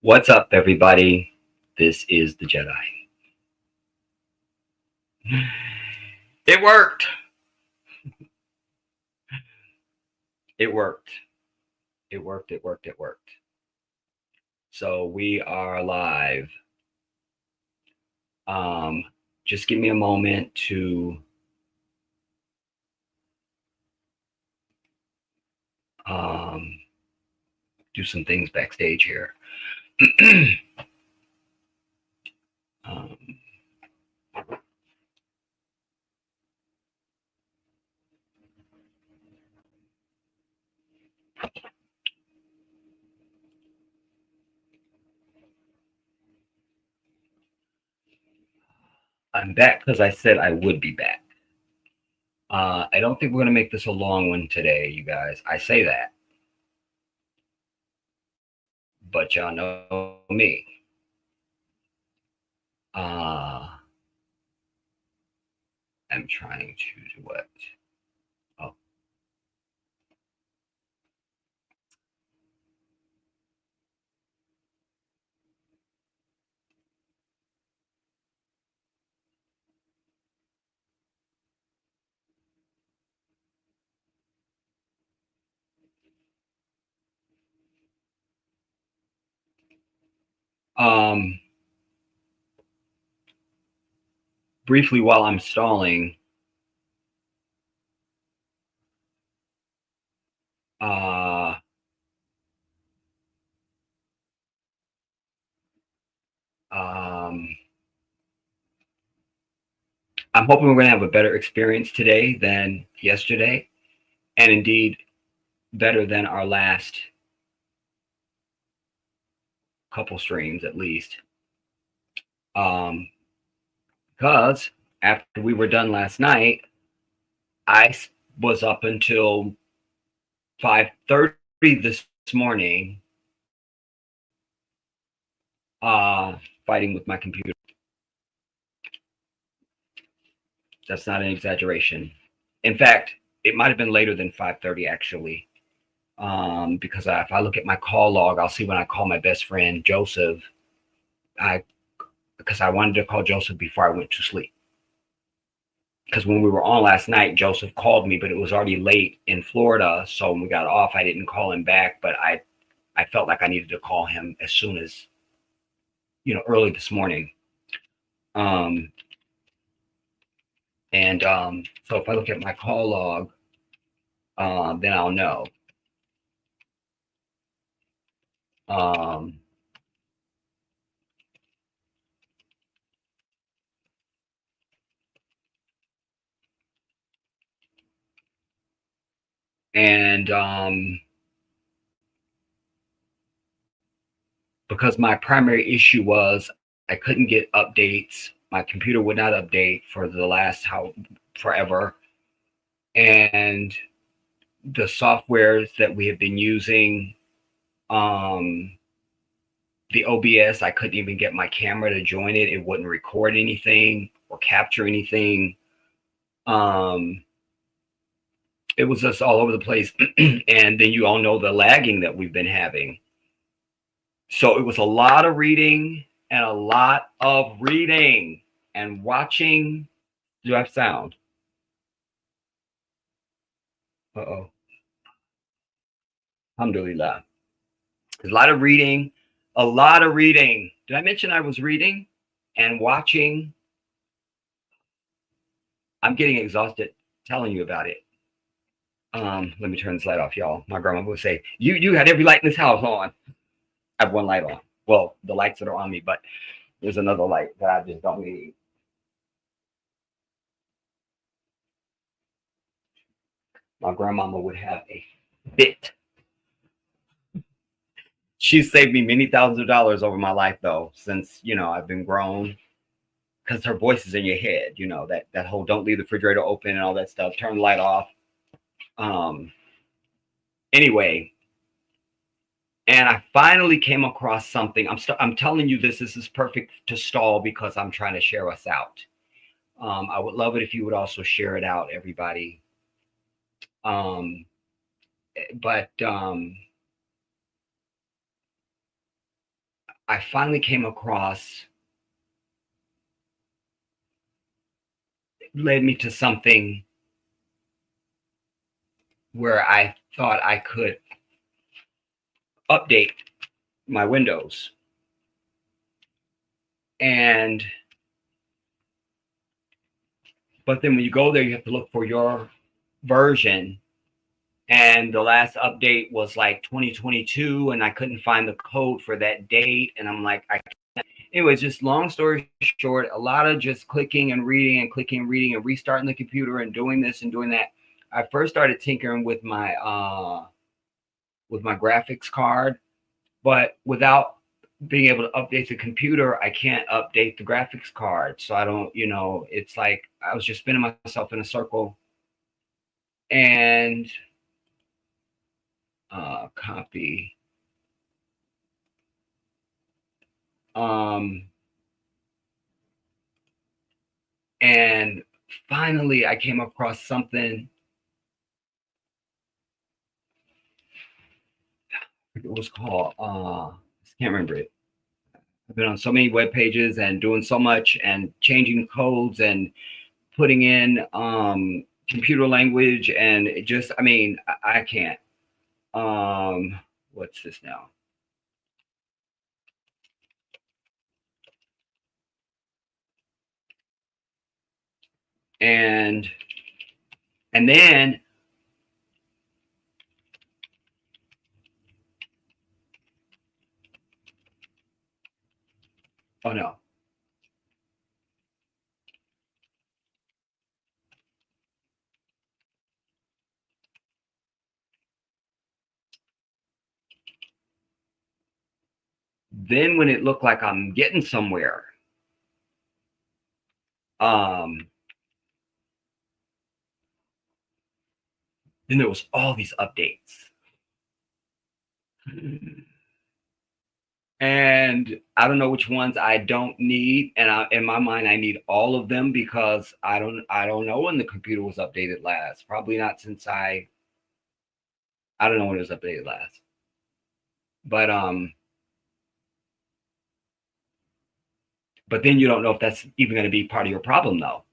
What's up, everybody? This is the Jedi. It worked. It worked. It worked. It worked. It worked. So we are live. Um, just give me a moment to um, do some things backstage here. um, I'm back because I said I would be back. I don't think we're going to make this a long one today, you guys. I say that, but y'all know me. I'm trying to do what? Oh, um, briefly while I'm stalling. Uh, um, I'm hoping we're going to have a better experience today than yesterday, and indeed better than our last couple streams at least. Um, because after we were done last night, I was up until 5:30 this morning, fighting with my computer. That's not an exaggeration. In fact, it might have been later than 5:30 actually. Because if I look at my call log, I'll see when I call my best friend Joseph. Because I wanted to call Joseph before I went to sleep. Because when we were on last night, Joseph called me, but it was already late in Florida. So when we got off, I didn't call him back, but I felt like I needed to call him as soon as, early this morning. Um, so if I look at my call log, then I'll know. Um, and because my primary issue was I couldn't get updates. My computer would not update for the last forever. And the softwares that we have been using, um, the OBS, I couldn't even get my camera to join it. It wouldn't record anything or capture anything. It was just all over the place. And then you all know the lagging that we've been having. So it was a lot of reading and a lot of reading and watching. Do I have sound? Uh-oh. Alhamdulillah. There's a lot of reading. A lot of reading. Did I mention I was reading and watching? I'm getting exhausted telling you about it. Let me turn this light off, y'all. My grandma would say, You had every light in this house on. I have one light on. Well, the lights that are on me, but there's another light that I just don't need. My grandmama would have a fit. She's saved me many thousands of dollars over my life, though, since I've been grown. Because her voice is in your head, that whole don't leave the refrigerator open and all that stuff. Turn the light off. Um, anyway, and I finally came across something. I'm telling you this. This is perfect to stall because I'm trying to share us out. I would love it if you would also share it out, everybody. Um, but I finally came across, led me to something where I thought I could update my Windows. And but then when you go there, you have to look for your version. And the last update was like 2022, and I couldn't find the code for that date. And I'm like, anyways, just long story short, a lot of just clicking and reading and clicking and reading and restarting the computer and doing this and doing that. I first started tinkering with my graphics card, but without being able to update the computer, I can't update the graphics card. So I don't, it's like I was just spinning myself in a circle. And copy. And finally I came across something. It was called I can't remember it. I've been on so many web pages and doing so much and changing codes and putting in computer language, and it just, I mean, I can't. What's this now? And then oh no. Then when it looked like I'm getting somewhere, then there was all these updates. And I don't know which ones I don't need. And in my mind, I need all of them because I don't know when the computer was updated last. Probably not since I don't know when it was updated last. But then you don't know if that's even going to be part of your problem though.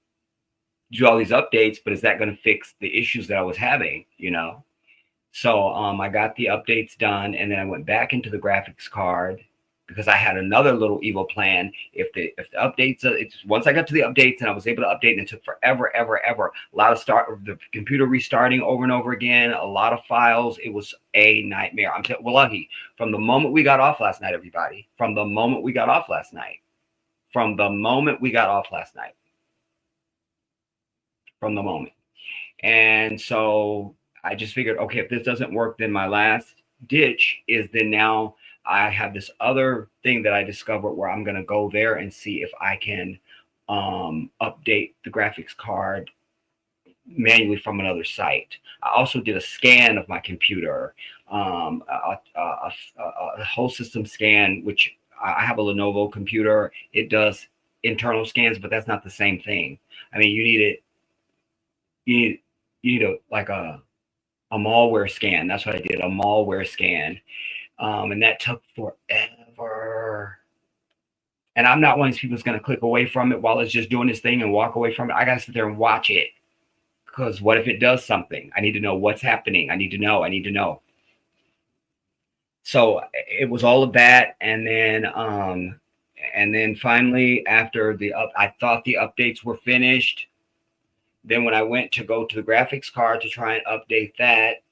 Do all these updates, but is that going to fix the issues that I was having? So I got the updates done, and then I went back into the graphics card because I had another little evil plan. If the updates, once I got to the updates and I was able to update, and it took forever, a lot of the computer restarting over and over again, a lot of files. It was a nightmare. We're lucky. From the moment we got off last night, everybody. From the moment we got off last night. From the moment we got off last night. From the moment. And so I just figured, okay, if this doesn't work, then my last ditch is then now I have this other thing that I discovered where I'm going to go there and see if I can update the graphics card manually from another site. I also did a scan of my computer, a whole system scan, which I have a Lenovo computer. It does internal scans, but that's not the same thing. I mean, you need it. You need a malware scan. That's what I did, a malware scan. And that took forever. And I'm not one of these people that's going to click away from it while it's just doing this thing and walk away from it. I got to sit there and watch it, because what if it does something? I need to know what's happening. I need to know. So it was all of that. And then finally, after I thought the updates were finished. Then when I went to go to the graphics card to try and update that,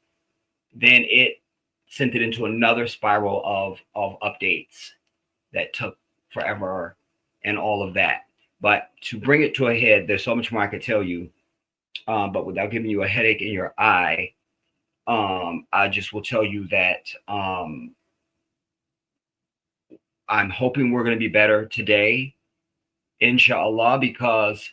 then it sent it into another spiral of updates that took forever and all of that. But to bring it to a head, there's so much more I could tell you. But without giving you a headache in your eye, I just will tell you that I'm hoping we're going to be better today, inshallah, because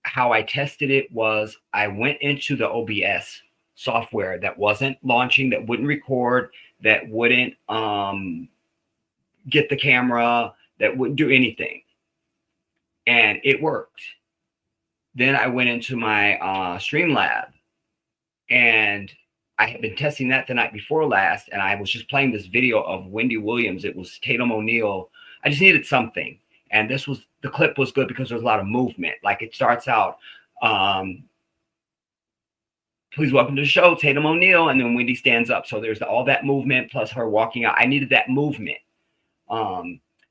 how I tested it was I went into the OBS software that wasn't launching, that wouldn't record, that wouldn't get the camera, that wouldn't do anything. And it worked. Then I went into my Streamlab, and I had been testing that the night before last, and I was just playing this video of Wendy Williams. It was Tatum O'Neal. I just needed something, and this was the clip was good because there was a lot of movement. Like it starts out, um, please welcome to the show, Tatum O'Neal, and then Wendy stands up. So there's all that movement plus her walking out. I needed that movement.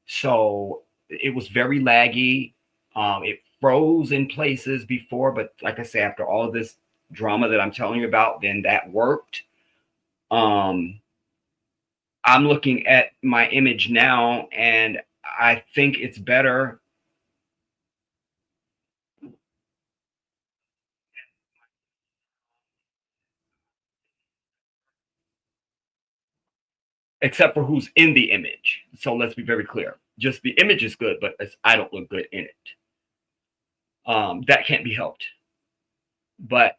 So it was very laggy. It froze in places before, but like I say, after all of this drama that I'm telling you about, then that worked. I'm looking at my image now, and I think it's better. Except for who's in the image. So let's be very clear. Just the image is good, but I don't look good in it. That can't be helped. But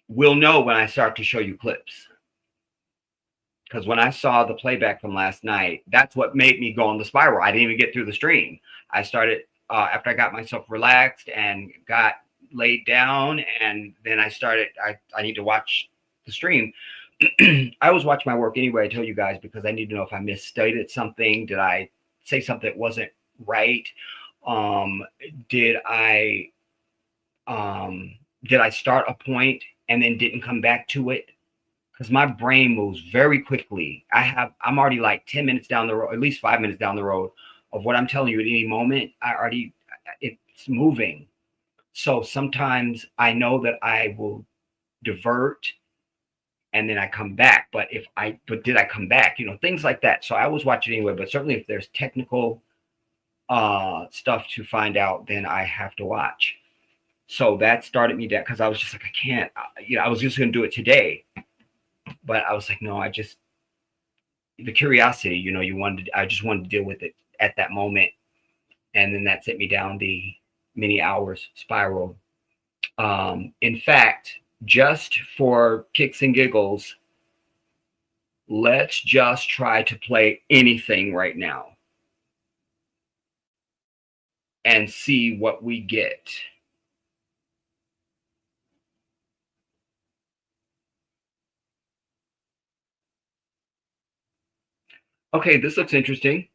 we'll know when I start to show you clips. Because when I saw the playback from last night, that's what made me go on the spiral. I didn't even get through the stream. I started after I got myself relaxed and got laid down, and then I started. I need to watch the stream. I always watch my work anyway. I tell you guys because I need to know if I misstated something. Did I say something that wasn't right? Um, did I did I start a point and then didn't come back to it? Because my brain moves very quickly. I'm already like 10 minutes down the road, at least 5 minutes down the road of what I'm telling you at any moment. It's moving. So sometimes I know that I will divert and then I come back. But did I come back? Things like that. So I always watch it anyway, but certainly if there's technical stuff to find out, then I have to watch. So that started me down because I was just like, I can't, I was just going to do it today. But I was like, no, the curiosity, I just wanted to deal with it at that moment. And then that sent me down the many hours spiral. In fact, just for kicks and giggles, let's just try to play anything right now and see what we get. Okay, this looks interesting.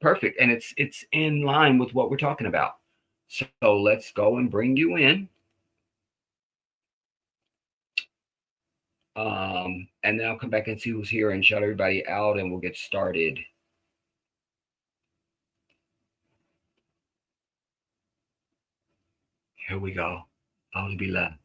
Perfect. And it's in line with what we're talking about. So let's go and bring you in. And then I'll come back and see who's here and shut everybody out and we'll get started. Here we go. I'll be left.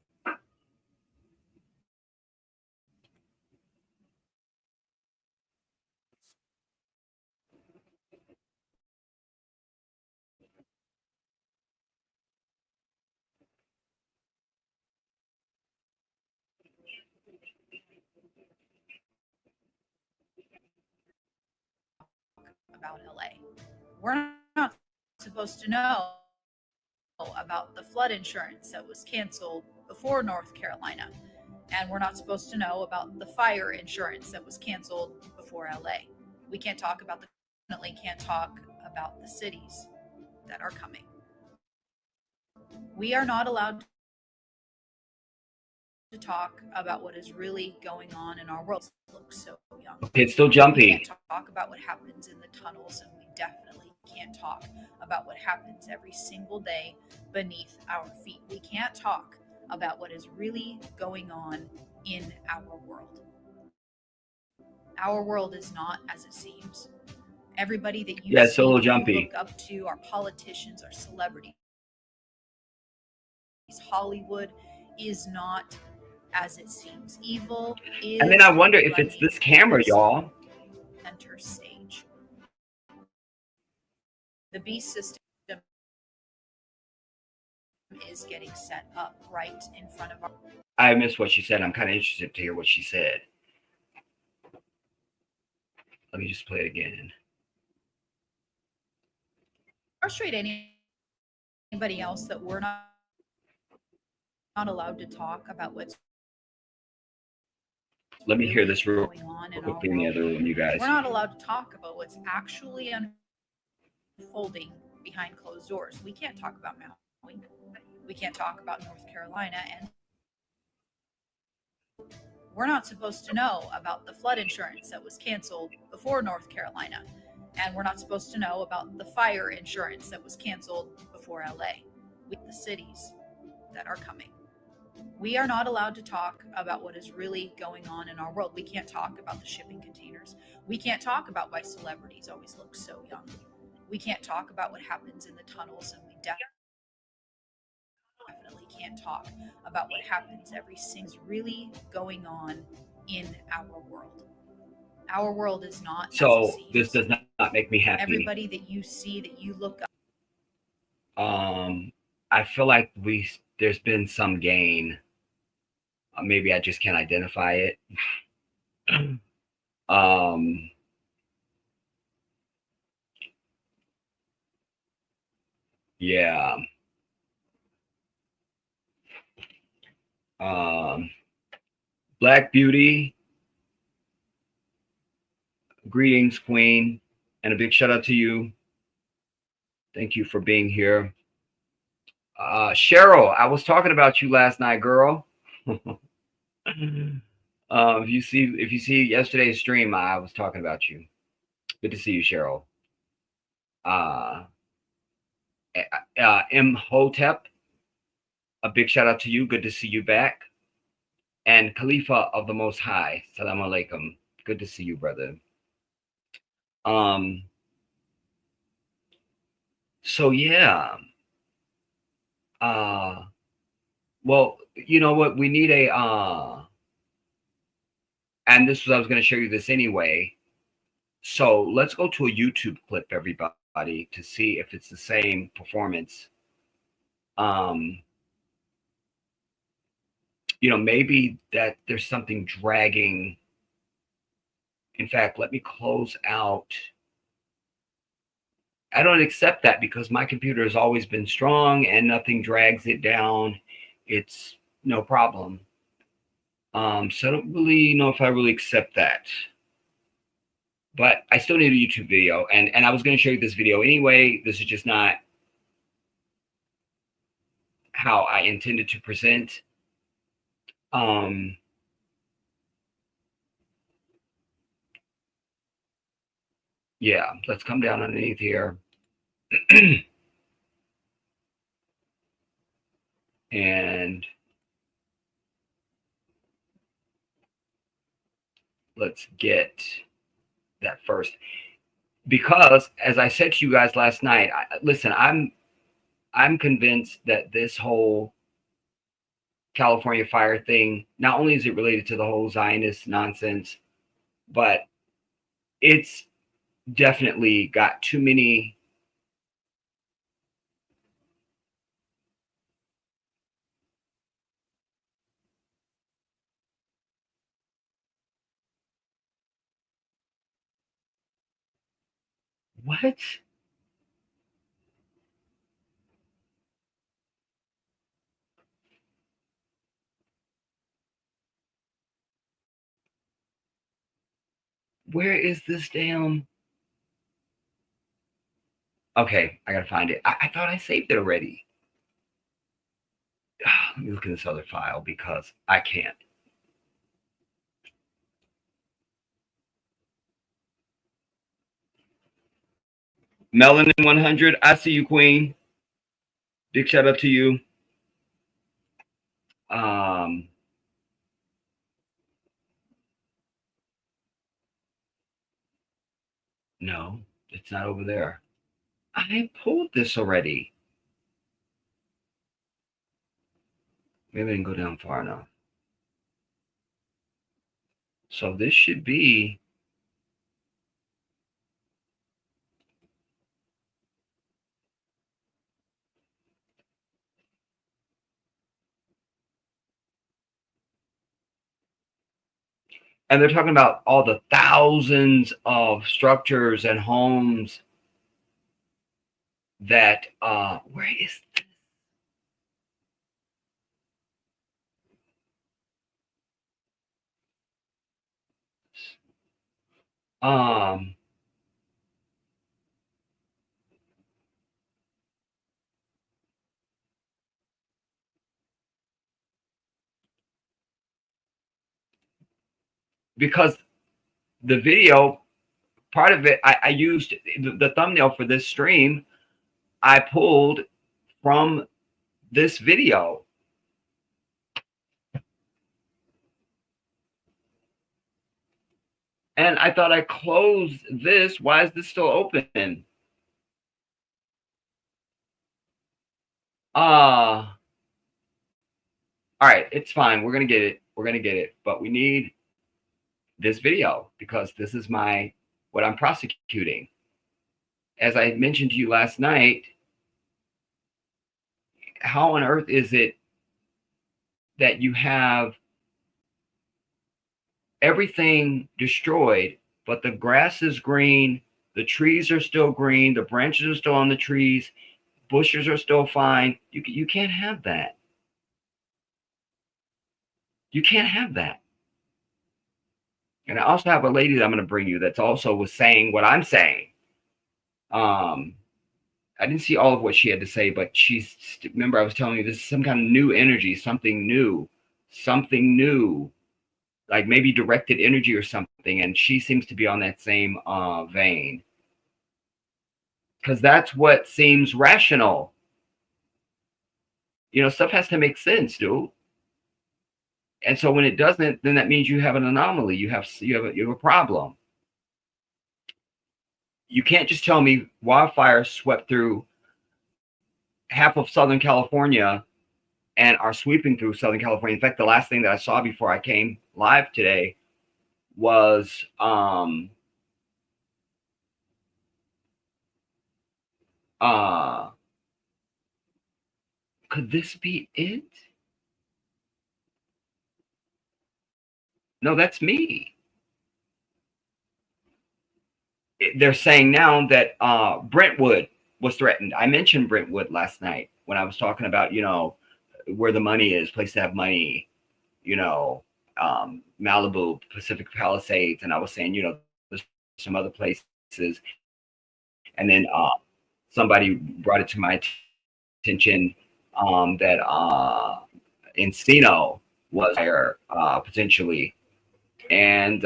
About LA. We're not supposed to know about the flood insurance that was canceled before North Carolina. And we're not supposed to know about the fire insurance that was canceled before LA. We can't talk about definitely can't talk about the cities that are coming. We are not allowed to talk about what is really going on in our world. It looks so young. It's still jumpy. We can't talk about what happens in the tunnels, and we definitely can't talk about what happens every single day beneath our feet. We can't talk about what is really going on in our world. Our world is not as it seems. Everybody that you see, look up to, our politicians, our celebrities, Hollywood is not as it seems. Evil is. And then I wonder if it's this camera, y'all. Center stage. The beast system is getting set up right in front of our. I missed what she said. I'm kind of interested to hear what she said. Let me just play it again. Frustrate anybody else that we're not allowed to talk about what's. Let me hear this real quickly in the other room, you guys. We're not allowed to talk about what's actually unfolding behind closed doors. We can't talk about Maui. We can't talk about North Carolina, and We're not supposed to know about the flood insurance that was canceled before North Carolina. And we're not supposed to know about the fire insurance that was canceled before LA. The cities that are coming. We are not allowed to talk about what is really going on in our world. We can't talk about the shipping containers. We can't talk about why celebrities always look so young. We can't talk about what happens in the tunnels, and we definitely can't talk about what happens every single really going on in our world. Our world is not as it So this seems. does not make me happy. Everybody that you see, that you look up. I feel like there's been some gain. Maybe I just can't identify it. um, yeah. Um, Black Beauty, greetings, Queen, and a big shout out to you. Thank you for being here. Cheryl, I was talking about you last night, girl. If you see yesterday's stream, I was talking about you. Good to see you, Cheryl. Uh, Imhotep, a big shout out to you. Good to see you back. And Khalifa of the Most High, salam alaikum. Good to see you, brother. So yeah. Well, you know what? We need and this was, I was going to show you this anyway. So let's go to a YouTube clip, everybody, to see if it's the same performance. Maybe that there's something dragging. In fact, let me close out. I don't accept that because my computer has always been strong and nothing drags it down. It's no problem. So I don't really know if I really accept that. But I still need a YouTube video. And I was going to show you this video anyway. This is just not how I intended to present. Yeah, let's come down underneath here. And let's get that first. Because as I said to you guys last night, listen, I'm convinced that this whole California fire thing, not only is it related to the whole Zionist nonsense, but it's definitely got too many what? Where is this damn? Okay, I gotta find it. I thought I saved it already. Let me look in this other file because I can't. Melanin 100, I see you, Queen. Big shout out to you. No, it's not over there. I pulled this already. Maybe I didn't go down far enough. So this should be. And they're talking about all the thousands of structures and homes that, where is this? because the video part of it, I used the thumbnail for this stream. I pulled from this video. And I thought I closed this. Why is this still open? All right, it's fine. We're going to get it. We're going to get it. But we need this video because this is what I'm prosecuting. As I mentioned to you last night, how on earth is it that you have everything destroyed, but the grass is green, the trees are still green, the branches are still on the trees, bushes are still fine? You can't have that. You can't have that. And I also have a lady that I'm going to bring you that's also was saying what I'm saying. I didn't see all of what she had to say, but remember I was telling you this is some kind of new energy, something new, like maybe directed energy or something. And she seems to be on that same vein. Because that's what seems rational. You know, stuff has to make sense, dude. And so when it doesn't, then that means you have an anomaly. You have a problem. You can't just tell me wildfires swept through half of Southern California and are sweeping through Southern California. In fact, the last thing that I saw before I came live today was could this be it? No, that's me. They're saying now that Brentwood was threatened. I mentioned Brentwood last night when I was talking about, you know, where the money is, place to have money, you know, Malibu, Pacific Palisades. And I was saying, you know, there's some other places. And then somebody brought it to my attention that Encino was there potentially. And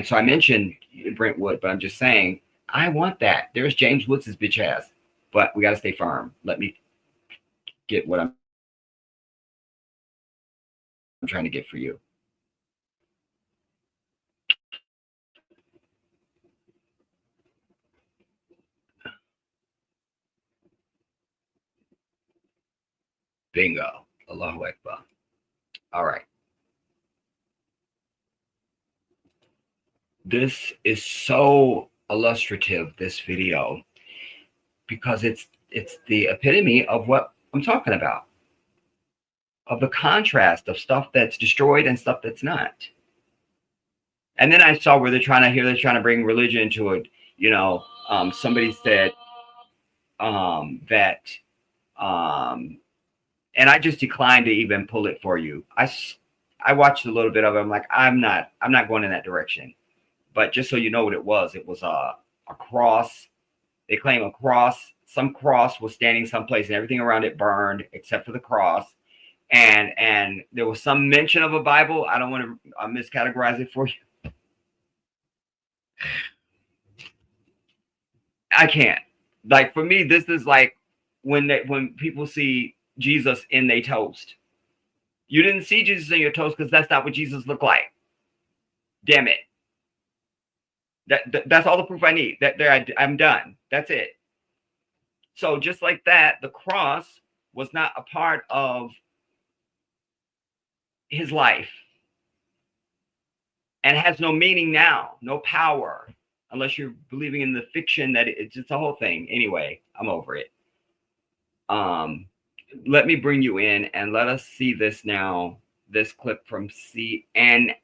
so I mentioned Brentwood, but I'm just saying, I want that. There's James Woods' bitch ass, but we got to stay firm. Let me get what I'm trying to get for you. Bingo. Allahu Akbar. All right. This is so illustrative, this video, because it's the epitome of what I'm talking about, of the contrast of stuff that's destroyed and stuff that's not. And then I saw where they're trying to bring religion into it. You know, somebody said that, and I just declined to even pull it for you. I watched a little bit of it. I'm like, I'm not going in that direction. But just so you know what it was a cross. They claim a cross. Some cross was standing someplace, and everything around it burned except for the cross. And there was some mention of a Bible. I don't want to miscategorize it for you. I can't. Like, for me, this is like when people see Jesus in their toast. You didn't see Jesus in your toast because that's not what Jesus looked like. Damn it. That's all the proof I need. I'm done. That's it. So just like that, the cross was not a part of his life and has no meaning now, no power, unless you're believing in the fiction that it's just a whole thing. Anyway, I'm over it. Let me bring you in and let us see this now. This clip from CNN.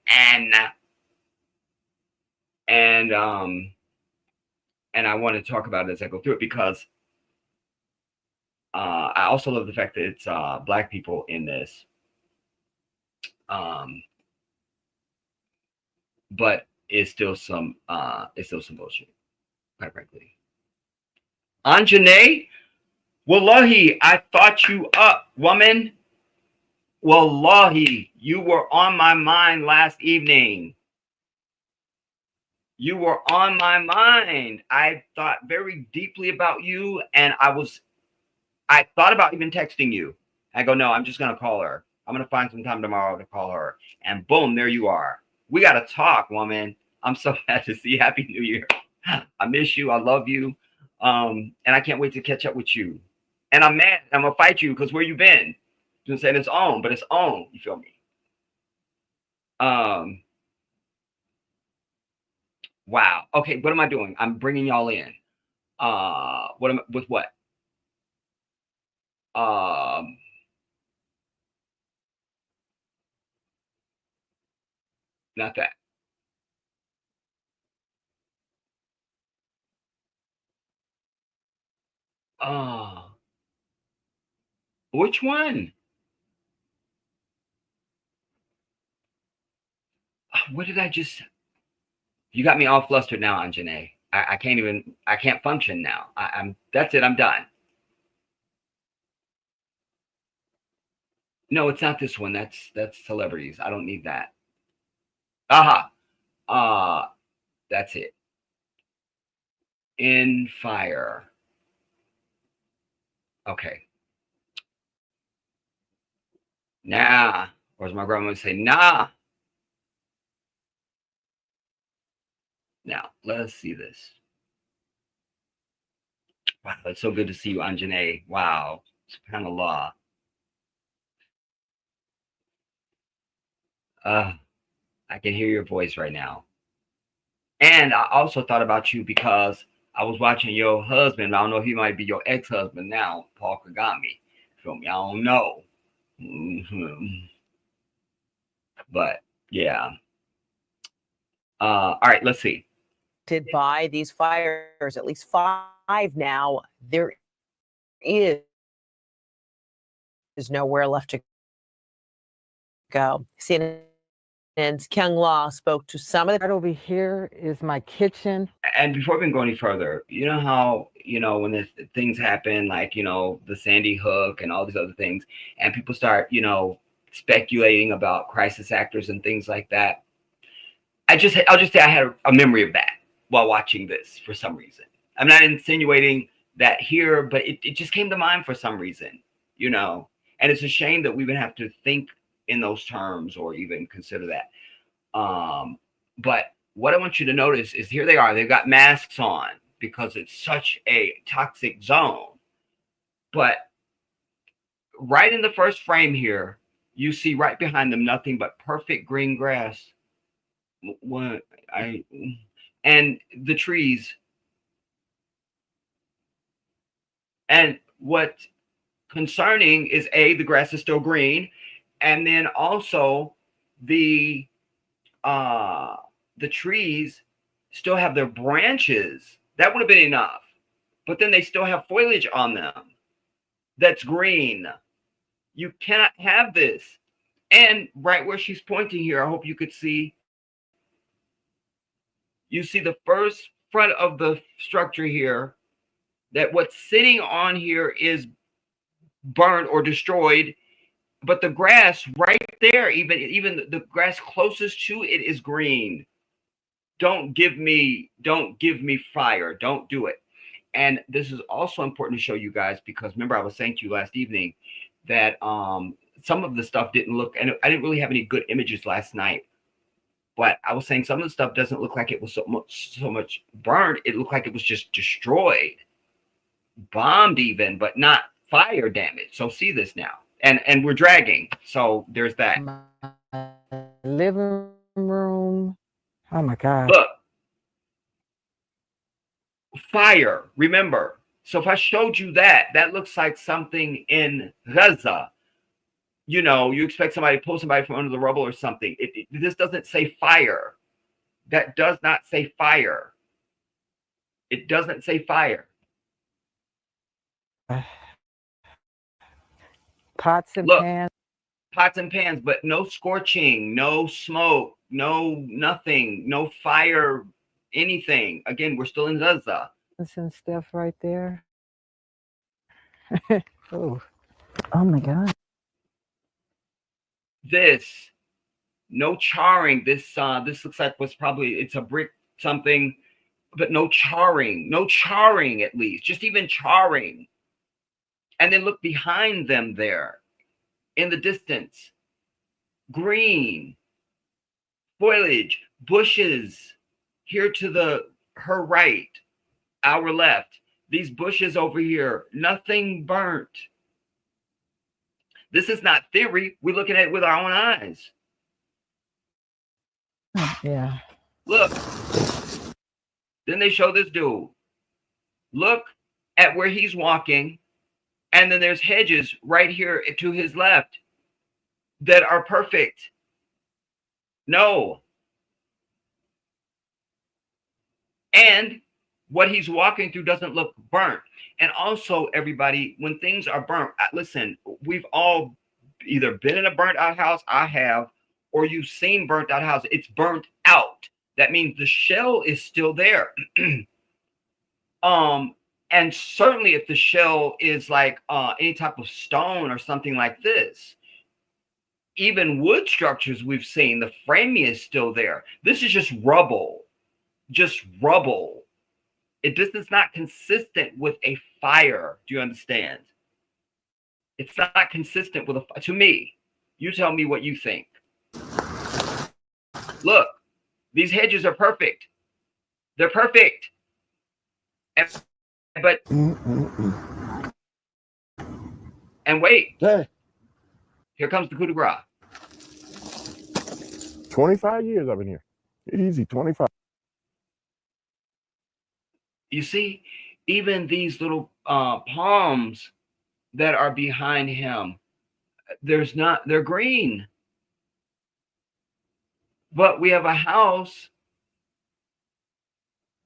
And I want to talk about it as I go through it because I also love the fact that it's Black people in this. But it's still some bullshit, quite frankly. Anjanae, wallahi, I thought you up, woman. Wallahi, you were on my mind last evening. You were on my mind. I thought very deeply about you, and I thought about even texting you. I go, no, I'm just gonna call her. I'm gonna find some time tomorrow to call her. And boom, there you are. We gotta talk, woman. I'm so glad to see you. Happy New Year. I miss you. I love you. And I can't wait to catch up with you. And I'm mad. I'm gonna fight you because where you been? Just saying it's on, but it's on. You feel me? Um, wow. Okay, what am I doing? I'm bringing y'all in. What am I with what? Um, not that. Uh, which one? What did I just? You got me all flustered now, Anjane. I can't even. I can't function now. I'm. That's it. I'm done. No, it's not this one. That's celebrities. I don't need that. Aha. That's it. In fire. Okay. Nah. Or as my grandma would say, nah. Now let's see this. Wow, it's so good to see you, Anjane. Wow. SubhanAllah. Uh, I can hear your voice right now. And I also thought about you because I was watching your husband. I don't know if he might be your ex-husband now, Paul Kagami. Feel me? I don't know. But yeah. All right, let's see. By these fires, at least 5 now. There is nowhere left to go. CNN's Kyung Law spoke to some of the. Right over here is my kitchen. And before we go any further, you know how, when this, things happen, like, the Sandy Hook and all these other things, and people start, speculating about crisis actors and things like that. I'll just say I had a memory of that while watching this for some reason. I'm not insinuating that here, but it just came to mind for some reason, and it's a shame that we would have to think in those terms or even consider that. But what I want you to notice is here they are. They've got masks on because it's such a toxic zone. But right in the first frame here, you see right behind them nothing but perfect green grass. What I and the trees. And what's concerning is the grass is still green, and then also the uh the trees still have their branches. That would have been enough. But then they still have foliage on them that's green. You cannot have this. And right where she's pointing here, I hope you could see, you see the first front of the structure here, that what's sitting on here is burned or destroyed, but the grass right there, even the grass closest to it is green. Don't give me fire. Don't do it. And this is also important to show you guys because remember I was saying to you last evening that some of the stuff didn't look, and I didn't really have any good images last night, but I was saying some of the stuff doesn't look like it was so much burned. It looked like it was just destroyed, bombed even, but not fire damage. So see this now. And we're dragging. So there's that. My living room. Oh my God. Look, fire. Remember. So if I showed you that, that looks like something in Gaza. You expect somebody to pull somebody from under the rubble or something. This doesn't say fire. That does not say fire. It doesn't say fire. Pots and Look, pans. pots and pans, but no scorching, no smoke, no nothing, no fire, anything. Again, we're still in Gaza. And stuff right there. Oh, oh my God. This, no charring. This looks like it's a brick something, but no charring. No charring, at least. Just even charring. And then look behind them there in the distance. Green foliage, bushes here to her right, our left. These bushes over here, nothing burnt. This is not theory. We're looking at it with our own eyes. Yeah. Look. Then they show this dude. Look at where he's walking. And then there's hedges right here to his left that are perfect. No. And what he's walking through doesn't look burnt. And also, everybody, when things are burnt, listen, we've all either been in a burnt out house, I have, or you've seen burnt out house. It's burnt out. That means the shell is still there. And certainly if the shell is like any type of stone or something like this, even wood structures we've seen, the framing is still there. This is just rubble. Just rubble. This is not consistent with a fire. Do you understand? It's not consistent with to me. You tell me what you think. Look, these hedges are perfect. They're perfect. But and wait. Hey. Here comes the coup de grace. 25 years I've been here. Easy, 25. You see, even these little palms that are behind him, they're green. But we have a house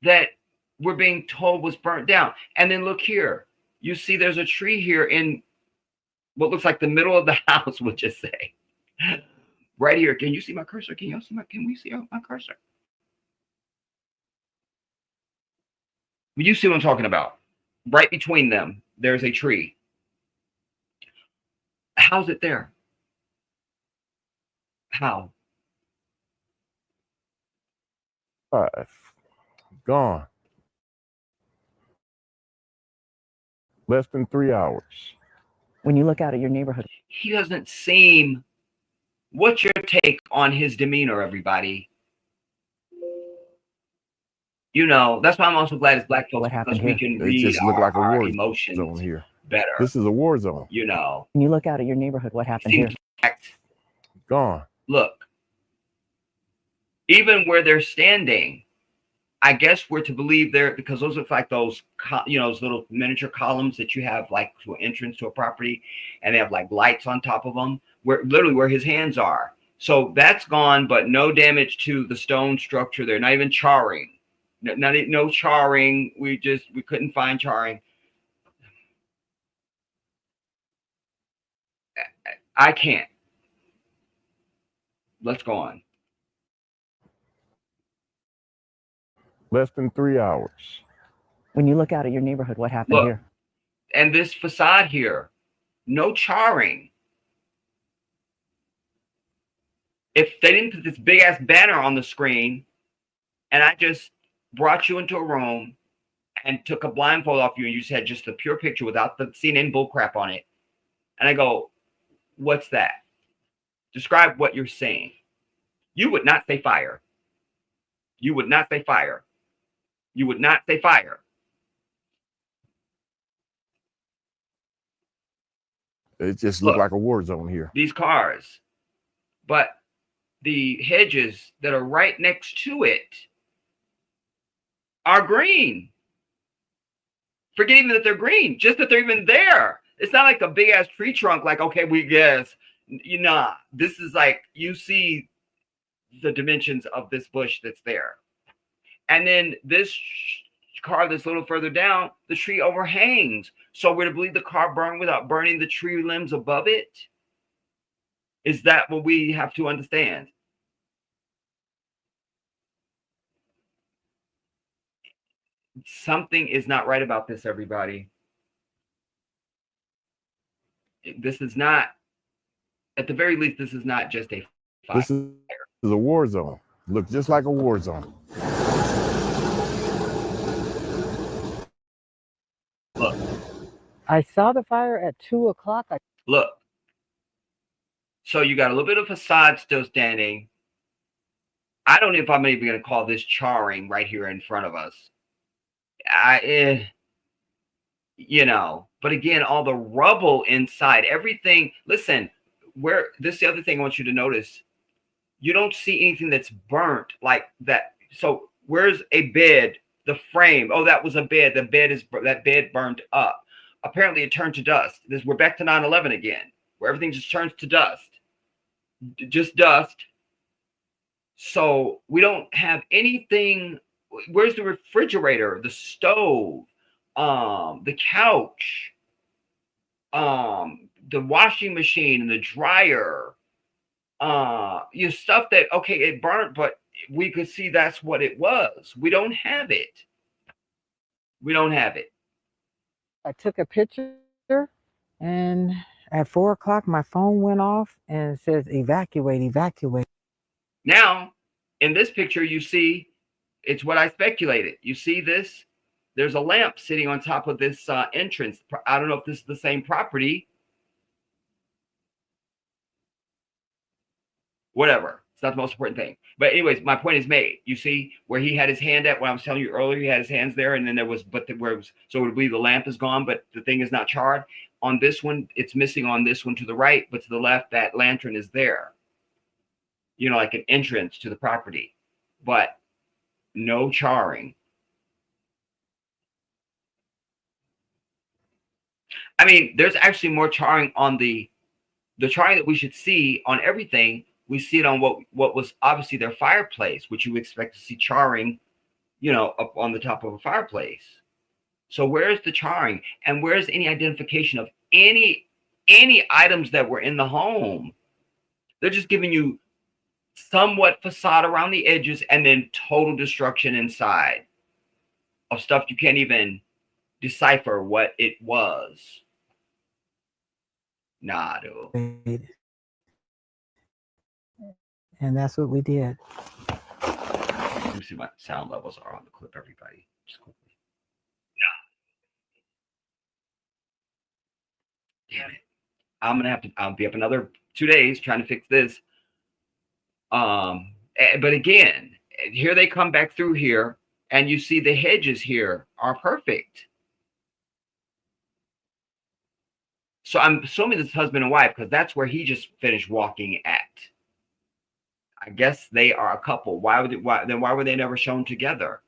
that we're being told was burnt down. And then look here. You see there's a tree here in what looks like the middle of the house, we'll just say. Right here. Can you see my cursor? Can we see my cursor? You see what I'm talking about? Right between them, there's a tree. How's it there? How? 5. Gone. Less than 3 hours. When you look out at your neighborhood, He doesn't seem. What's your take on his demeanor, everybody? You know, that's why I'm also glad it's Black folks, because we can It read just looked like a our war emotions zone here. better. This is a war zone. You know, when you look out at your neighborhood, what happened here? Gone. Look, even where they're standing, I guess we're to believe there, because those look like those, those little miniature columns that you have like to an entrance to a property, and they have like lights on top of them, where his hands are. So that's gone, but no damage to the stone structure. They're not even charring. No charring. We couldn't find charring. I can't. Let's go on. Less than 3 hours. When you look out at your neighborhood, what happened Look, here? And this facade here, no charring. If they didn't put this big ass banner on the screen, and I just brought you into a room and took a blindfold off you, and you just had just a pure picture without the CNN bullcrap on it, and I go, what's that? Describe what you're saying. You would not say fire. You would not say fire. You would not say fire. It just looked like a war zone here. These cars, but the hedges that are right next to it are green. Forget even that they're green, just that they're even there. It's not like a big ass tree trunk. Like, okay, we guess, this is like, you see the dimensions of this bush that's there. And then this car that's a little further down, the tree overhangs. So we're to believe the car burned without burning the tree limbs above it? Is that what we have to understand? Something is not right about this, everybody. This is not at the very least, this is not just a fire. This is a war zone. Look just like a war zone. Look, I saw the fire at 2 o'clock. look. So you got a little bit of facade still standing. I don't know if I'm even going to call this charring right here in front of us. You know, but again, all the rubble inside, everything. Listen, this is the other thing I want you to notice. You don't see anything that's burnt like that. So where's a bed? The frame. Oh, that was a bed. That bed burned up. Apparently, it turned to dust. We're back to 9/11 again, where everything just turns to dust. Just dust. So we don't have anything. Where's the refrigerator, the stove, the couch, the washing machine and the dryer, stuff that, okay, it burnt, but we could see that's what it was. We don't have it. We don't have it. I took a picture, and at 4 o'clock, my phone went off and it says evacuate, evacuate. Now, in this picture, you see, it's what I speculated. You see this? There's a lamp sitting on top of this entrance. I don't know if this is the same property. Whatever. It's not the most important thing. But anyways, my point is made. You see where he had his hand at, what I was telling you earlier, he had his hands there, and then there was, so it would be the lamp is gone, but the thing is not charred. On this one, it's missing on this one to the right, but to the left, that lantern is there. You know, like an entrance to the property, but no charring. I mean, there's actually more charring on the charring that we should see on everything. We see it on what was obviously their fireplace, which you would expect to see charring, you know, up on the top of a fireplace. So where's the charring, and where's any identification of any items that were in the home? They're just giving you somewhat facade around the edges and then total destruction inside of stuff you can't even decipher what it was. Nah, dude. And that's what we did. Let me see what sound levels are on the clip, everybody. Just quickly. No. Damn it. I'll be up another 2 days trying to fix this. But again, here they come back through here, and you see the hedges here are perfect. So I'm assuming this husband and wife, because that's where he just finished walking at. I guess they are a couple. Why were they never shown together?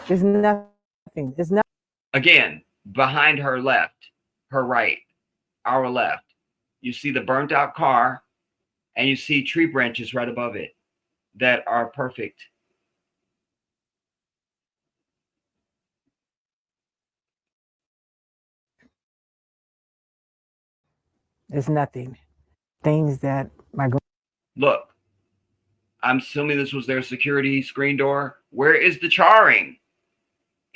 There's nothing. There's nothing. Again, behind her left, her right, our left, you see the burnt out car, and you see tree branches right above it that are perfect. There's nothing. Things that Look, I'm assuming this was their security screen door. Where is the charring?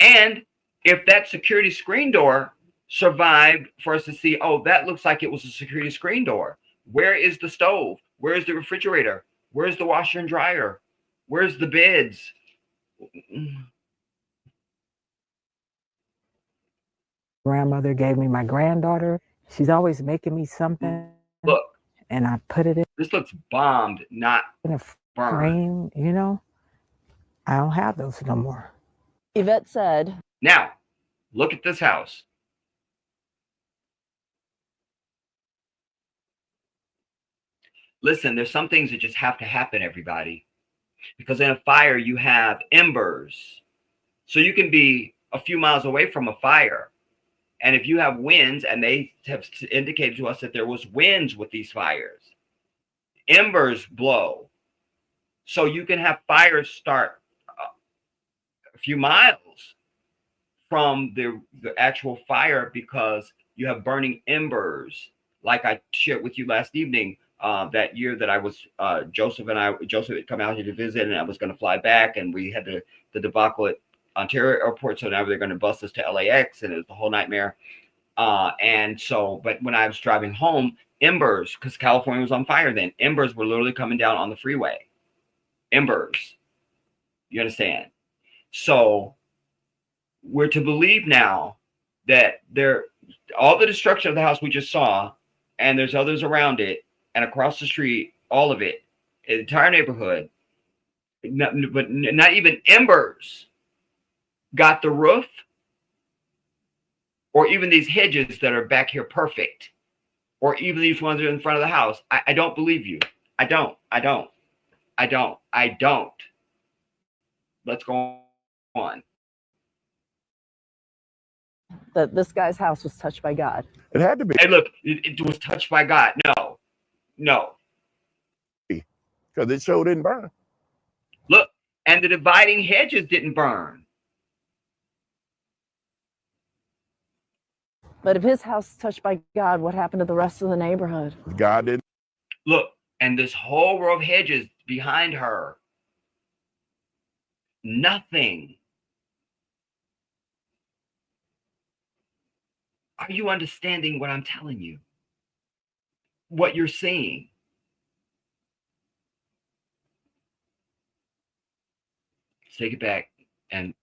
And if that security screen door survived for us to see, oh, that looks like it was a security screen door. Where is the stove? Where is the refrigerator? Where's the washer and dryer? Where's the beds? grandmother gave me, my granddaughter. She's always making me something. Look. And I put it in. This looks bombed, not in a burned. frame, you know. I don't have those no more. Yvette said. Now, look at this house. Listen, there's some things that just have to happen, everybody. Because in a fire, you have embers. So you can be a few miles away from a fire. And if you have winds, and they have indicated to us that there was winds with these fires, embers blow. So you can have fires start a few miles from the actual fire because you have burning embers. Like I shared with you last evening, that year that I was, Joseph had come out here to visit, and I was going to fly back, and we had the debacle Ontario Airport. So now they're going to bus us to LAX, and it's the whole nightmare. And so, but when I was driving home, embers, because California was on fire then, embers were literally coming down on the freeway. Embers. You understand? So we're to believe now that all the destruction of the house we just saw, and there's others around it, and across the street, all of it, the entire neighborhood, but not even embers got the roof, or even these hedges that are back here perfect, or even these ones that are in front of the house. I don't believe you. I don't. Let's go on. That this guy's house was touched by God. It had to be. Hey, look, it was touched by God. No. Because it sure didn't burn. Look, and the dividing hedges didn't burn. But if his house is touched by God, what happened to the rest of the neighborhood? God didn't. Look, and this whole row of hedges behind her, nothing. Are you understanding what I'm telling you? What you're seeing? Let's take it back. And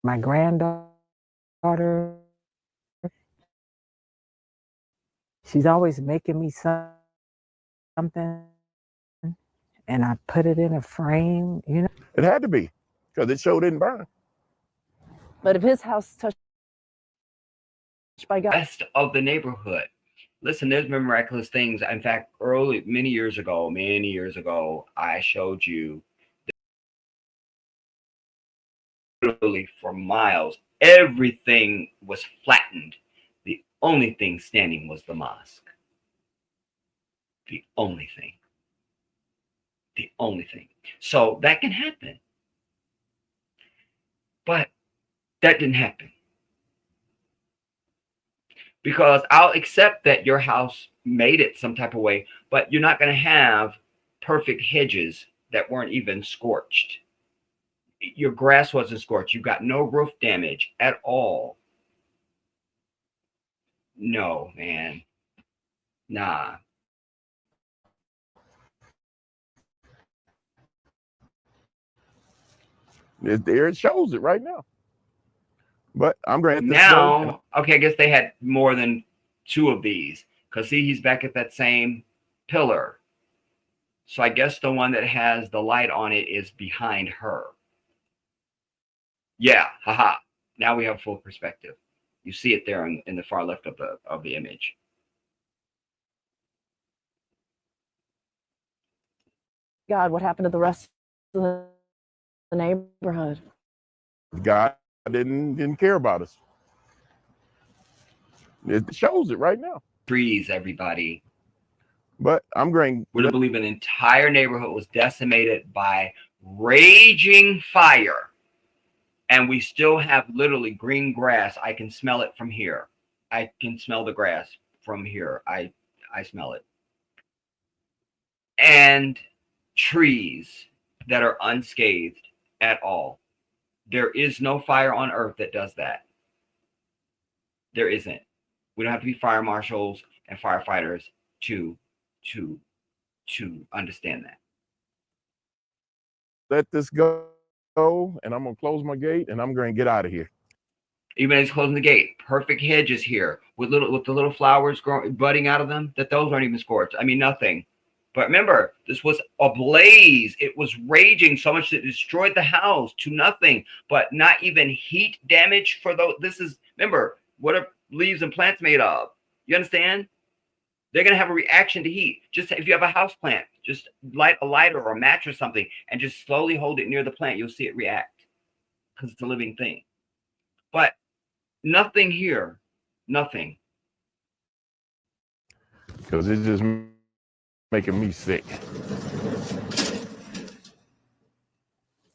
My granddaughter, she's always making me something, and I put it in a frame, you know. It had to be. Because it sure didn't burn. But if his house is touched by God, rest of the neighborhood. Listen, there's been miraculous things. In fact, many years ago, I showed you literally for miles, everything was flattened. The only thing standing was the mosque. The only thing. So that can happen. But that didn't happen. Because I'll accept that your house made it some type of way, but you're not going to have perfect hedges that weren't even scorched. Your grass wasn't scorched. You got no roof damage at all. No, man. Nah. There it shows it right now. But I'm going to now, okay, I guess they had more than two of these. Because see, he's back at that same pillar. So I guess the one that has the light on it is behind her. Yeah, haha. Now we have full perspective. You see it there in the far left of the image. God, what happened to the rest of the neighborhood? God didn't care about us. It shows it right now. Trees, everybody. But I'm going. We're to believe an entire neighborhood was decimated by raging fire. And we still have literally green grass. I can smell it from here. I can smell the grass from here. I smell it. And trees that are unscathed at all. There is no fire on earth that does that. There isn't. We don't have to be fire marshals and firefighters to understand that. Let this go, and I'm going to close my gate, and I'm going to get out of here. Even as closing the gate, perfect hedges here with the little flowers growing, budding out of them. Those aren't even scorched. I mean, nothing. But remember, this was ablaze. It was raging so much that it destroyed the house to nothing. But not even heat damage for those. Remember, what are leaves and plants made of? You understand? They're going to have a reaction to heat. Just if you have a house plant, just light a lighter or a match or something and just slowly hold it near the plant. You'll see it react because it's a living thing. But nothing here. Nothing. Because it's just making me sick.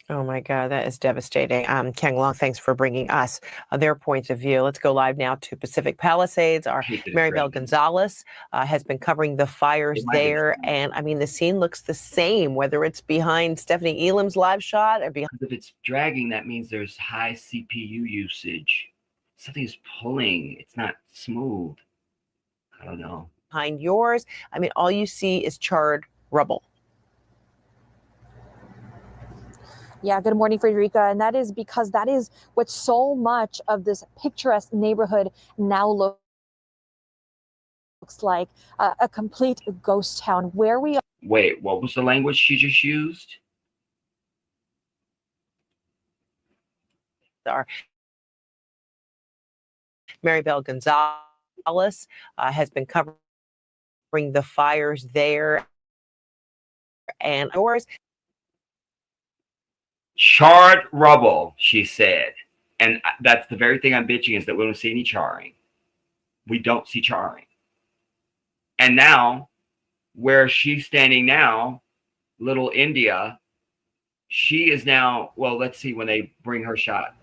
Oh my God, that is devastating. Ken Long, thanks for bringing us their points of view. Let's go live now to Pacific Palisades. Our Maribel Gonzalez has been covering the fires there. And I mean, the scene looks the same, whether it's behind Stephanie Elam's live shot or behind. If it's dragging, that means there's high CPU usage. Something's pulling. It's not smooth. I don't know. Behind yours. I mean, all you see is charred rubble. Yeah, good morning, Frederica. And that is because that is what so much of this picturesque neighborhood now looks like, a complete ghost town where we are. Wait, what was the language she just used? Our Maribel Gonzalez has been covering the fires there. And yours. Charred rubble, she said. And that's the very thing I'm bitching, is that we don't see any charring. We don't see charring. And now, where she's standing now, Little India, she is now, well, let's see when they bring her shot.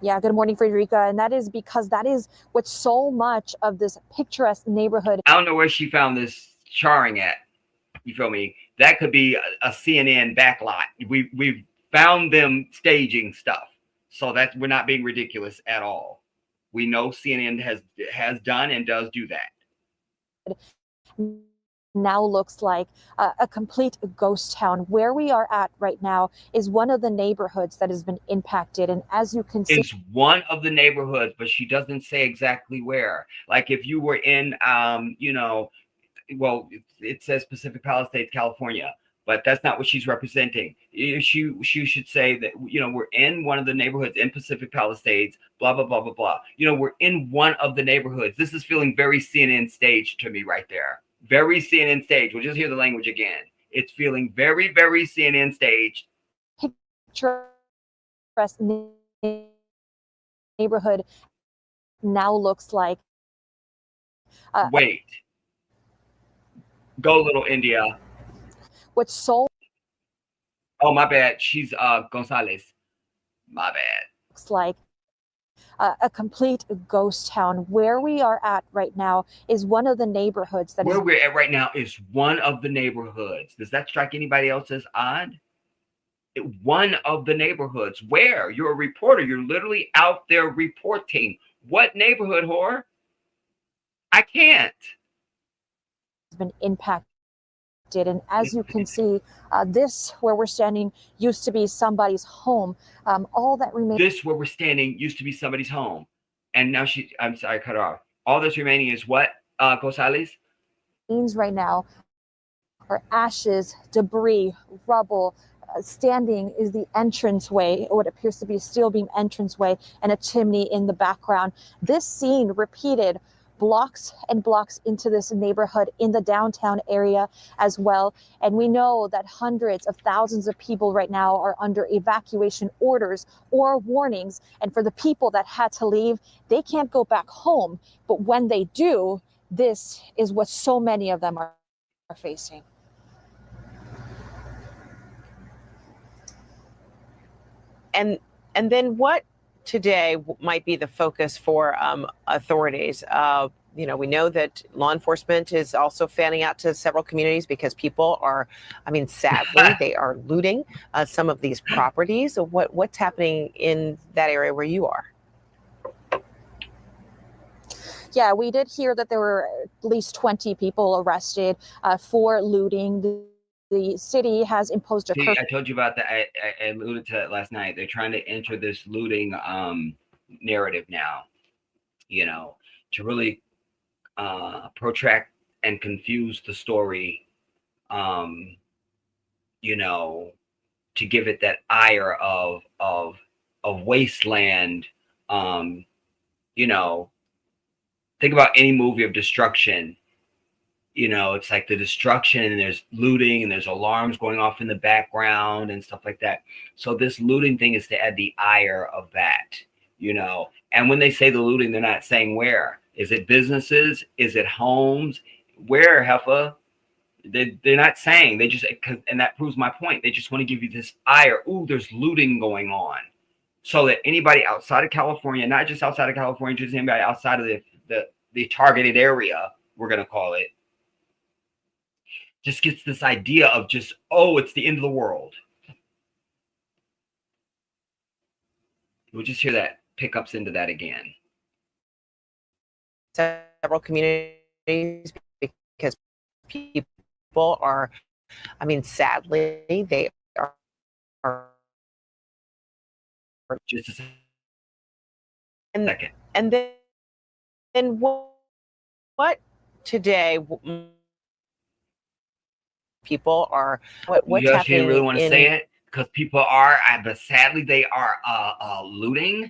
Yeah, good morning, Frederica. And that is because that is what so much of this picturesque neighborhood. I don't know where she found this charring at. You feel me? That could be a CNN backlot. We've found them staging stuff. So that we're not being ridiculous at all. We know CNN has done and does do that. Now looks like a complete ghost town. Where we are at right now is one of the neighborhoods that has been impacted. And as you can see, it's one of the neighborhoods, but she doesn't say exactly where. Like if you were in, well, it says Pacific Palisades, California, but that's not what she's representing. She should say that, we're in one of the neighborhoods in Pacific Palisades, blah, blah, blah, blah, blah. We're in one of the neighborhoods. This is feeling very CNN staged to me right there. Very CNN stage. We'll just hear the language again. It's feeling very, very CNN staged. Picturesque neighborhood now looks like. Wait. Go, Little India. What's so. Oh, my bad. She's Gonzalez. My bad. Looks like a complete ghost town. Where we are at right now is one of the neighborhoods that where we're at right now is one of the neighborhoods. Does that strike anybody else as odd? One of the neighborhoods. Where? You're a reporter. You're literally out there reporting. What neighborhood, whore? I can't. Has been impacted. And as you can see, this where we're standing used to be somebody's home. All that remains. This where we're standing used to be somebody's home. And now I'm sorry, I cut her off. All that's remaining is what, Gonzalez? Right now are ashes, debris, rubble. Standing is the entranceway, what appears to be a steel beam entranceway, and a chimney in the background. This scene repeated blocks and blocks into this neighborhood in the downtown area as well. And we know that hundreds of thousands of people right now are under evacuation orders or warnings. And for the people that had to leave, they can't go back home. But when they do, this is what so many of them are facing. And then what today might be the focus for authorities? We know that law enforcement is also fanning out to several communities because people are, sadly, they are looting some of these properties. So what's happening in that area where you are? Yeah, we did hear that there were at least 20 people arrested for looting. The city has imposed a curfew. I told you about that. I alluded to it last night. They're trying to enter this looting narrative now, to really protract and confuse the story, to give it that ire of wasteland. Think about any movie of destruction. It's like the destruction and there's looting and there's alarms going off in the background and stuff like that. So this looting thing is to add the ire of that, and when they say the looting, they're not saying where. Is it businesses? Is it homes? Where, Heffa? they're not saying, they just, and that proves my point. They just want to give you this ire. Ooh, there's looting going on. So that anybody outside of California, not just outside of California, just anybody outside of the targeted area, we're going to call it, just gets this idea of just, oh, it's the end of the world. We'll just hear that pickups into that again. Several communities because people are, I mean, sadly, they are just a and, second. And then what today people are, what's you happening didn't really want to say it because people are, but sadly they are looting.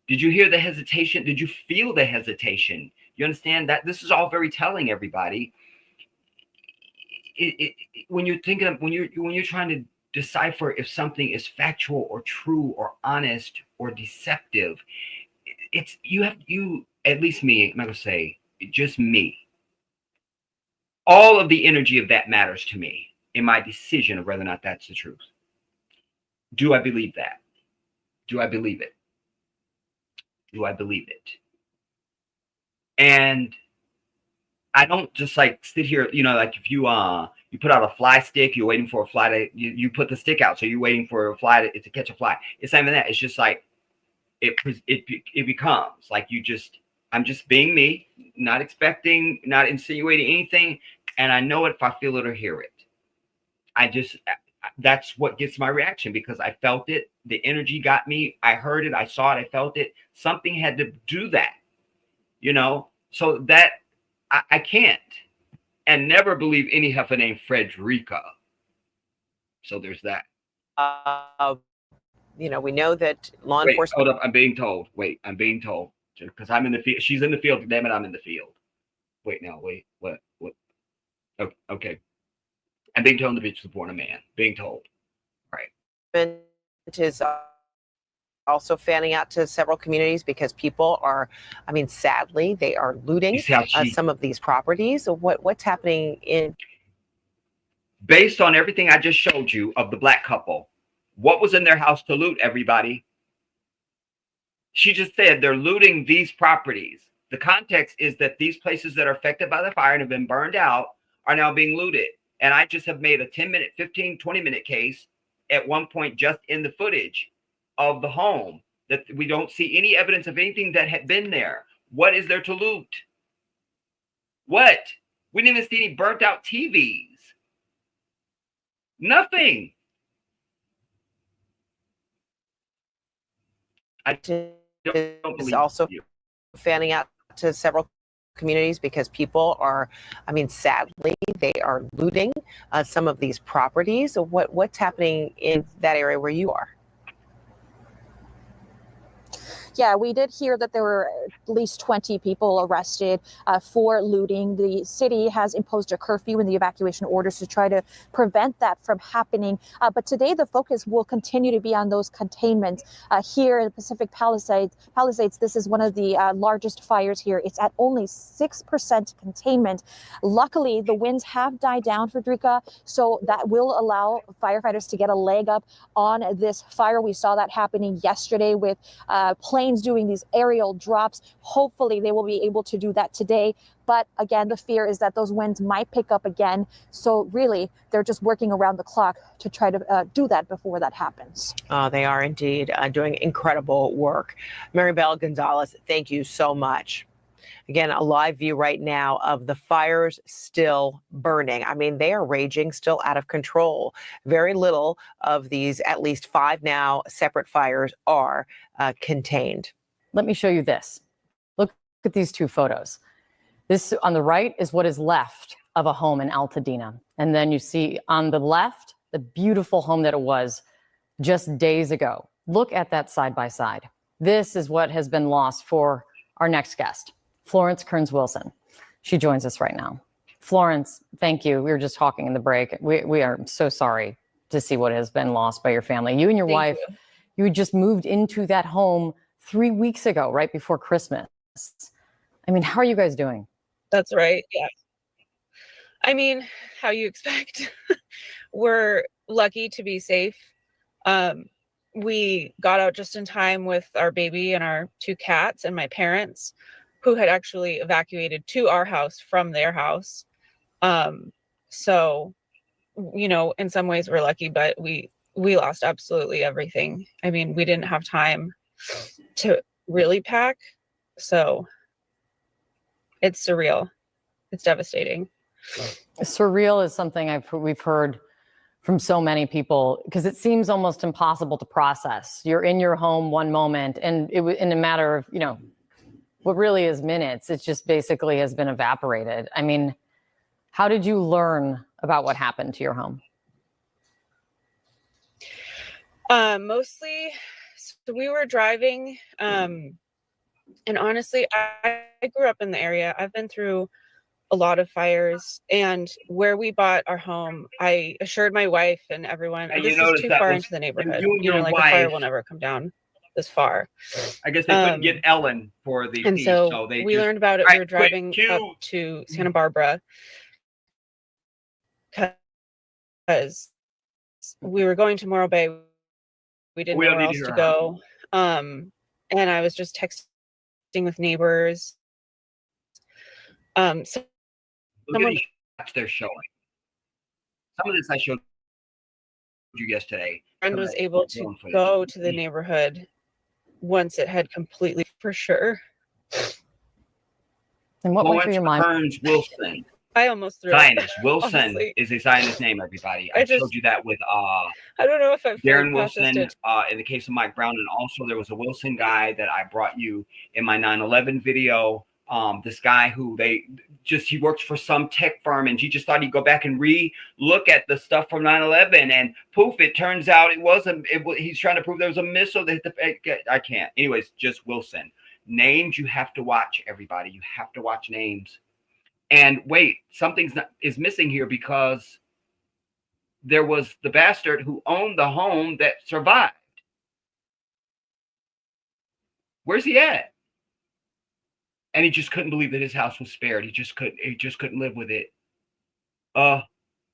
Did you hear the hesitation? Did you feel the hesitation? You understand that this is all very telling, everybody. When you're thinking of, when you're trying to decipher if something is factual or true or honest or deceptive, it's you at least me, I'm not gonna say just me. All of the energy of that matters to me in my decision of whether or not that's the truth. Do I believe that? Do I believe it? Do I believe it? And I don't just like sit here, like if you put out a fly stick, you're waiting for a fly to, you put the stick out, so you're waiting for a fly to catch a fly. It's not even that. It's just like it becomes like I'm just being me, not expecting, not insinuating anything, and I know it if I feel it or hear it. That's what gets my reaction, because I felt it. The energy got me. I heard it. I saw it. I felt it. Something had to do that, so that I can't and never believe any heifer named Frederica. So there's that. We know that law enforcement. Hold up. I'm being told. Wait, I'm being told because I'm in the field. She's in the field. Damn it, I'm in the field. Wait, now, wait, what? Okay. I'm being told the bitch was born a man. Being told. Right. Is also fanning out to several communities because people are, I mean, sadly, they are looting some of these properties. So what's happening in? Based on everything I just showed you of the black couple, what was in their house to loot, everybody? She just said they're looting these properties. The context is that these places that are affected by the fire and have been burned out are now being looted. And I just have made a 10-minute, 15, 20-minute case at one point just in the footage of the home that we don't see any evidence of anything that had been there. What is there to loot? What? We didn't even see any burnt out TVs. Nothing. I don't believe also you. Fanning out to several communities because people are, I mean, sadly, they are looting some of these properties. So what's happening in that area where you are? Yeah, we did hear that there were at least 20 people arrested for looting. The city has imposed a curfew and the evacuation orders to try to prevent that from happening. But today, the focus will continue to be on those containments. Here in the Pacific Palisades, this is one of the largest fires here. It's at only 6% containment. Luckily, the winds have died down, Frederica, so that will allow firefighters to get a leg up on this fire. We saw that happening yesterday with planes doing these aerial drops. Hopefully they will be able to do that today. But again, the fear is that those winds might pick up again. So really, they're just working around the clock to try to do that before that happens. They are indeed doing incredible work. Maribel Gonzalez, thank you so much. Again, a live view right now of the fires still burning. I mean, they are raging, still out of control. Very little of these, at least 5 now, separate fires are contained. Let me show you this. Look at these 2 photos. This on the right is what is left of a home in Altadena. And then you see on the left, the beautiful home that it was just days ago. Look at that side by side. This is what has been lost for our next guest, Florence Kearns Wilson. She joins us right now. Florence, thank you. We were just talking in the break. We are so sorry to see what has been lost by your family. You and your wife, you just moved into that home 3 weeks ago, right before Christmas. I mean, how are you guys doing? That's right. Yeah. I mean, how you expect. We're lucky to be safe. We got out just in time with our baby and our 2 cats and my parents, who had actually evacuated to our house from their house. So, in some ways we're lucky, but we lost absolutely everything. I mean, we didn't have time to really pack. So it's surreal. It's devastating. Surreal is something we've heard from so many people, because it seems almost impossible to process. You're in your home one moment, and in a matter of, what really is minutes, it just basically has been evaporated. I mean, how did you learn about what happened to your home? Mostly, so we were driving, and honestly, I grew up in the area. I've been through a lot of fires, and where we bought our home, I assured my wife and everyone, And this you is notice too that far was into the neighborhood. you and your Like a fire wife. will never come down this far. I guess they couldn't get Ellen for the And piece, so they we just learned about it. right We were quick driving cue. up to Santa Barbara because we were going to Morro Bay. We didn't We know don't where need to else to hear go. And I was just texting with neighbors. Look at Someone these shots they're showing. Some of this I showed you yesterday. friend was able to go to the neighborhood once it had completely, for sure. And what went through your mind? Kearns Wilson. I almost threw Zionist. up, Wilson honestly. is a Zionist name, everybody. I showed you that with I don't know if I've Darren Wilson in the case of Mike Brown, and also there was a Wilson guy that I brought you in my 9/11 video. This guy who he works for some tech firm, and he just thought he'd go back and look at the stuff from 9/11, and poof, it turns out it wasn't. He's trying to prove there was a missile that I can't. Anyways, just Wilson. Names you have to watch, everybody. You have to watch names. And wait, something is missing here, because there was the bastard who owned the home that survived. Where's he at? And he just couldn't believe that his house was spared. He just couldn't live with it.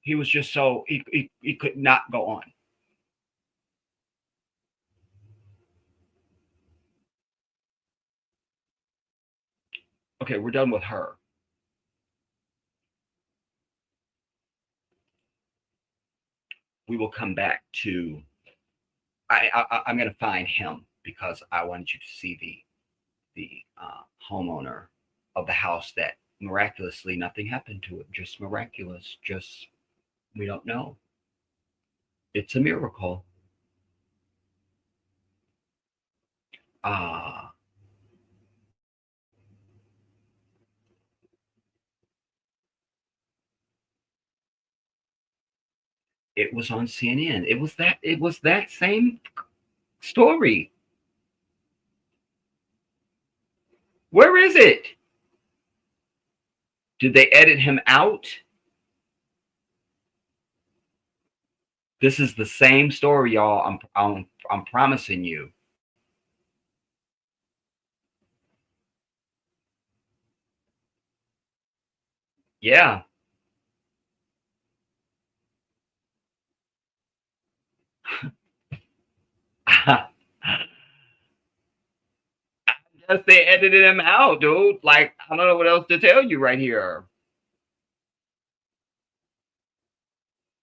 He was just so he could not go on. Okay, we're done with her. We will come back to. I'm going to find him, because I wanted you to see the homeowner of the house that miraculously nothing happened to it. Just miraculous. Just, we don't know. It's a miracle. It was on CNN. It was that same story. Where is it? Did they edit him out? This is the same story, y'all. I'm promising you. Yeah. I guess they edited him out, dude. Like, I don't know what else to tell you right here.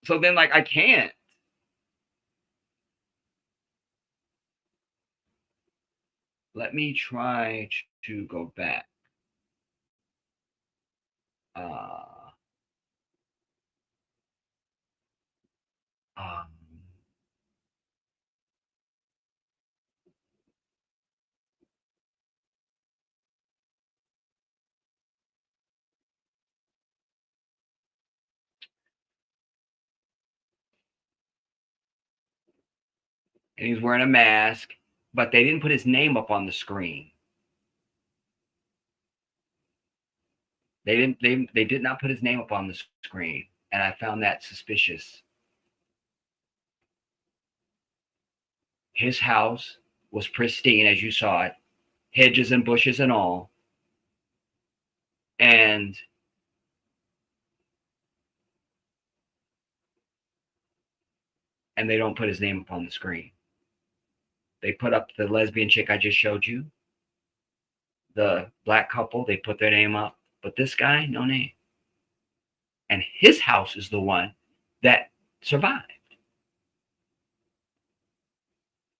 So then, like, I can't. Let me try to go back. And he's wearing a mask, but they didn't put his name up on the screen. They did not put his name up on the screen, and I found that suspicious. His house was pristine, as you saw it, hedges and bushes and all. And and they don't put his name up on the screen. They put up the lesbian chick I just showed you. The black couple, they put their name up. But this guy, no name. And his house is the one that survived.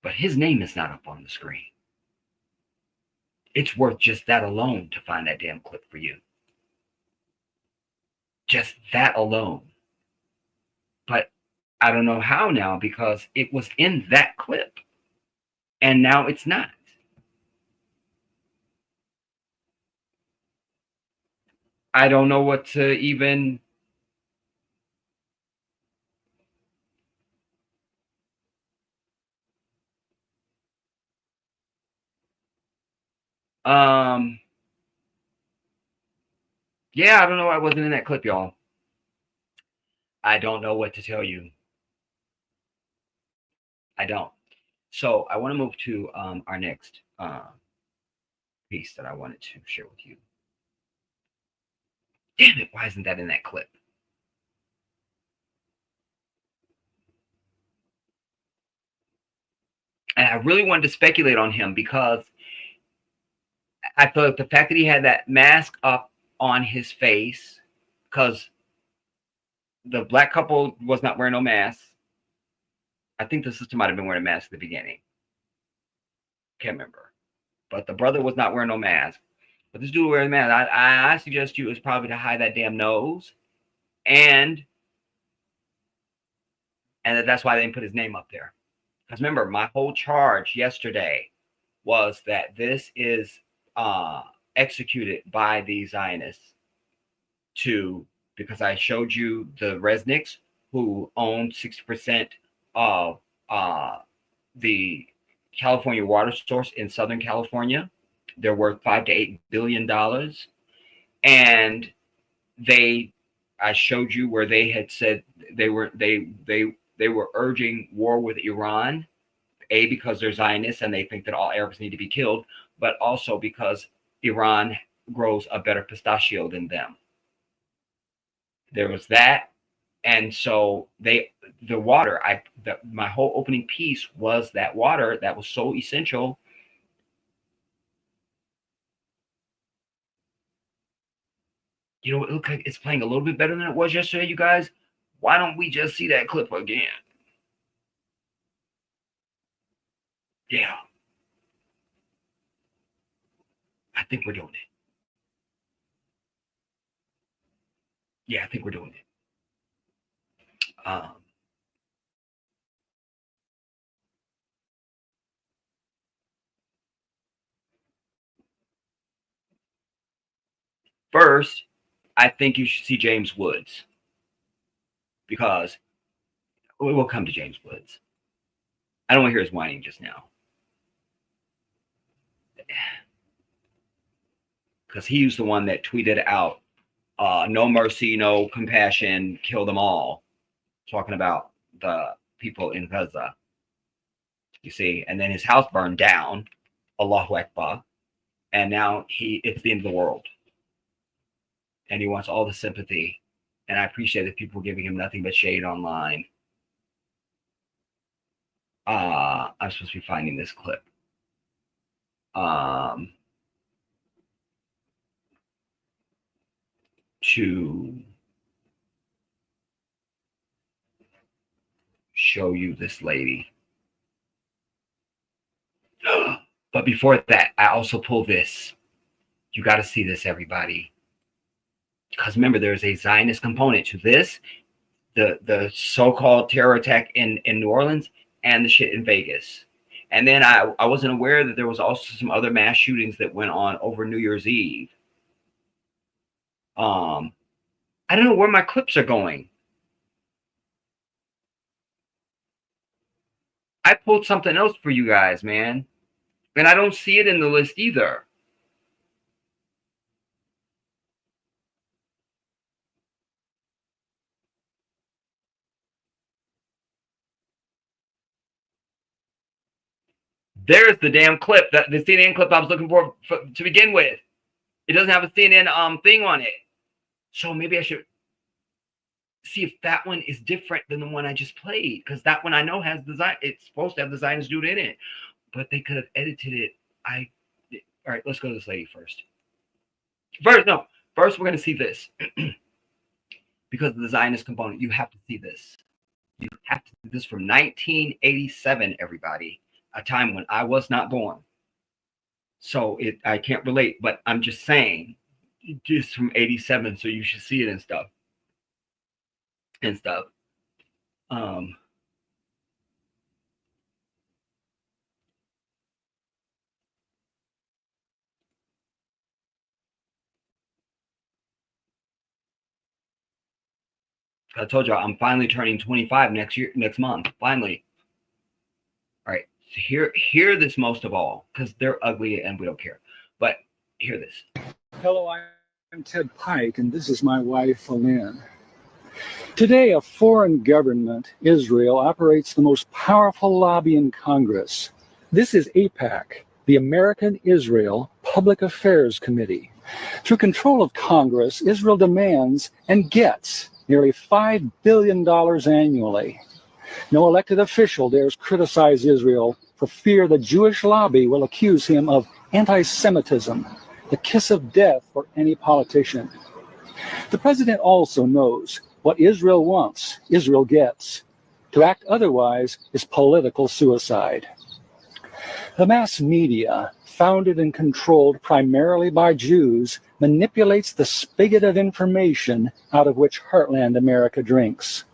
But his name is not up on the screen. It's worth just that alone to find that damn clip for you. Just that alone. But I don't know how now, because it was in that clip. And now it's not. I don't know what to even... Yeah, I don't know. I wasn't in that clip, y'all. I don't know what to tell you. I don't. So I want to move to our next piece that I wanted to share with you. Damn it, why isn't that in that clip? And I really wanted to speculate on him because I thought the fact that he had that mask up on his face, because the black couple was not wearing no mask. I think the sister might have been wearing a mask at the beginning. Can't remember. But the brother was not wearing no mask. But this dude wearing a mask. I suggest you is probably to hide that damn nose. And that's why they didn't put his name up there. Because remember, my whole charge yesterday was that this is executed by the Zionists because I showed you the Resnicks who own 60% of the California water source in Southern California. They're worth $5 to $8 billion. And I showed you where they had said they were urging war with Iran, because they're Zionists and they think that all Arabs need to be killed, but also because Iran grows a better pistachio than them. There was that. And so the water, my whole opening piece was that water that was so essential. You know, it looks like it's playing a little bit better than it was yesterday, you guys. Why don't we just see that clip again? Yeah. I think we're doing it. Yeah, I think we're doing it. First, I think you should see James Woods, because we'll come to James Woods. I don't want to hear his whining just now, because he was the one that tweeted out, no mercy, no compassion, kill them all, talking about the people in Gaza. You see, and then his house burned down, Allahu Akbar, and now it's the end of the world. And he wants all the sympathy. And I appreciate that people are giving him nothing but shade online. I'm supposed to be finding this clip. To show you this lady. But before that, I also pull this. You got to see this, everybody. Because remember, there's a Zionist component to this, the so-called terror attack in New Orleans, and the shit in Vegas. And then I wasn't aware that there was also some other mass shootings that went on over New Year's Eve. I don't know where my clips are going. I pulled something else for you guys, man. And I don't see it in the list either. There's the damn clip, the CNN clip I was looking for to begin with. It doesn't have a CNN thing on it. So maybe I should. see if that one is different than the one I just played, because that one I know has design. It's supposed to have the Zionist dude in it, but they could have edited it. All right, let's go to this lady first. First we're going to see this because of the Zionist component. You have to see this. You have to see this from 1987, everybody, a time when I was not born. So I can't relate, but I'm just saying, just from 87, so you should see it and stuff. I told you I'm finally turning 25 next month. Finally. All right. So hear this most of all, because they're ugly and we don't care. But hear this. Hello, I'm Ted Pike, and this is my wife, Lynn. Today, a foreign government, Israel, operates the most powerful lobby in Congress. This is AIPAC, the American Israel Public Affairs Committee. Through control of Congress, Israel demands and gets nearly $5 billion annually. No elected official dares criticize Israel for fear the Jewish lobby will accuse him of anti-Semitism, the kiss of death for any politician. The president also knows what Israel wants, Israel gets. To act otherwise is political suicide. The mass media, founded and controlled primarily by Jews, manipulates the spigot of information out of which Heartland America drinks.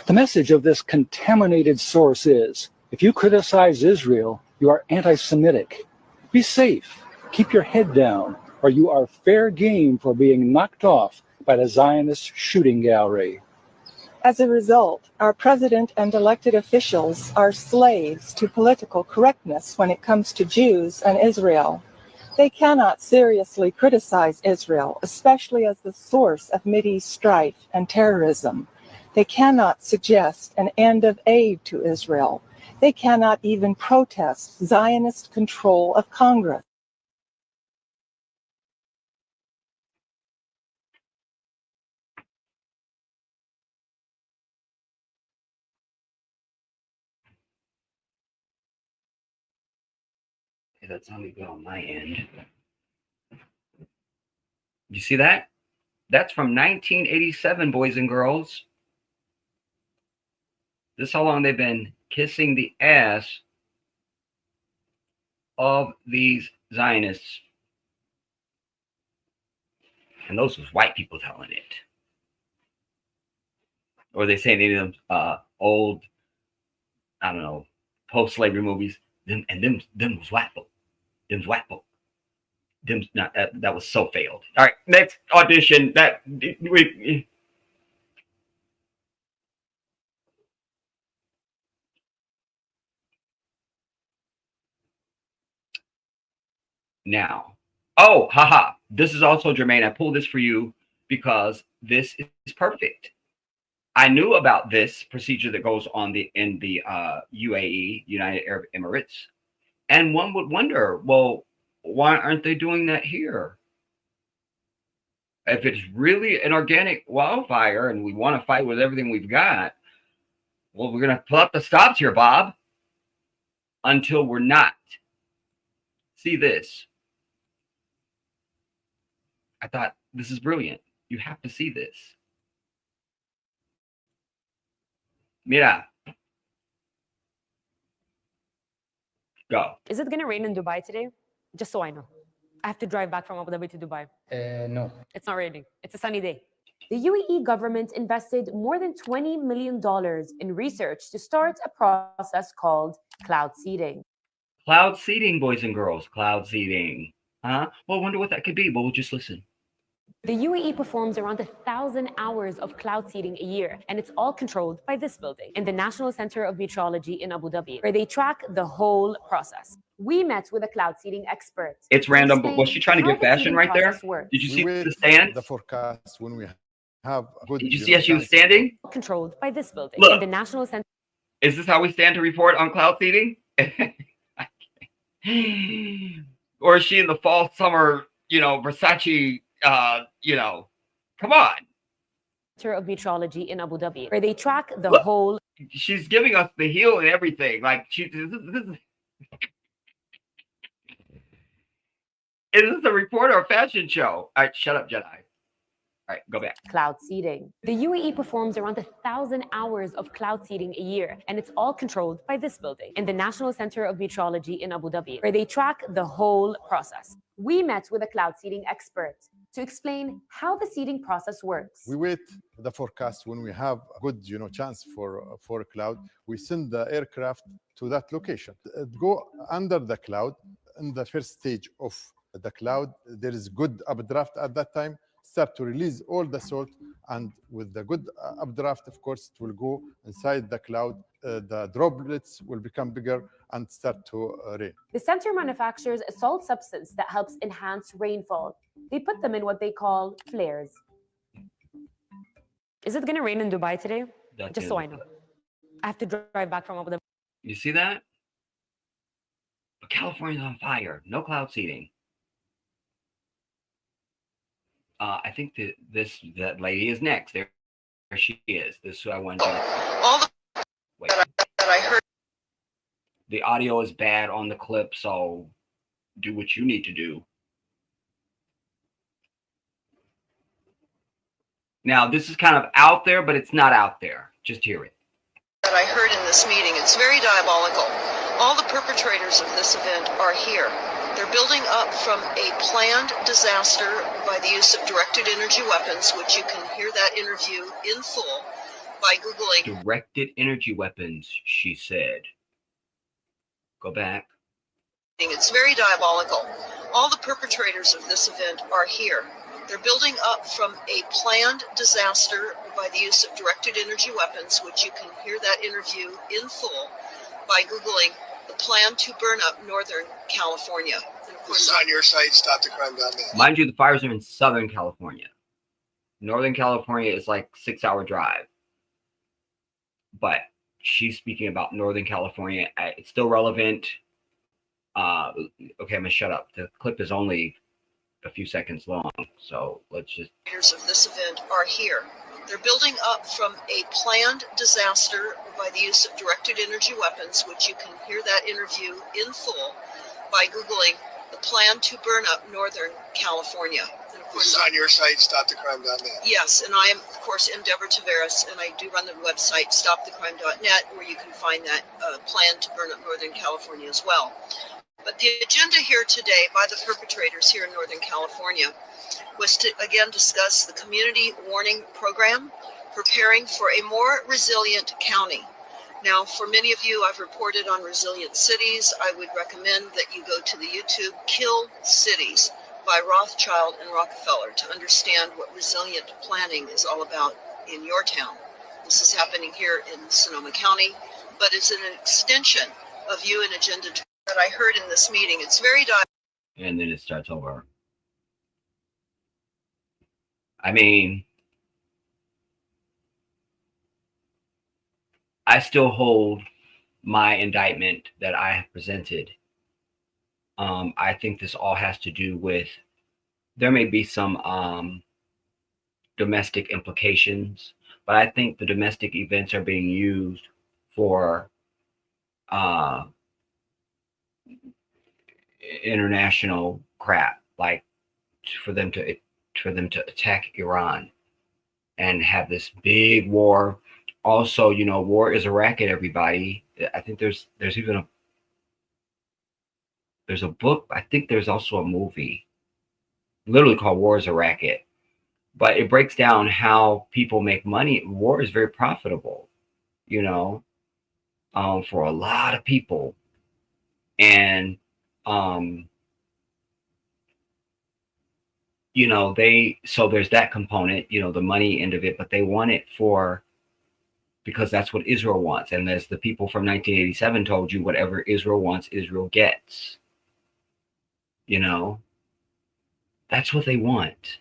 The message of this contaminated source is, if you criticize Israel, you are anti-Semitic. Be safe, keep your head down, or you are fair game for being knocked off by the Zionist shooting gallery. As a result, our president and elected officials are slaves to political correctness when it comes to Jews and Israel. They cannot seriously criticize Israel, especially as the source of Mideast strife and terrorism. They cannot suggest an end of aid to Israel. They cannot even protest Zionist control of Congress. That's not good on my end. You see that? That's from 1987, boys and girls. This is how long they've been kissing the ass of these Zionists. And those was white people telling it. Or they say any of them old, I don't know, post-slavery movies. Them was white folk. Them's white folk. Them's not that was so failed. All right, next audition. Now. Oh, haha. This is also Jermaine. I pulled this for you because this is perfect. I knew about this procedure that goes on in the UAE, United Arab Emirates. And one would wonder, well, why aren't they doing that here? If it's really an organic wildfire and we want to fight with everything we've got, well, we're going to put up the stops here, Bob, until we're not. See this. I thought, this is brilliant. You have to see this. Mira. Go. Is it going to rain in Dubai today? Just so I know. I have to drive back from Abu Dhabi to Dubai. No. It's not raining. It's a sunny day. The UAE government invested more than $20 million in research to start a process called cloud seeding. Cloud seeding, boys and girls. Cloud seeding. Well, I wonder what that could be. But we'll just listen. The UAE performs around 1,000 hours of cloud seeding a year, and it's all controlled by this building in the National Center of Meteorology in Abu Dhabi, where they track the whole process. We met with a cloud seeding expert. It's random, but was she trying to get fashion right there? Did you see the stand? The forecast when we have good. Did you see how she was standing? Controlled by this building Look, in the National Center. Is this how we stand to report on cloud seeding? Or is she in the fall, summer, Versace, come on. Center of Meteorology in Abu Dhabi, where they track the Look. whole. She's giving us the heel and everything. Like is this a report or a fashion show? All right, shut up, Jedi. All right, go back. Cloud seeding. The UAE performs around 1,000 hours of cloud seeding a year, and it's all controlled by this building in the National Center of Meteorology in Abu Dhabi, where they track the whole process. We met with a cloud seeding expert to explain how the seeding process works. We wait the forecast when we have a good, chance for a cloud. We send the aircraft to that location. Go under the cloud. In the first stage of the cloud, there is good updraft at that time. Start to release all the salt, and with the good updraft, of course, it will go inside the cloud. The droplets will become bigger and start to rain. The center manufactures a salt substance that helps enhance rainfall. They put them in what they call flares. Is it going to rain in Dubai today? Just so I know. I have to drive back from Abu Dhabi. You see that? But California's on fire. No cloud seeding. I think that lady is next. There she is. This is who I wanted to. Wait. That I heard. The audio is bad on the clip, so do what you need to do. Now, this is kind of out there, but it's not out there. Just hear it. That I heard in this meeting. It's very diabolical. All the perpetrators of this event are here. They're building up from a planned disaster by the use of directed energy weapons, which you can hear that interview in full by Googling. Directed energy weapons, she said. Go back. It's very diabolical. All the perpetrators of this event are here. They're building up from a planned disaster by the use of directed energy weapons, which you can hear that interview in full by Googling the plan to burn up Northern California. And of course, this is on your site, stopthecrime.net. Mind you, the fires are in Southern California. Northern California is like 6-hour drive. But she's speaking about Northern California. It's still relevant. Okay, I'm going to shut up. The clip is only a few seconds long, so let's just. Of this event are here. They're building up from a planned disaster by the use of directed energy weapons, which you can hear that interview in full by Googling the plan to burn up Northern California. And of course, this is on your site, stopthecrime.net. Yes, and I am, of course, Deborah Taveras, and I do run the website, stopthecrime.net, where you can find that plan to burn up Northern California as well. But the agenda here today by the perpetrators here in Northern California was to, again, discuss the community warning program, preparing for a more resilient county. Now, for many of you, I've reported on resilient cities. I would recommend that you go to the YouTube Kill Cities by Rothschild and Rockefeller to understand what resilient planning is all about in your town. This is happening here in Sonoma County, but it's an extension of UN Agenda 2 that I heard in this meeting. It's very and then it starts over. I mean, I still hold my indictment that I have presented. I think this all has to do with, there may be some domestic implications, but I think the domestic events are being used for international crap, like for them to attack Iran and have this big war. Also, you know, war is a racket, everybody. I think there's even there's a book. I think there's also a movie literally called War is a Racket. But it breaks down how people make money. War is very profitable, you know, for a lot of people. And you know, so there's that component, you know, the money end of it, but they want it because that's what Israel wants. And as the people from 1987 told you, whatever Israel wants, Israel gets. You know, that's what they want.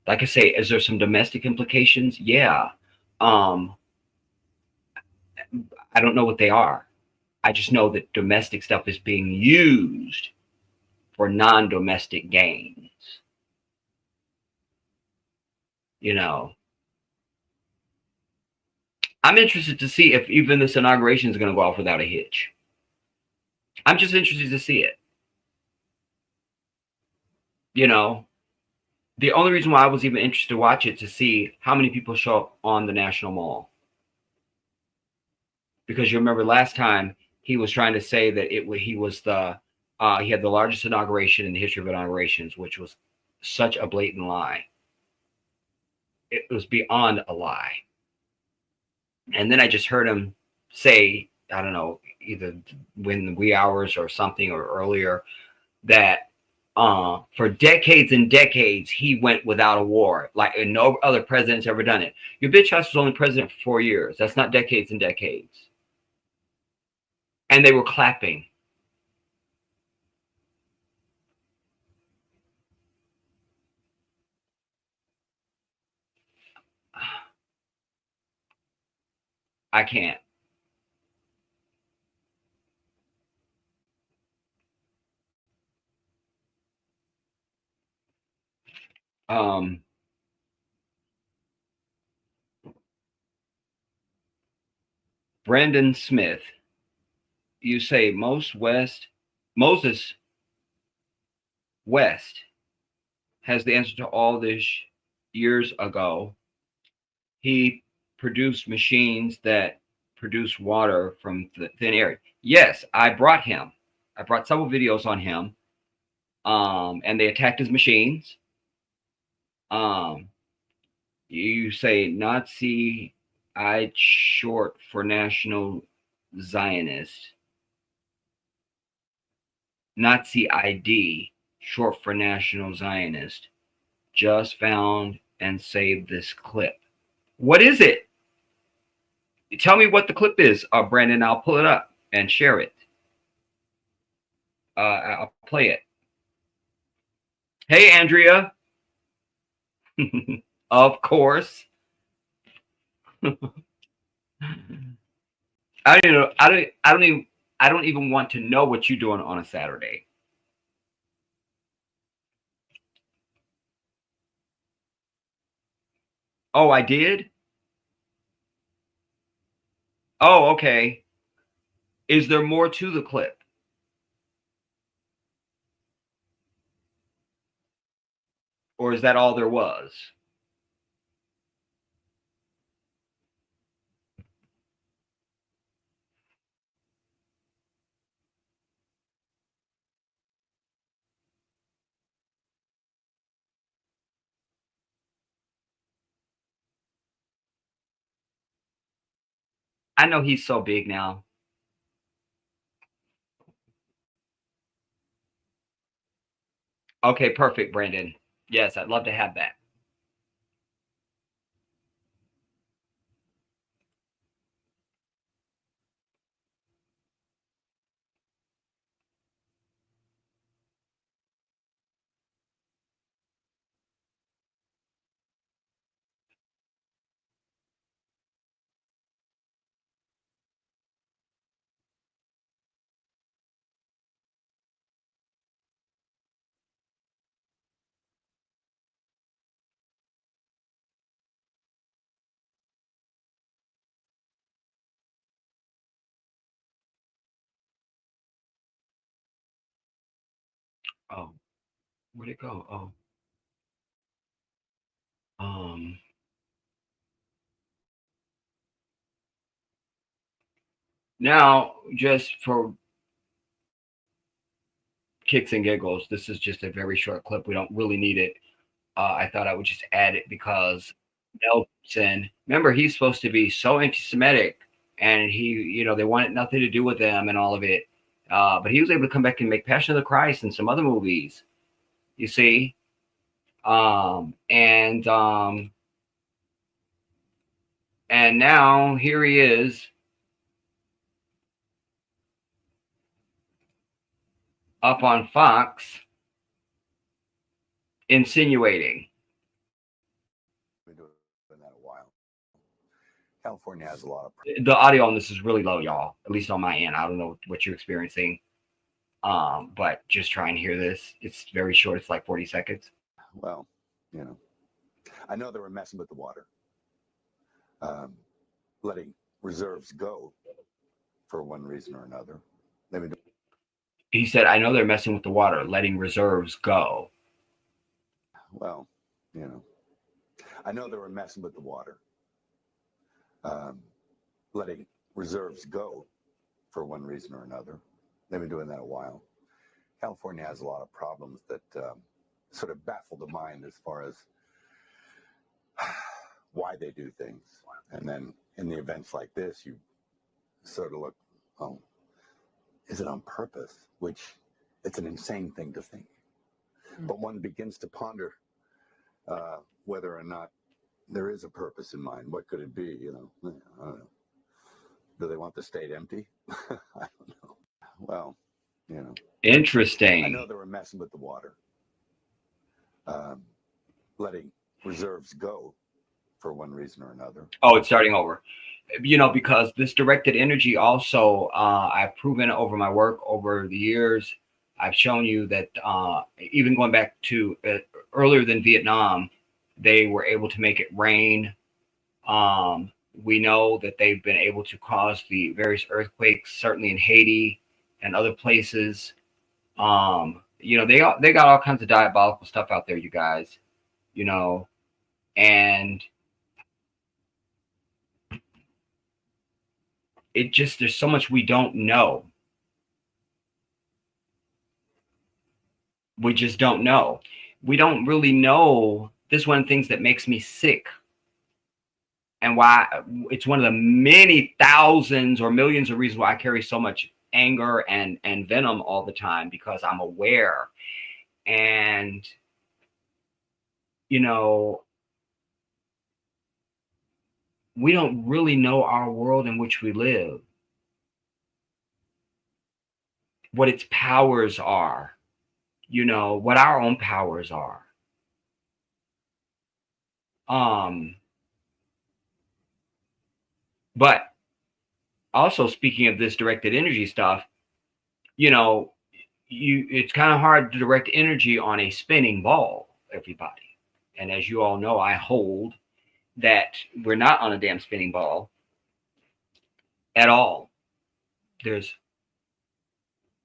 Like I say, is there some domestic implications? Yeah. I don't know what they are. I just know that domestic stuff is being used for non-domestic gains. You know, I'm interested to see if even this inauguration is going to go off without a hitch. I'm just interested to see it. You know, the only reason why I was even interested to watch it to see how many people show up on the National Mall. Because you remember last time he was trying to say that he had the largest inauguration in the history of inaugurations, which was such a blatant lie. It was beyond a lie. And then I just heard him say, I don't know, either when the wee hours or something or earlier, that for decades and decades he went without a war, like and no other president's ever done it. Your bitch ass was only president for 4 years. That's not decades and decades. And they were clapping. I can't. Brandon Smith, you say Moses West has the answer to all this years ago. He produced machines that produce water from thin air. Yes, I brought several videos on him. And they attacked his machines. You say Nazi I short for National Zionist. Nazi ID, short for National Zionist. Just found and saved this clip. What is it? Tell me what the clip is, Brandon. I'll pull it up and share it. I'll play it. Hey, Andrea. Of course. I don't even want to know what you're doing on a Saturday. Oh, I did? Oh, okay. Is there more to the clip? Or is that all there was? I know he's so big now. Okay, perfect, Brandon. Yes, I'd love to have that. Oh, where'd it go? Oh. Now, just for kicks and giggles, this is just a very short clip. We don't really need it. I thought I would just add it because Nelson, remember, he's supposed to be so anti-Semitic, and they wanted nothing to do with them and all of it. But he was able to come back and make Passion of the Christ and some other movies. You see, and now here he is up on Fox insinuating. Been doing that a while. California has a lot of. The audio on this is really low, y'all. At least on my end. I don't know what you're experiencing. But just try and hear this. It's very short. It's like 40 seconds. Well, I know they were messing with the water. letting reserves go for one reason or another. He said, I know they're messing with the water, letting reserves go. Well, you know, I know they were messing with the water, letting reserves go for one reason or another. They've been doing that a while. California has a lot of problems that sort of baffle the mind as far as why they do things. And then in the events like this, you sort of look, oh, is it on purpose? Which it's an insane thing to think. But one begins to ponder whether or not there is a purpose in mind. What could it be? You know, I don't know. Do they want the state empty? I don't know. Well, you know. Interesting. I know they were messing with the water, letting reserves go for one reason or another. Oh, it's starting over. You know, because this directed energy also, I've proven over my work over the years. I've shown you that even going back to earlier than Vietnam, they were able to make it rain. We know that they've been able to cause the various earthquakes, certainly in Haiti and other places. You know, they got all kinds of diabolical stuff out there, you guys. You know, and it just, there's so much we don't know. We just don't know. We don't really know. This is one of the things that makes me sick, and why it's one of the many thousands or millions of reasons why I carry so much anger and venom all the time, because I'm aware. And you know, we don't really know our world in which we live, what its powers are, you know, what our own powers are. But also, speaking of this directed energy stuff, you know, it's kind of hard to direct energy on a spinning ball, everybody. And as you all know, I hold that we're not on a damn spinning ball at all. There's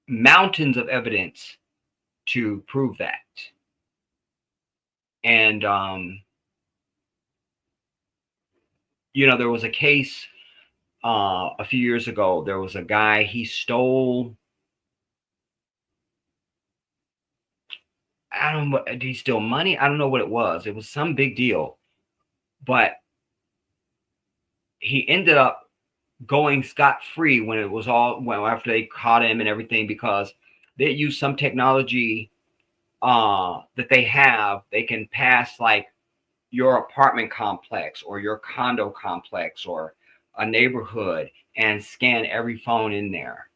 mountains of evidence to prove that. And you know, there was a case a few years ago. There was a guy, he stole, I don't know, did he steal money? I don't know what it was. It was some big deal. But he ended up going scot-free when it was all, well, after they caught him and everything, because they use some technology that they have. They can pass like your apartment complex or your condo complex or a neighborhood and scan every phone in there.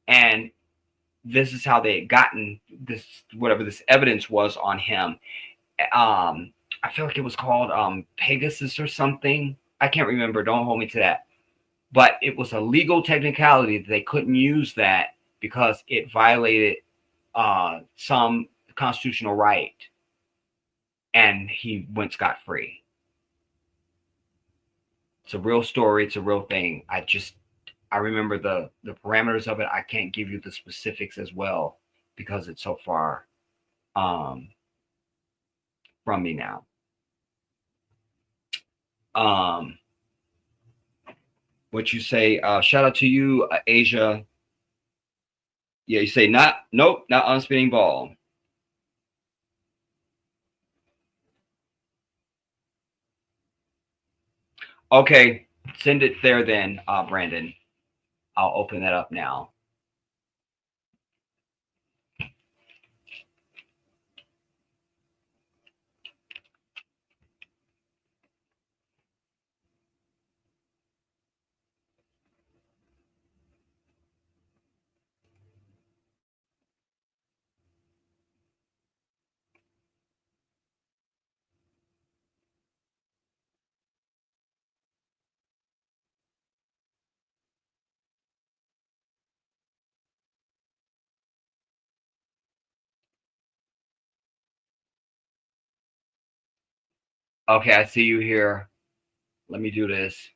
And this is how they had gotten this, whatever this evidence was on him. I feel like it was called Pegasus or something. I can't remember. Don't hold me to that. But it was a legal technicality that they couldn't use that because it violated some constitutional right. And he went scot-free. It's a real story. It's a real thing. I remember the parameters of it. I can't give you the specifics as well because it's so far from me now. What you say, shout out to you, Asia. Yeah, you say nope, not on spinning ball. Okay, send it there then, Brandon. I'll open that up now. Okay, I see you here. Let me do this.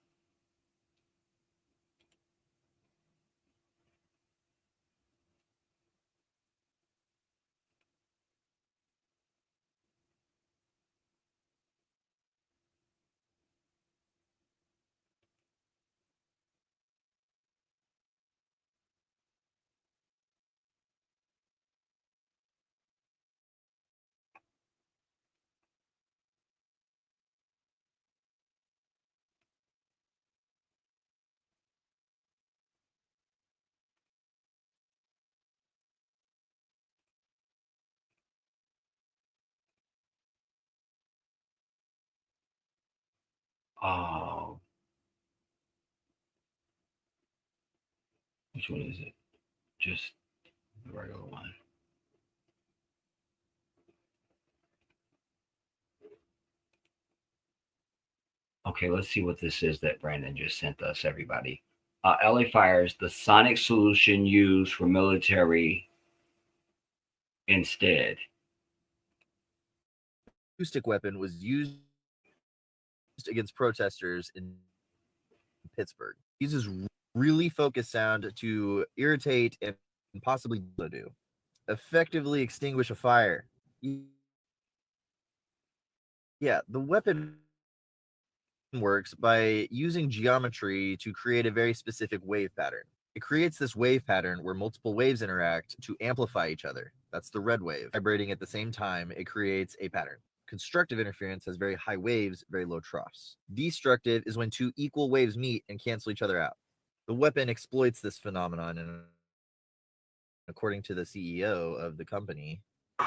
Oh, which one is it? Just the regular one. Okay, let's see what this is that Brandon just sent us, everybody. LA Fires, the sonic solution used for military instead. Acoustic weapon was used against protesters in Pittsburgh. It uses really focused sound to irritate and possibly do effectively extinguish a fire. Yeah, the weapon works by using geometry to create a very specific wave pattern. It creates this wave pattern where multiple waves interact to amplify each other. That's the red wave. Vibrating at the same time, it creates a pattern. Constructive interference has very high waves, very low troughs. Destructive is when two equal waves meet and cancel each other out. The weapon exploits this phenomenon, and according to the CEO of the company,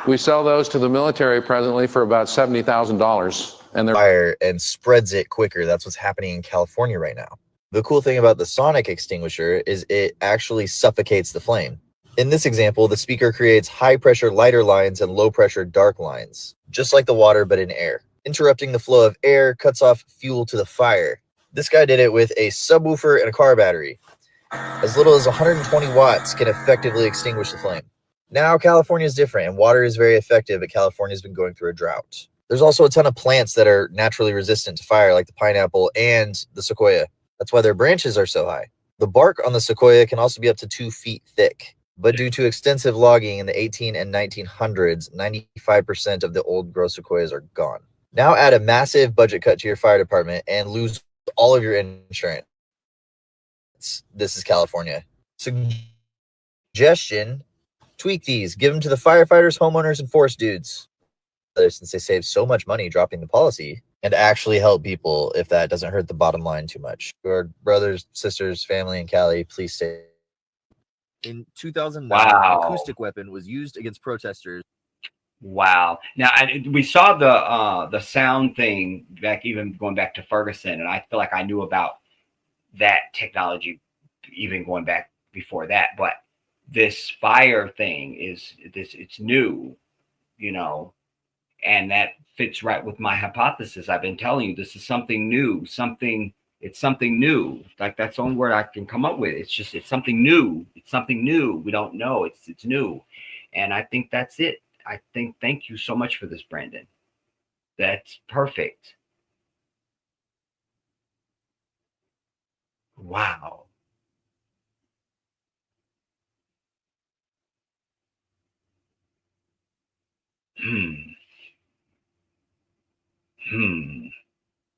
we sell those to the military presently for about $70,000, and they're fire and spreads it quicker. That's what's happening in California right now. The cool thing about the sonic extinguisher is it actually suffocates the flame. In this example, the speaker creates high pressure lighter lines and low pressure dark lines, just like the water but in air. Interrupting the flow of air cuts off fuel to the fire. This guy did it with a subwoofer and a car battery. As little as 120 watts can effectively extinguish the flame. Now California is different and water is very effective, but California's been going through a drought. There's also a ton of plants that are naturally resistant to fire, like the pineapple and the sequoia. That's why their branches are so high. The bark on the sequoia can also be up to 2 feet thick. But due to extensive logging in the 18 and 1900s, 95% of the old growth sequoias are gone. Now add a massive budget cut to your fire department and lose all of your insurance. This is California. Suggestion, tweak these. Give them to the firefighters, homeowners, and forest dudes. Since they save so much money dropping the policy, and actually help people if that doesn't hurt the bottom line too much. Our brothers, sisters, family in Cali, please stay. In 2009, an acoustic weapon was used against protesters. Wow. Now we saw the sound thing back, even going back to Ferguson, and I feel like I knew about that technology even going back before that. But this fire thing it's new, you know, and that fits right with my hypothesis. I've been telling you this is something new, it's something new. Like that's the only word I can come up with. It's something new. It's something new. We don't know. It's new. And I think that's it. Thank you so much for this, Brandon. That's perfect. Wow.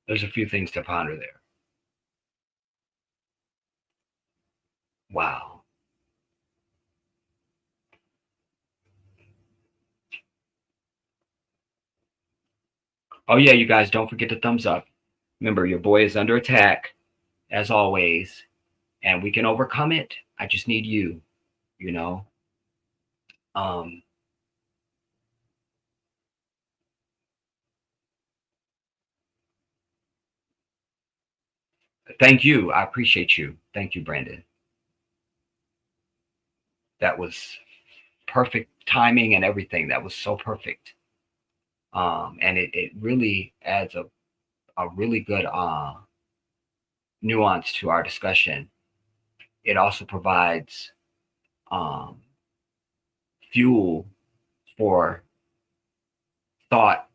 There's a few things to ponder there. Wow. Oh yeah, you guys, don't forget to thumbs up. Remember, your boy is under attack, as always, and we can overcome it. I just need you, you know. Thank you. I appreciate you. Thank you, Brandon. That was perfect timing and everything. That was so perfect. And it really adds a really good nuance to our discussion. It also provides fuel for thought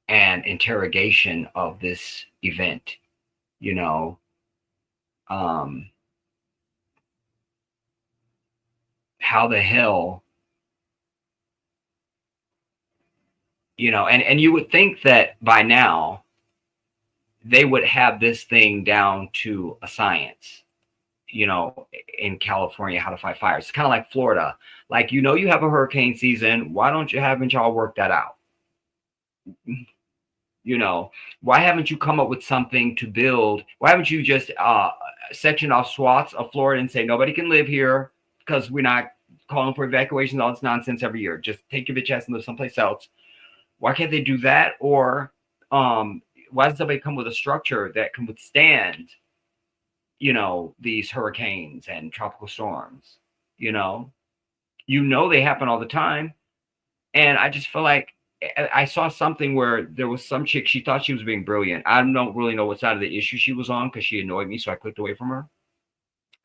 and interrogation of this event you know, how the hell, you know, and you would think that by now they would have this thing down to a science, you know, in California, how to fight fires. It's kind of like Florida. Like, you know, you have a hurricane season. Why haven't y'all worked that out? You know, why haven't you come up with something to build? Why haven't you just section off swaths of Florida and say nobody can live here because we're not calling for evacuations, all this nonsense every year. Just take your bitch ass and live someplace else. Why can't they do that? Or why doesn't somebody come with a structure that can withstand, you know, these hurricanes and tropical storms? You know they happen all the time. And I just feel like I saw something where there was some chick, she thought she was being brilliant. I don't really know what side of the issue she was on because she annoyed me, so I clicked away from her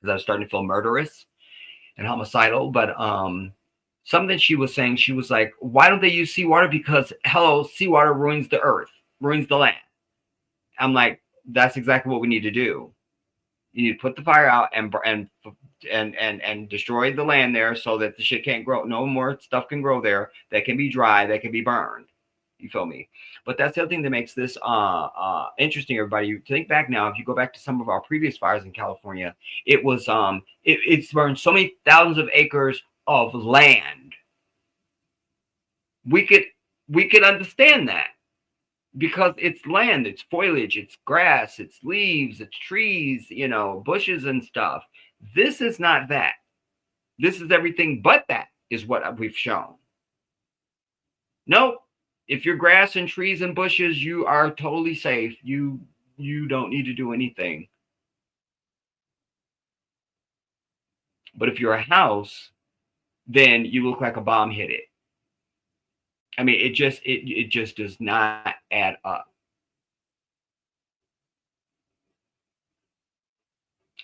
because I was starting to feel murderous and homicidal. But something she was saying, she was like, why don't they use seawater? Because, hello, seawater ruins the earth, ruins the land. I'm like, that's exactly what we need to do. You need to put the fire out and destroy the land there so that the shit can't grow. No more stuff can grow there that can be dry, that can be burned. You feel me? But that's the other thing that makes this interesting, everybody. You think back now, if you go back to some of our previous fires in California, it was it's burned so many thousands of acres of land. We could understand that because it's land, it's foliage, it's grass, it's leaves, it's trees, you know, bushes and stuff. This is not that. This is everything but that is what we've shown. Nope. If you're grass and trees and bushes, you are totally safe. You don't need to do anything. But if you're a house, then you look like a bomb hit it. I mean, it just does not add up.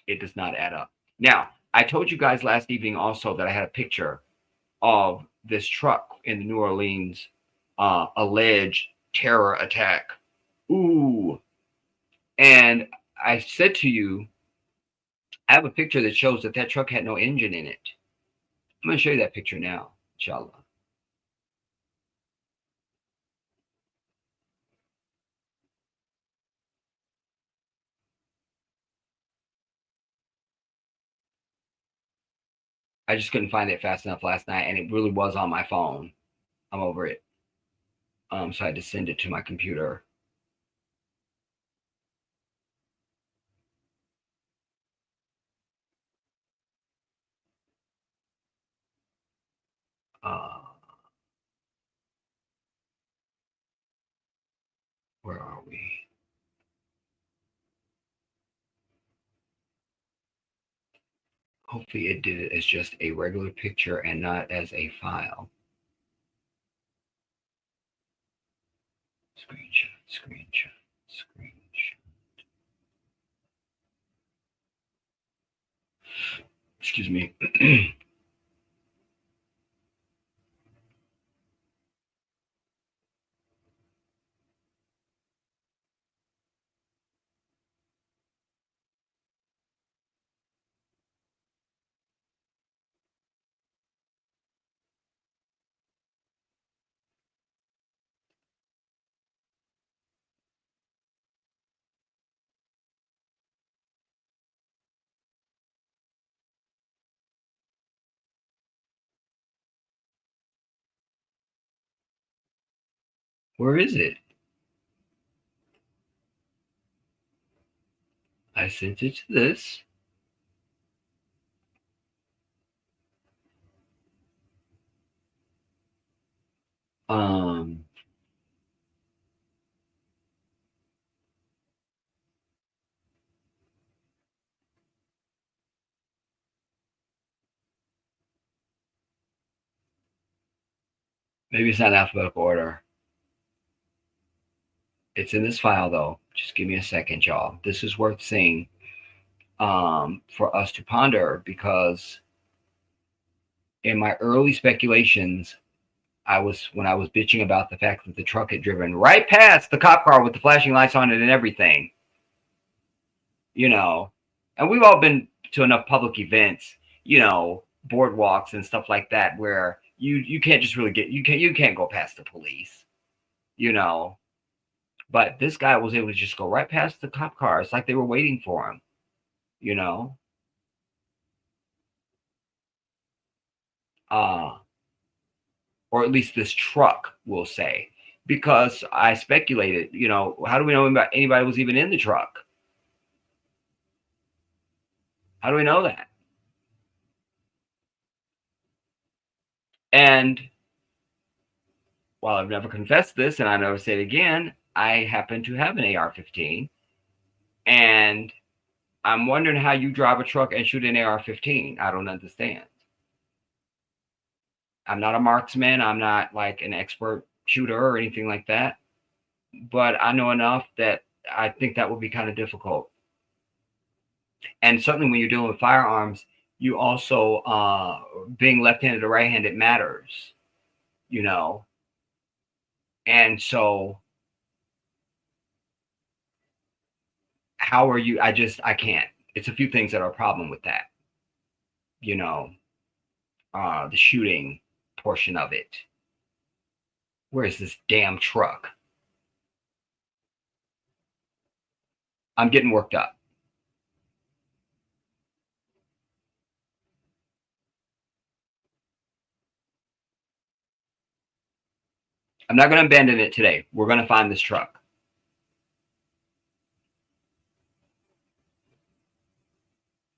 It does not add up. Now, I told you guys last evening also that I had a picture of this truck in the New Orleans alleged terror attack. Ooh. And I said to you, I have a picture that shows that truck had no engine in it. I'm going to show you that picture now, inshallah. I just couldn't find it fast enough last night, and it really was on my phone. I'm over it. So I had to send it to my computer. Where are we? Hopefully it did it as just a regular picture and not as a file. Screenshot. Excuse me. Where is it? I sent it to this. Maybe it's not in alphabetical order. It's in this file though. Just give me a second, y'all. This is worth seeing for us to ponder, because in my early speculations, when I was bitching about the fact that the truck had driven right past the cop car with the flashing lights on it and everything. you know, and we've all been to enough public events, you know, boardwalks and stuff like that, where you can't just really you can't go past the police, you know. But this guy was able to just go right past the cop cars like they were waiting for him, you know. Or at least this truck will say, because I speculated, you know, how do we know anybody was even in the truck? How do we know that? And while I've never confessed this, and I never say it again, I happen to have an AR-15, and I'm wondering how you drive a truck and shoot an AR-15. I don't understand. I'm not a marksman. I'm not like an expert shooter or anything like that, but I know enough that I think that would be kind of difficult. And certainly when you're dealing with firearms, you also, being left-handed or right-handed matters, you know. And so how are you? I can't. It's a few things that are a problem with that, you know, the shooting portion of it. Where's this damn truck? I'm getting worked up. I'm not going to abandon it today. We're going to find this truck.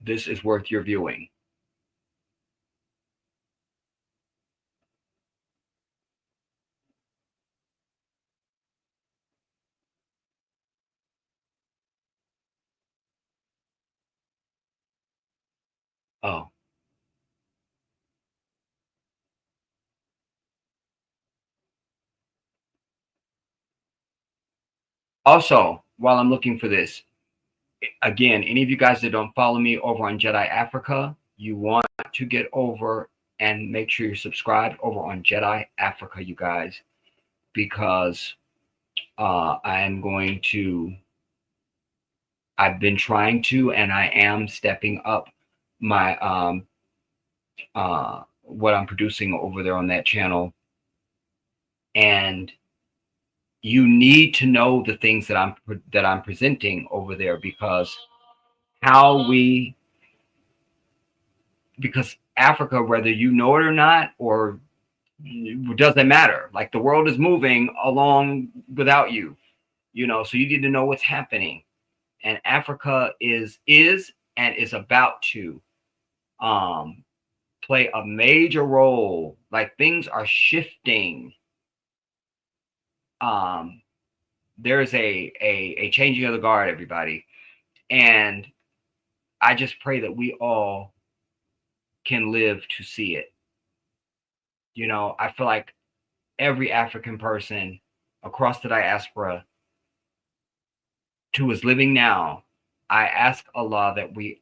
This is worth your viewing. Oh. Also, while I'm looking for this, again, any of you guys that don't follow me over on Jedi Africa, you want to get over and make sure you're subscribed over on Jedi Africa, you guys, because I've been trying to, and I am stepping up my what I'm producing over there on that channel. And you need to know the things that I'm presenting over there, because Africa, whether you know it or not, or it doesn't matter. Like, the world is moving along without you, you know, so you need to know what's happening. And Africa is and is about to play a major role. Like, things are shifting. There's a changing of the guard, everybody. And I just pray that we all can live to see it. You know, I feel like every African person across the diaspora who is living now, I ask Allah that He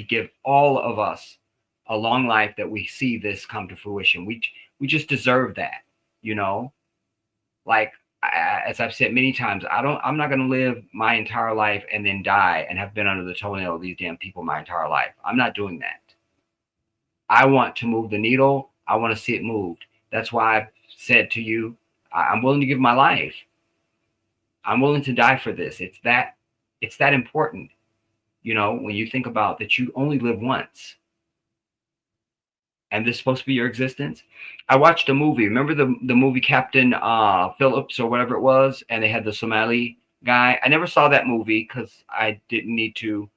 give all of us a long life, that we see this come to fruition. We just deserve that, you know. Like, as I've said many times, I'm not going to live my entire life and then die and have been under the toenail of these damn people my entire life. I'm not doing that. I want to move the needle. I want to see it moved. That's why I've said to you, I'm willing to give my life. I'm willing to die for this. It's that important. You know, when you think about that, you only live once. And this is supposed to be your existence. I watched a movie. Remember the movie Captain Phillips or whatever it was? And they had the Somali guy. I never saw that movie because I didn't need to.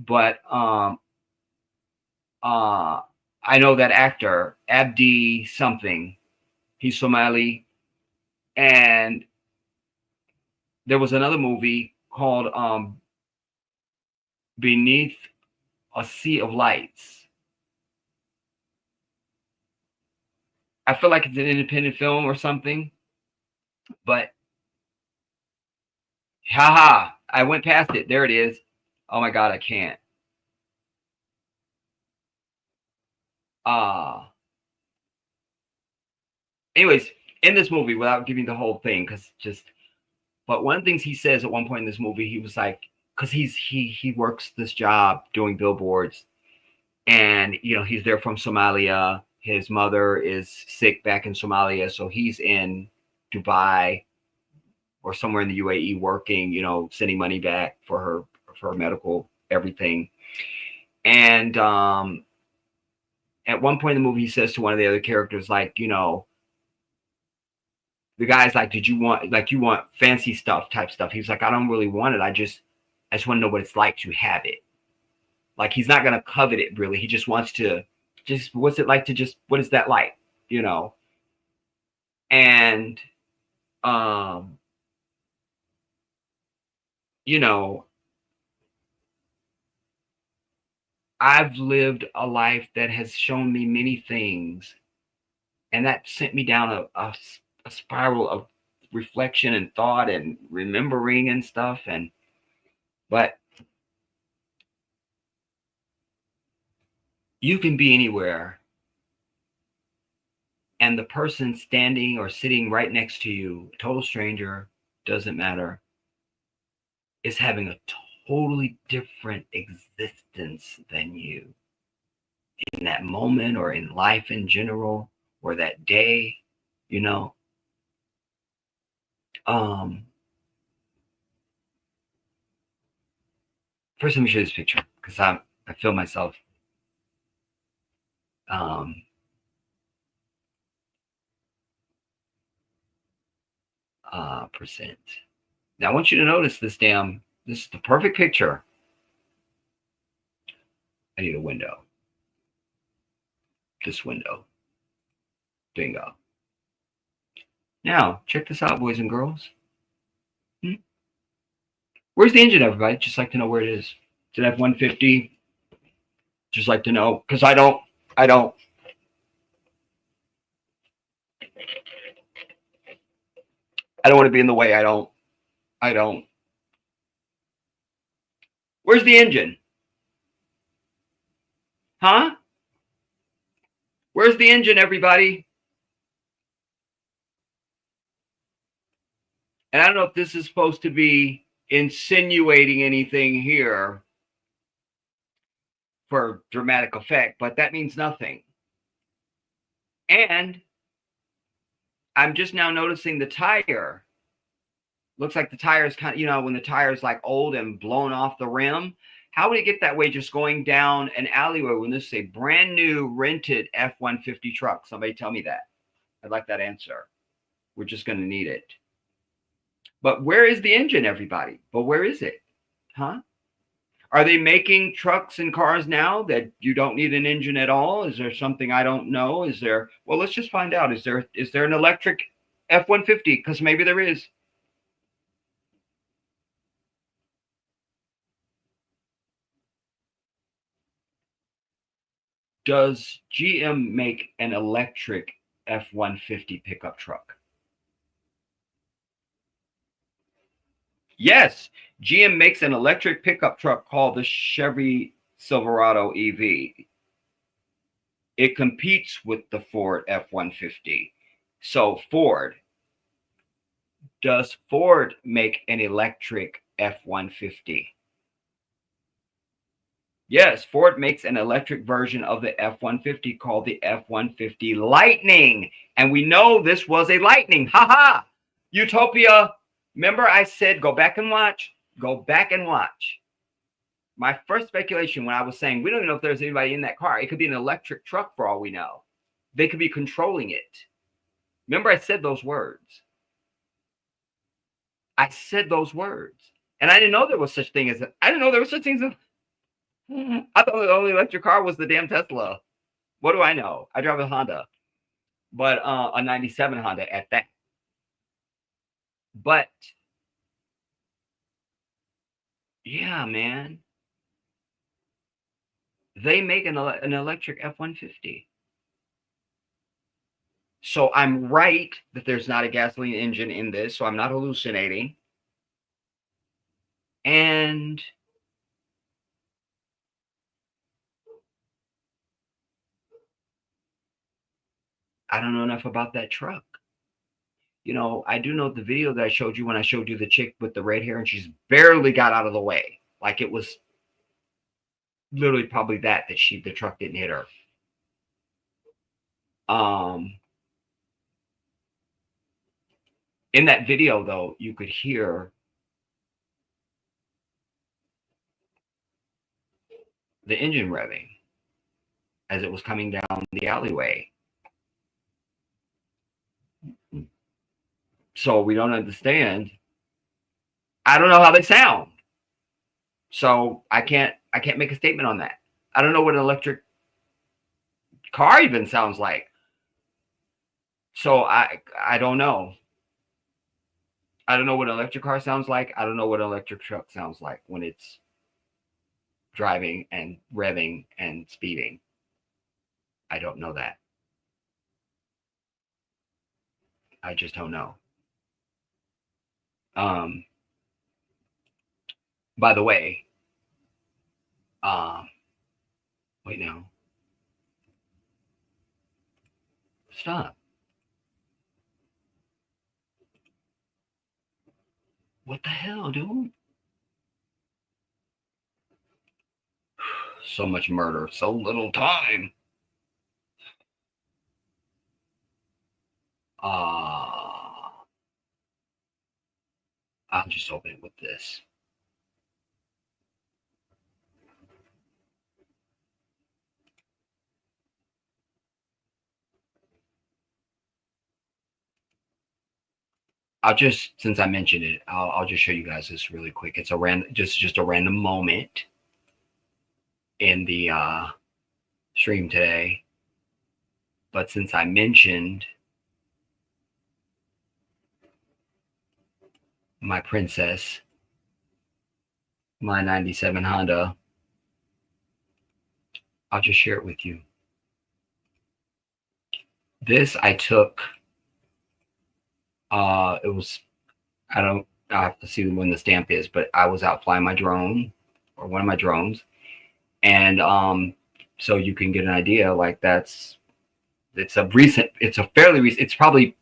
But I know that actor, Abdi something. He's Somali. And there was another movie called Beneath a Sea of Lights. I feel like it's an independent film or something, but haha, I went past it. There it is. Oh my God, I can't. Anyways, in this movie, without giving the whole thing, but one of the things he says at one point in this movie, he was like, because he works this job doing billboards, and he's there from Somalia. His mother is sick back in Somalia, so he's in Dubai or somewhere in the UAE working, sending money back for her medical everything. And at one point in the movie, he says to one of the other characters, like, the guy's like, "Did you want fancy stuff type stuff?" He's like, "I don't really want it. I just want to know what it's like to have it." Like, he's not gonna covet it really. He just wants to what's it like to what is that like, And I've lived a life that has shown me many things, and that sent me down a spiral of reflection and thought and remembering and stuff. But you can be anywhere, and the person standing or sitting right next to you, total stranger, doesn't matter, is having a totally different existence than you in that moment or in life in general or that day, First, let me show you this picture because I feel myself percent. Now I want you to notice this is the perfect picture. I need a window. This window. Bingo. Now, check this out, boys and girls. Where's the engine, everybody? Just like to know where it is. Is it F-150? Just like to know, because I don't want to be in the way. I don't. Where's the engine? Huh? Where's the engine, everybody? And I don't know if this is supposed to be insinuating anything here for dramatic effect, but that means nothing. And I'm just now noticing the tire. Looks like the tire is kind of, when the tire is like old and blown off the rim. How would it get that way just going down an alleyway when this is a brand new rented F-150 truck? Somebody tell me that. I'd like that answer. We're just going to need it. But where is the engine, everybody? But where is it? Huh? Are they making trucks and cars now that you don't need an engine at all? Is there something I don't know? Is there? Well, let's just find out. Is there an electric F-150? Because maybe there is. Does GM make an electric F-150 pickup truck? Yes, GM makes an electric pickup truck called the Chevy Silverado EV. It competes with the Ford F-150. So does Ford make an electric F-150? Yes, Ford makes an electric version of the F-150 called the F-150 Lightning. And we know this was a Lightning. Ha! Utopia. Remember I said go back and watch? Go back and watch. My first speculation when I was saying we don't even know if there's anybody in that car. It could be an electric truck for all we know. They could be controlling it. Remember I said those words. I said those words. And I didn't know there was such thing as I didn't know there was such things as I thought the only electric car was the damn Tesla. What do I know? I drive a Honda, but a 97 Honda at that. But yeah, man, they make an electric F-150. So I'm right that there's not a gasoline engine in this, so I'm not hallucinating. And I don't know enough about that truck. I do know the video that I showed you when I showed you the chick with the red hair and she's barely got out of the way. Like it was literally probably that the truck didn't hit her. In that video though, you could hear the engine revving as it was coming down the alleyway. So we don't understand. I don't know how they sound. So I can't make a statement on that. I don't know what an electric car even sounds like. So I don't know. I don't know what an electric car sounds like. I don't know what an electric truck sounds like when it's driving and revving and speeding. I don't know that. I just don't know. By the way, wait now. Stop. What the hell, dude? So much murder, so little time. I'll just open it with this. I'll just, since I mentioned it, I'll just show you guys this really quick. It's a random, just a random moment in the stream today. But since I mentioned my princess, my 97 Honda, I'll just share it with you. This I took, it was, I have to see when the stamp is, but I was out flying my drone, or one of my drones. And so you can get an idea, like it's a fairly recent, it's probably,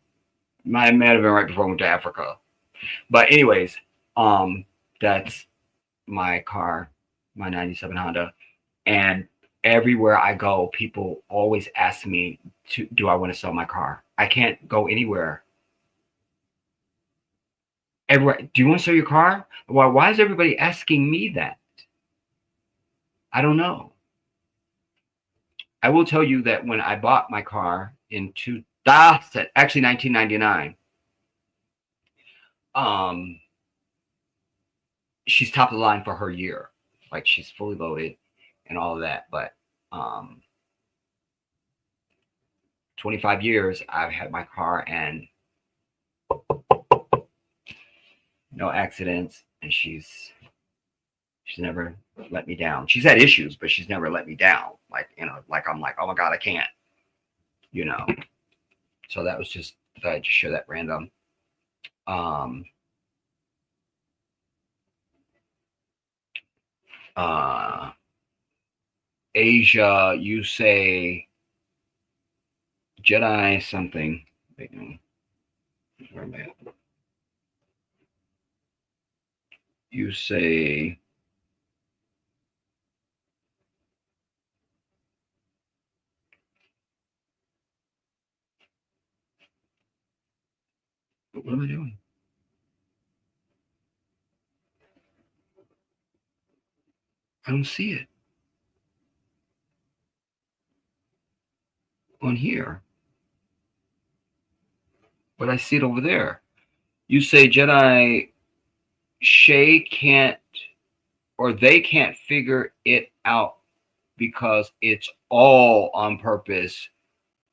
might have been right before I went to Africa. But anyways, that's my car, my 97 Honda. And everywhere I go, people always ask me, do I want to sell my car? I can't go anywhere. Everywhere, do you want to sell your car? Why is everybody asking me that? I don't know. I will tell you that when I bought my car in 1999, she's top of the line for her year. Like she's fully loaded and all of that. But 25 years I've had my car and no accidents, and she's never let me down. She's had issues, but she's never let me down. Like, like I'm like, oh my God, I can't, So that was just, I thought I'd just share that random. Asia, you say Jedi something. Wait, no. Where am I at? You say what am I doing? I don't see it on here, but I see it over there. You say Jedi Shay can't, or they can't figure it out because it's all on purpose,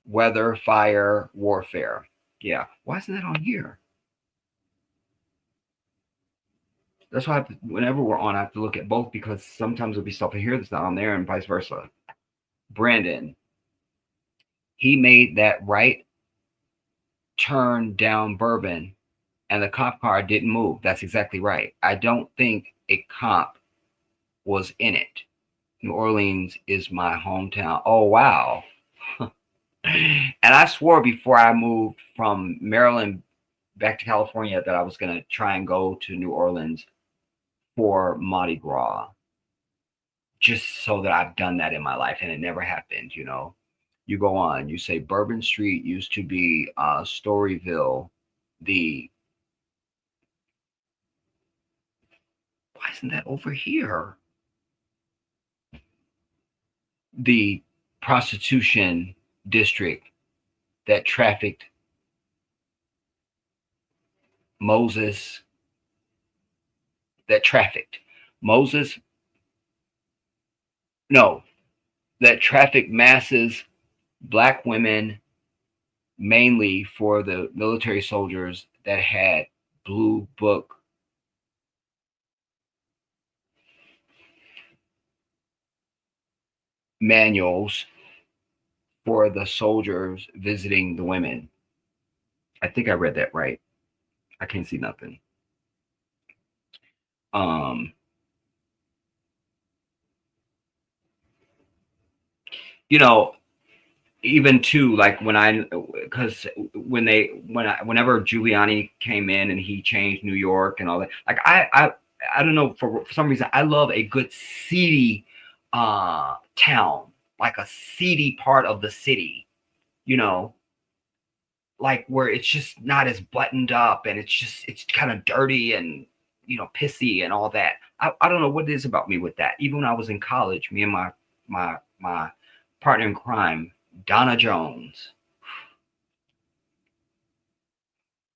weather, fire, warfare. Yeah. Why isn't that on here? That's why whenever we're on, I have to look at both, because sometimes there'll be stuff in here that's not on there and vice versa. Brandon, he made that right turn down Bourbon and the cop car didn't move. That's exactly right. I don't think a cop was in it. New Orleans is my hometown. Oh, wow. And I swore before I moved from Maryland back to California that I was going to try and go to New Orleans for Mardi Gras, just so that I've done that in my life, and it never happened. You know, you go on, you say Bourbon Street used to be Storyville. Why isn't that over here? The prostitution district that trafficked Moses, that trafficked masses, black women, mainly for the military soldiers that had blue book manuals for the soldiers visiting the women. I think I read that right. I can't see nothing. You know, even too, like whenever Giuliani came in and he changed New York and all that, like I don't know, for some reason I love a good seedy town, like a seedy part of the city, you know, like where it's just not as buttoned up and it's kind of dirty and, you know, pissy and all that. I don't know what it is about me with that. Even when I was in college, me and my partner in crime, Donna Jones,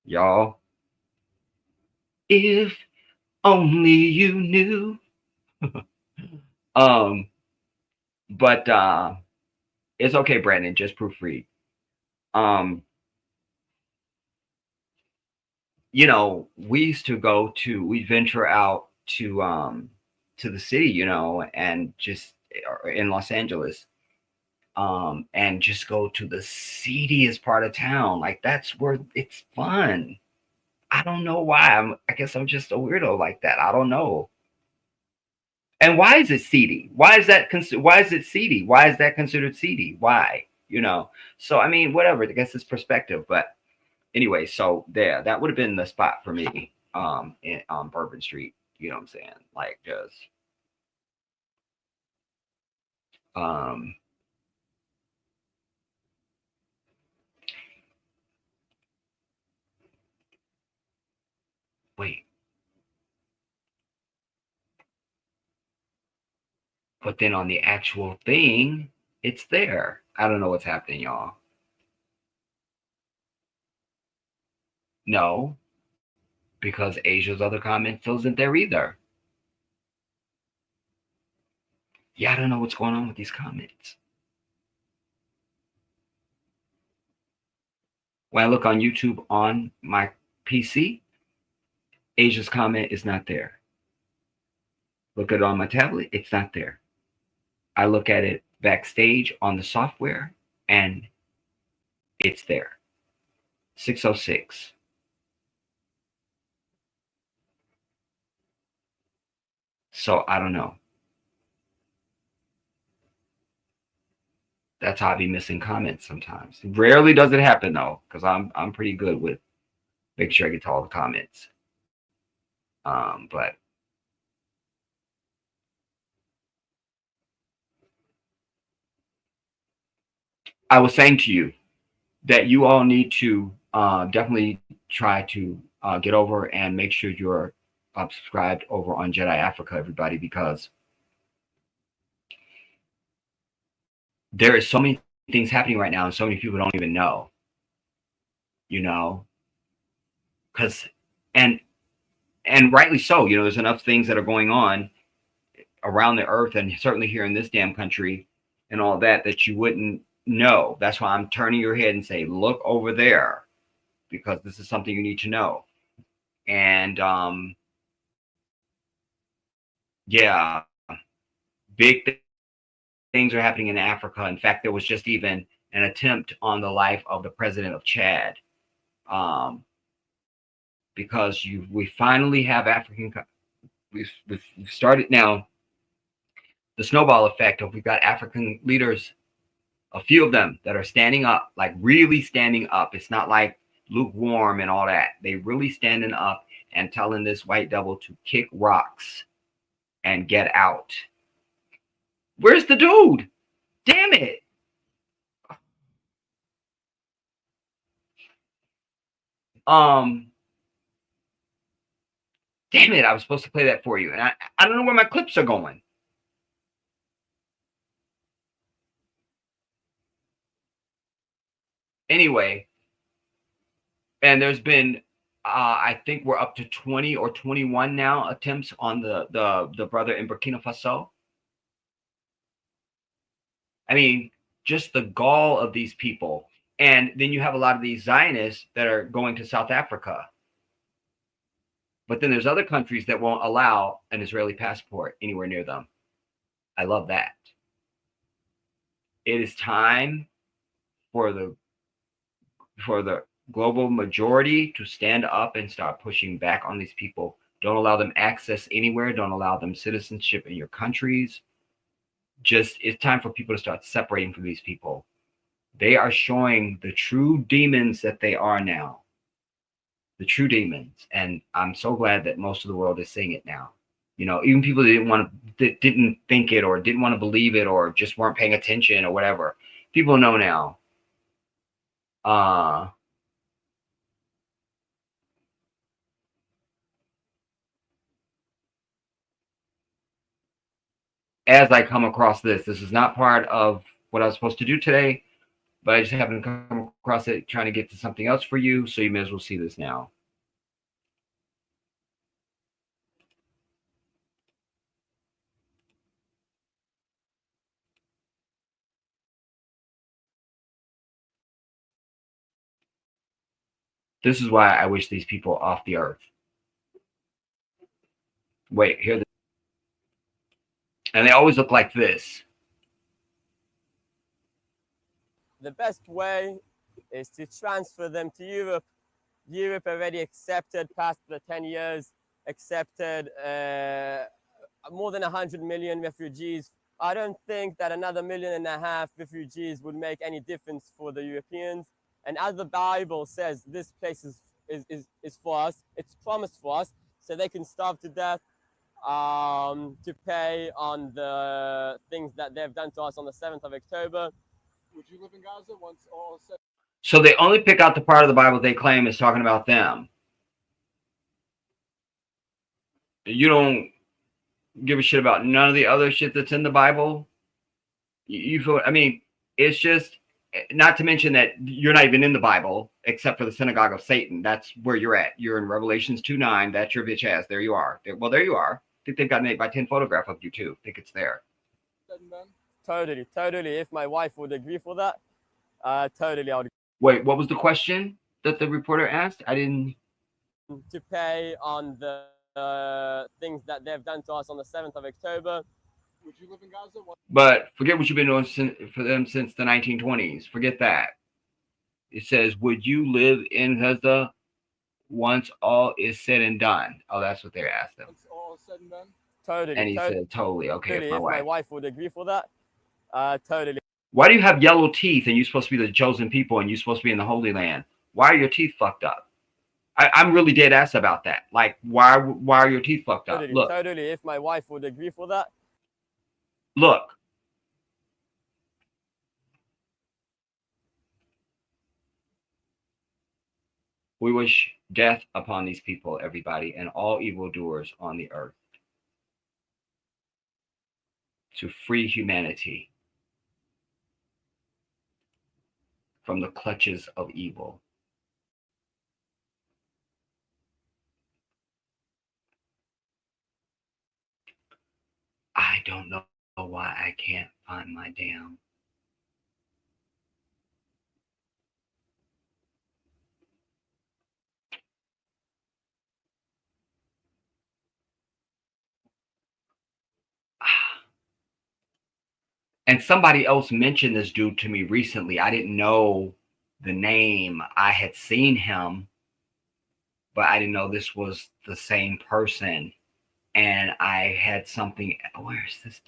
y'all, if only you knew. But it's okay, Brandon, just proofread. You know, we venture out to the city, you know, and just in Los Angeles, and just go to the seediest part of town. Like that's where it's fun. I don't know why. I guess I'm just a weirdo like that. I don't know. And why is it seedy? Why is it seedy? Why is that considered seedy? Why? You know. So I mean, whatever. I guess it's perspective. But anyway, so there, that would have been the spot for me. On Bourbon Street. You know what I'm saying? Like just wait. But then on the actual thing, it's there. I don't know what's happening, y'all. No, because Asia's other comment still isn't there either. Yeah, I don't know what's going on with these comments. When I look on YouTube on my PC, Asia's comment is not there. Look at it on my tablet, it's not there. I look at it backstage on the software, and it's there. 606. So I don't know. That's how I be missing comments sometimes. Rarely does it happen though, because I'm pretty good with making sure I get to all the comments. But I was saying to you that you all need to definitely try to get over and make sure you're subscribed over on Jedi Africa, everybody, because there is so many things happening right now and so many people don't even know, you know, because and rightly so, you know, there's enough things that are going on around the earth and certainly here in this damn country and all that you wouldn't know. That's why I'm turning your head and say, look over there, because this is something you need to know. And yeah, big things are happening in Africa. In fact, there was just even an attempt on the life of the president of Chad, because we finally have we've started now the snowball effect of we've got African leaders, a few of them that are standing up, like really standing up. It's not like lukewarm and all that. They really standing up and telling this white devil to kick rocks and get out. Where's the dude? Damn it. Damn it, I was supposed to play that for you. And I don't know where my clips are going. Anyway, and there's been I think we're up to 20 or 21 now attempts on the brother in Burkina Faso. I mean, just the gall of these people. And then you have a lot of these Zionists that are going to South Africa. But then there's other countries that won't allow an Israeli passport anywhere near them. I love that. It is time for the global majority to stand up and start pushing back on these people. Don't allow them access anywhere. Don't allow them citizenship in your countries. Just, it's time for people to start separating from these people. They are showing the true demons that they are now. The true demons. And I'm so glad that most of the world is seeing it now. You know, even people that didn't think it or didn't want to believe it or just weren't paying attention or whatever. People know now. As I come across this is not part of what I was supposed to do today, but I just happened to come across it trying to get to something else for you, so you may as well see this now. This is why I wish these people off the earth. Wait, here. And they always look like this. The best way is to transfer them to Europe. Europe already accepted, past the 10 years, accepted more than 100 million refugees. I don't think that another 1.5 million refugees would make any difference for the Europeans. And as the Bible says, this place is for us. It's promised for us, so they can starve to death to pay on the things that they've done to us on the 7th of October. Would you live in Gaza once all said? So they only pick out the part of the Bible they claim is talking about them. You don't give a shit about none of the other shit that's in the Bible. You feel, I mean, it's just, not to mention that you're not even in the Bible, except for the synagogue of Satan. That's where you're at. You're in Revelations 2:9. That's your bitch ass. There you are. Well, there you are. I think they've got an 8x10 photograph of you too. I think it's there. Totally. If my wife would agree for that, totally, I would. Wait, what was the question that the reporter asked? I didn't. To pay on the things that they've done to us on the 7th of October. Would you live in Gaza? But forget what you've been doing for them since the 1920s. Forget that. It says, would you live in Gaza once all is said and done? Oh, that's what they asked them. Once all said and done? Totally. And he said, totally. Okay, if my wife would agree for that, totally. Why do you have yellow teeth and you're supposed to be the chosen people and you're supposed to be in the Holy Land? Why are your teeth fucked up? I'm really dead ass about that. Like, why are your teeth fucked up? Look. Totally. If my wife would agree for that. Look. We wish death upon these people, everybody, and all evildoers on the earth. To free humanity from the clutches of evil. I don't know why I can't find my damn. And somebody else mentioned this dude to me recently. I didn't know the name. I had seen him, but I didn't know this was the same person. And I had something. Where's this?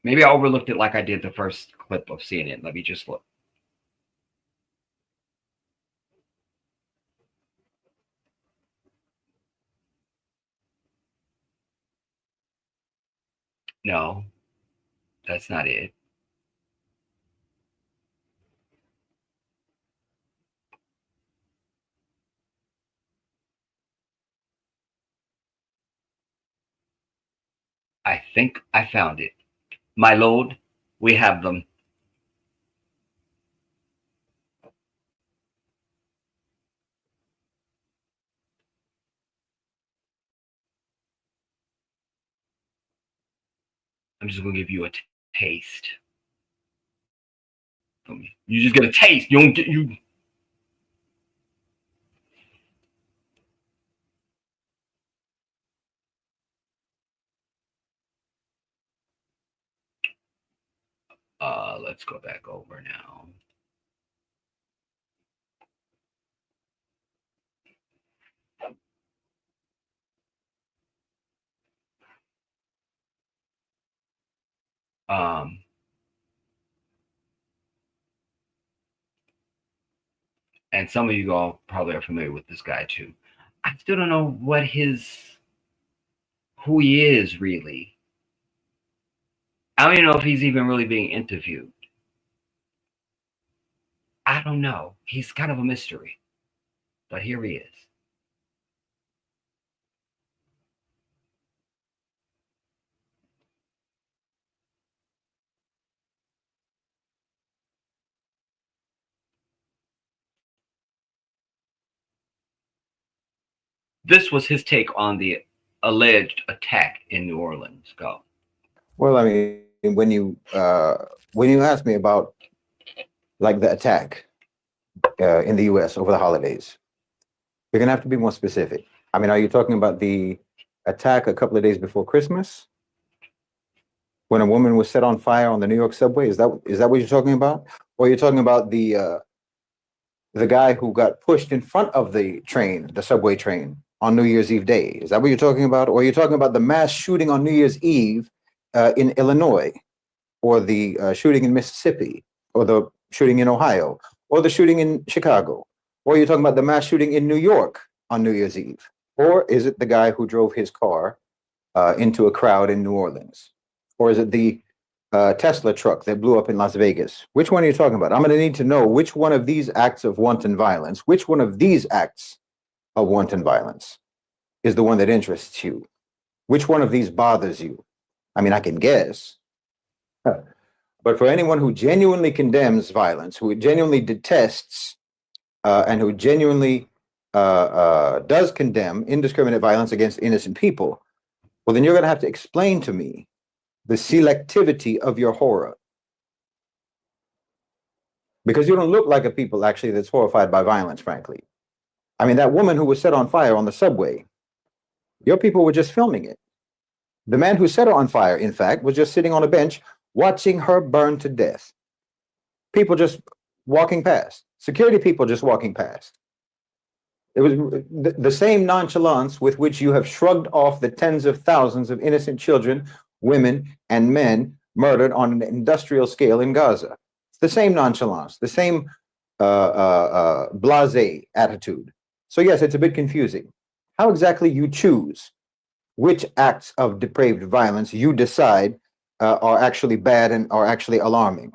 Maybe I overlooked it like I did the first clip of seeing it. Let me just look. No, that's not it. I think I found it. My lord, we have them. I'm just gonna give you a taste. You just get a taste. You don't get you. Let's go back over now. Um, and some of you all probably are familiar with this guy too. I still don't know who he is really. I don't even know if he's even really being interviewed. I don't know. He's kind of a mystery, but here he is. This was his take on the alleged attack in New Orleans. Go. Well, I mean, when you ask me about like the attack in the U.S. over the holidays, you're gonna have to be more specific. I mean, are you talking about the attack a couple of days before Christmas, when a woman was set on fire on the New York subway? Is that what you're talking about, or you're talking about the guy who got pushed in front of the train, the subway train, on New Year's Eve day? Is that what you're talking about, or you're talking about the mass shooting on New Year's Eve in Illinois, or the shooting in Mississippi, or the shooting in Ohio, or the shooting in Chicago, or you're talking about the mass shooting in New York on New Year's Eve? Or is it the guy who drove his car into a crowd in New Orleans? Or is it the Tesla truck that blew up in Las Vegas? Which one are you talking about? I'm going to need to know which one of these acts of wanton violence, which one of these acts of wanton violence is the one that interests you? Which one of these bothers you? I mean, I can guess. But for anyone who genuinely condemns violence, who genuinely detests, and who genuinely does condemn indiscriminate violence against innocent people, well, then you're going to have to explain to me the selectivity of your horror. Because you don't look like a people actually that's horrified by violence, frankly. I mean, that woman who was set on fire on the subway, your people were just filming it. The man who set her on fire, in fact, was just sitting on a bench watching her burn to death. People just walking past, security people just walking past. It was the same nonchalance with which you have shrugged off the tens of thousands of innocent children, women, and men murdered on an industrial scale in Gaza. The same nonchalance, the same blasé attitude. So yes, it's a bit confusing. How exactly you choose which acts of depraved violence you decide are actually bad and are actually alarming?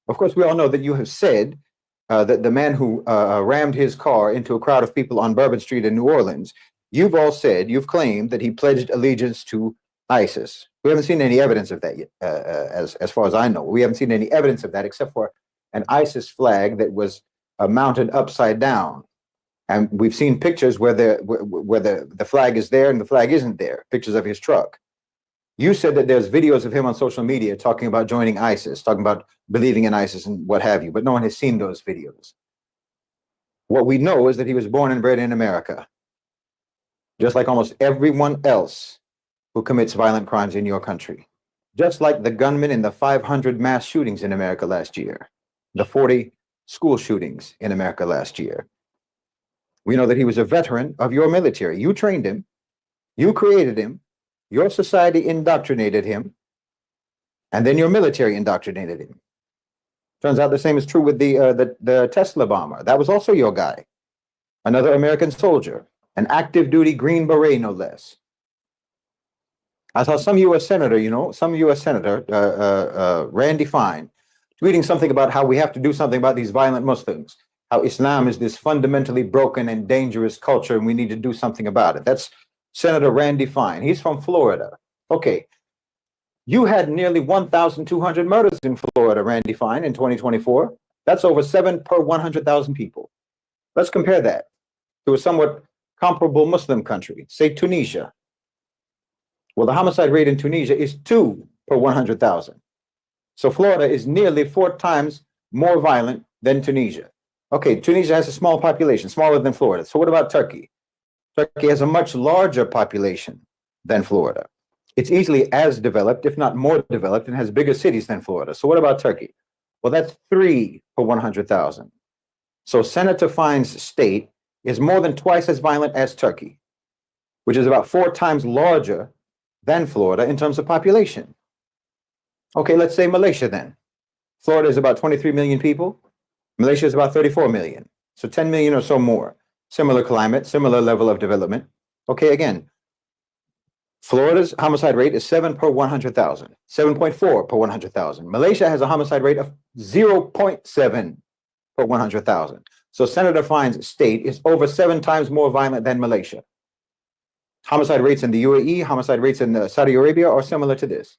Of course, we all know that you have said that the man who rammed his car into a crowd of people on Bourbon Street in New Orleans, you've all said, you've claimed that he pledged allegiance to ISIS. We haven't seen any evidence of that yet, as far as I know. We haven't seen any evidence of that except for an ISIS flag that was mounted upside down. And we've seen pictures where the flag is there and the flag isn't there, pictures of his truck. You said that there's videos of him on social media talking about joining ISIS, talking about believing in ISIS and what have you, but no one has seen those videos. What we know is that he was born and bred in America, just like almost everyone else who commits violent crimes in your country. Just like the gunman in the 500 mass shootings in America last year, the 40 school shootings in America last year. We know that he was a veteran of your military. You trained him, you created him, your society indoctrinated him, and then your military indoctrinated him. Turns out the same is true with the Tesla bomber. That was also your guy, another American soldier, an active duty Green Beret, no less. I saw some U.S. senator, Randy Fine, tweeting something about how we have to do something about these violent Muslims, how Islam is this fundamentally broken and dangerous culture, and we need to do something about it. That's Senator Randy Fine. He's from Florida. Okay. You had nearly 1,200 murders in Florida, Randy Fine, in 2024. That's over 7 per 100,000 people. Let's compare that to a somewhat comparable Muslim country, say Tunisia. Well, the homicide rate in Tunisia is 2 per 100,000. So Florida is nearly 4 times more violent than Tunisia. Okay, Tunisia has a small population, smaller than Florida. So what about Turkey? Turkey has a much larger population than Florida. It's easily as developed, if not more developed, and has bigger cities than Florida. So what about Turkey? Well, that's 3 per 100,000. So Senator Fine's state is more than twice as violent as Turkey, which is about 4 times larger than Florida in terms of population. Okay, let's say Malaysia then. Florida is about 23 million people. Malaysia is about 34 million. So 10 million or so more. Similar climate, similar level of development. Okay, again, Florida's homicide rate is 7 per 100,000, 7.4 per 100,000. Malaysia has a homicide rate of 0.7 per 100,000. So Senator Fine's state is over 7 times more violent than Malaysia. Homicide rates in the UAE, homicide rates in Saudi Arabia are similar to this.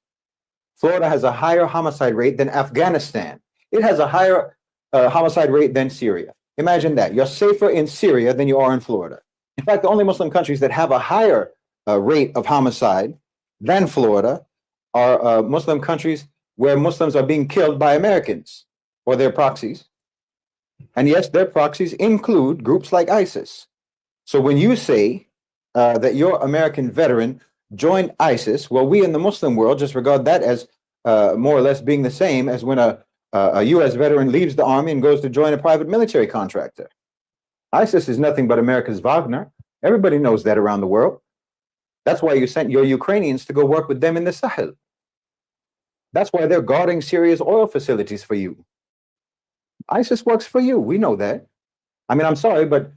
Florida has a higher homicide rate than Afghanistan. It has a higher homicide rate than Syria. Imagine that. You're safer in Syria than you are in Florida. In fact, the only Muslim countries that have a higher rate of homicide than Florida are Muslim countries where Muslims are being killed by Americans or their proxies. And yes, their proxies include groups like ISIS. So when you say that your American veteran joined ISIS, well, we in the Muslim world just regard that as more or less being the same as when a U.S. veteran leaves the army and goes to join a private military contractor. ISIS is nothing but America's Wagner. Everybody knows that around the world. That's why you sent your Ukrainians to go work with them in the Sahel. That's why they're guarding Syria's oil facilities for you. ISIS works for you. We know that. I mean, I'm sorry, but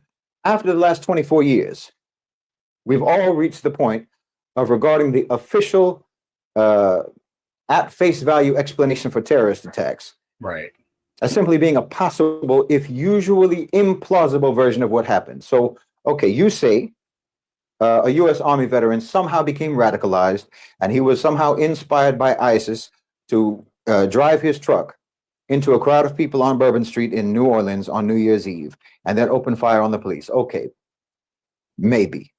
after the last 24 years, we've all reached the point of regarding the official at face value explanation for terrorist attacks. Right. As simply being a possible, if usually implausible version of what happened. So, okay, you say a U.S. Army veteran somehow became radicalized and he was somehow inspired by ISIS to drive his truck into a crowd of people on Bourbon Street in New Orleans on New Year's Eve and then open fire on the police. Okay, maybe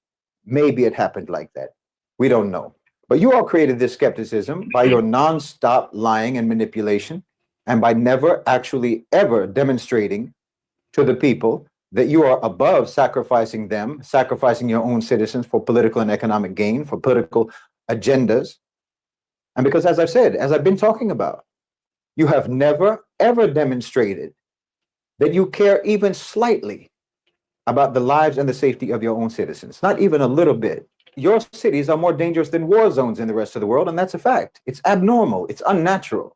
it happened like that. We don't know. But you all created this skepticism by your nonstop lying and manipulation and by never actually ever demonstrating to the people that you are above sacrificing them, sacrificing your own citizens for political and economic gain, for political agendas. And because, as I've said, as I've been talking about, you have never, ever demonstrated that you care even slightly about the lives and the safety of your own citizens, not even a little bit. Your cities are more dangerous than war zones in the rest of the world, and that's a fact. It's abnormal. It's unnatural.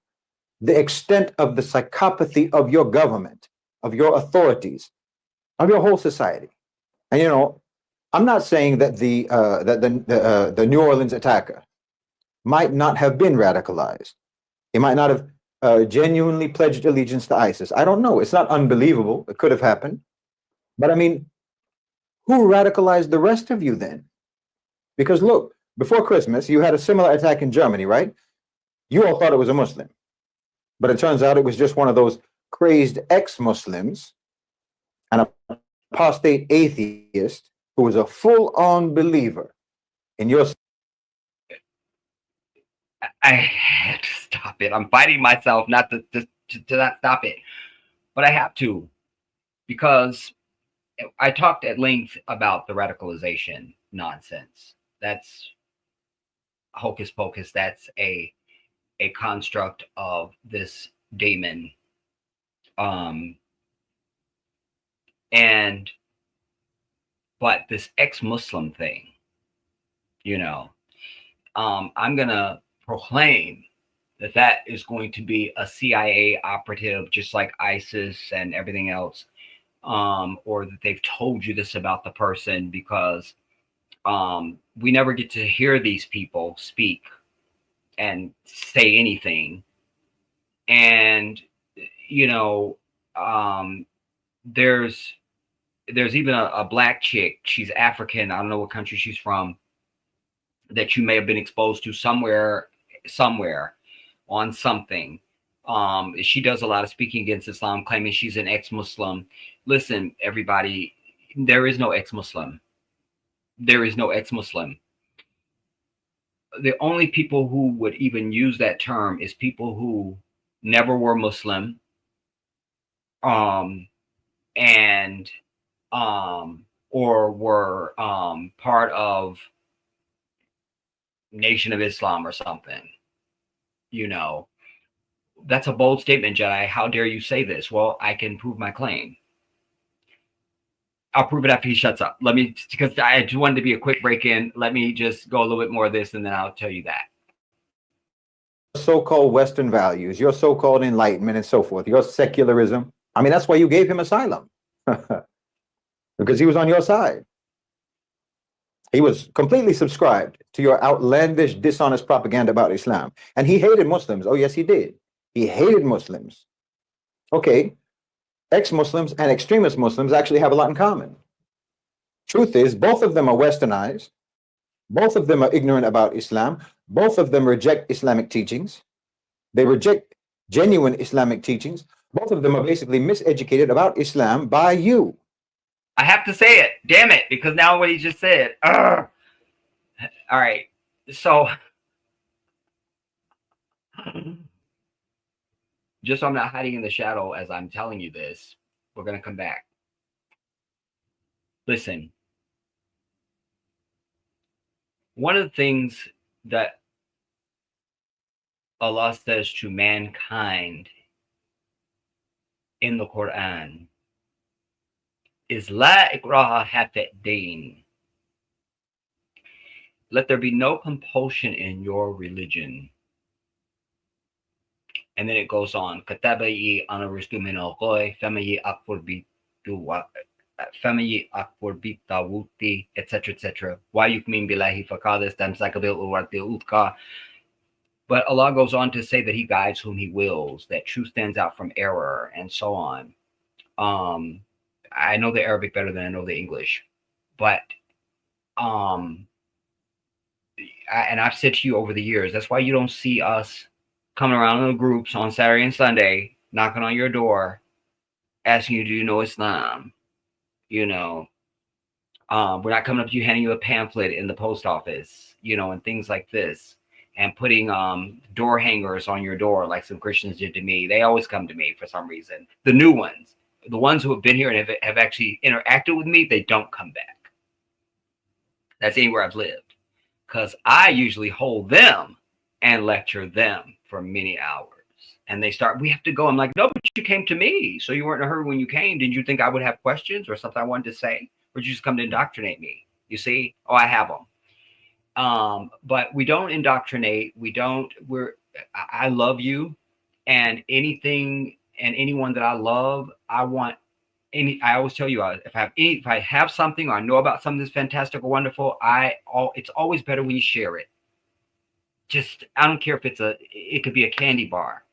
The extent of the psychopathy of your government, of your authorities, of your whole society. And I'm not saying that the New Orleans attacker might not have been radicalized. He might not have genuinely pledged allegiance to ISIS. I don't know. It's not unbelievable. It could have happened. But I mean, who radicalized the rest of you then? Because look, before Christmas, you had a similar attack in Germany, right? You all thought it was a Muslim. But it turns out it was just one of those crazed ex-Muslims, an apostate atheist who was a full-on believer in your... I have to stop it. I'm fighting myself not to not stop it. But I have to, because I talked at length about the radicalization nonsense. That's hocus pocus. That's a construct of this daemon. But this ex-Muslim thing, I'm gonna proclaim that is going to be a CIA operative, just like ISIS and everything else, or that they've told you this about the person because We never get to hear these people speak and say anything. And, you know, there's even a black chick. She's African. I don't know what country she's from, that you may have been exposed to somewhere on something. She does a lot of speaking against Islam, claiming she's an ex-Muslim. Listen, everybody, there is no ex-Muslim. There is no ex-Muslim. The only people who would even use that term is people who never were Muslim, and or were part of Nation of Islam or something. You know, that's a bold statement, Jedi. How dare you say this? Well, I can prove my claim. I'll prove it after he shuts up. Let me, because I just wanted to be a quick break in. Let me just go a little bit more of this, and then I'll tell you that. So-called Western values, your so-called enlightenment and so forth, your secularism. I mean, that's why you gave him asylum. Because he was on your side. He was completely subscribed to your outlandish, dishonest propaganda about Islam. And he hated Muslims. Oh, yes, he did. He hated Muslims. Okay, ex-Muslims and extremist Muslims actually have a lot in common. Truth is, both of them are westernized. Both of them are ignorant about Islam. Both of them reject Islamic teachings. They reject genuine Islamic teachings. Both of them are basically miseducated about Islam by you. I have to say it, damn it, because now what he just said. All right, so just so I'm not hiding in the shadow as I'm telling you this, we're going to come back. Listen, one of the things that Allah says to mankind in the Quran is La ikraha fit din. Let there be no compulsion in your religion. And then it goes on. Katabayi anaristu min al-qoy, famayi akfur bitawuti, etc., etc. Why yukmin billahi faqad istamsaka bil urwati uthqa. But Allah goes on to say that He guides whom He wills, that truth stands out from error, and so on. I know the Arabic better than I know the English, but and I've said to you over the years, that's why you don't see us coming around in the groups on Saturday and Sunday, knocking on your door, asking you, do you know Islam? You know, we're not coming up to you, handing you a pamphlet in the post office, you know, and things like this, and putting door hangers on your door like some Christians did to me. They always come to me for some reason. The new ones, the ones who have been here and have actually interacted with me, they don't come back. That's anywhere I've lived, because I usually hold them and lecture them for many hours. And they start, we have to go. I'm like, no, but you came to me. So you weren't in a hurry when you came. Didn't you think I would have questions or something I wanted to say? Or did you just come to indoctrinate me? You see? Oh, I have them. But we don't indoctrinate. I love you, and anything and anyone that I love, I always tell you, if I have something or I know about something that's fantastic or wonderful, it's always better when you share it. Just, I don't care if it could be a candy bar.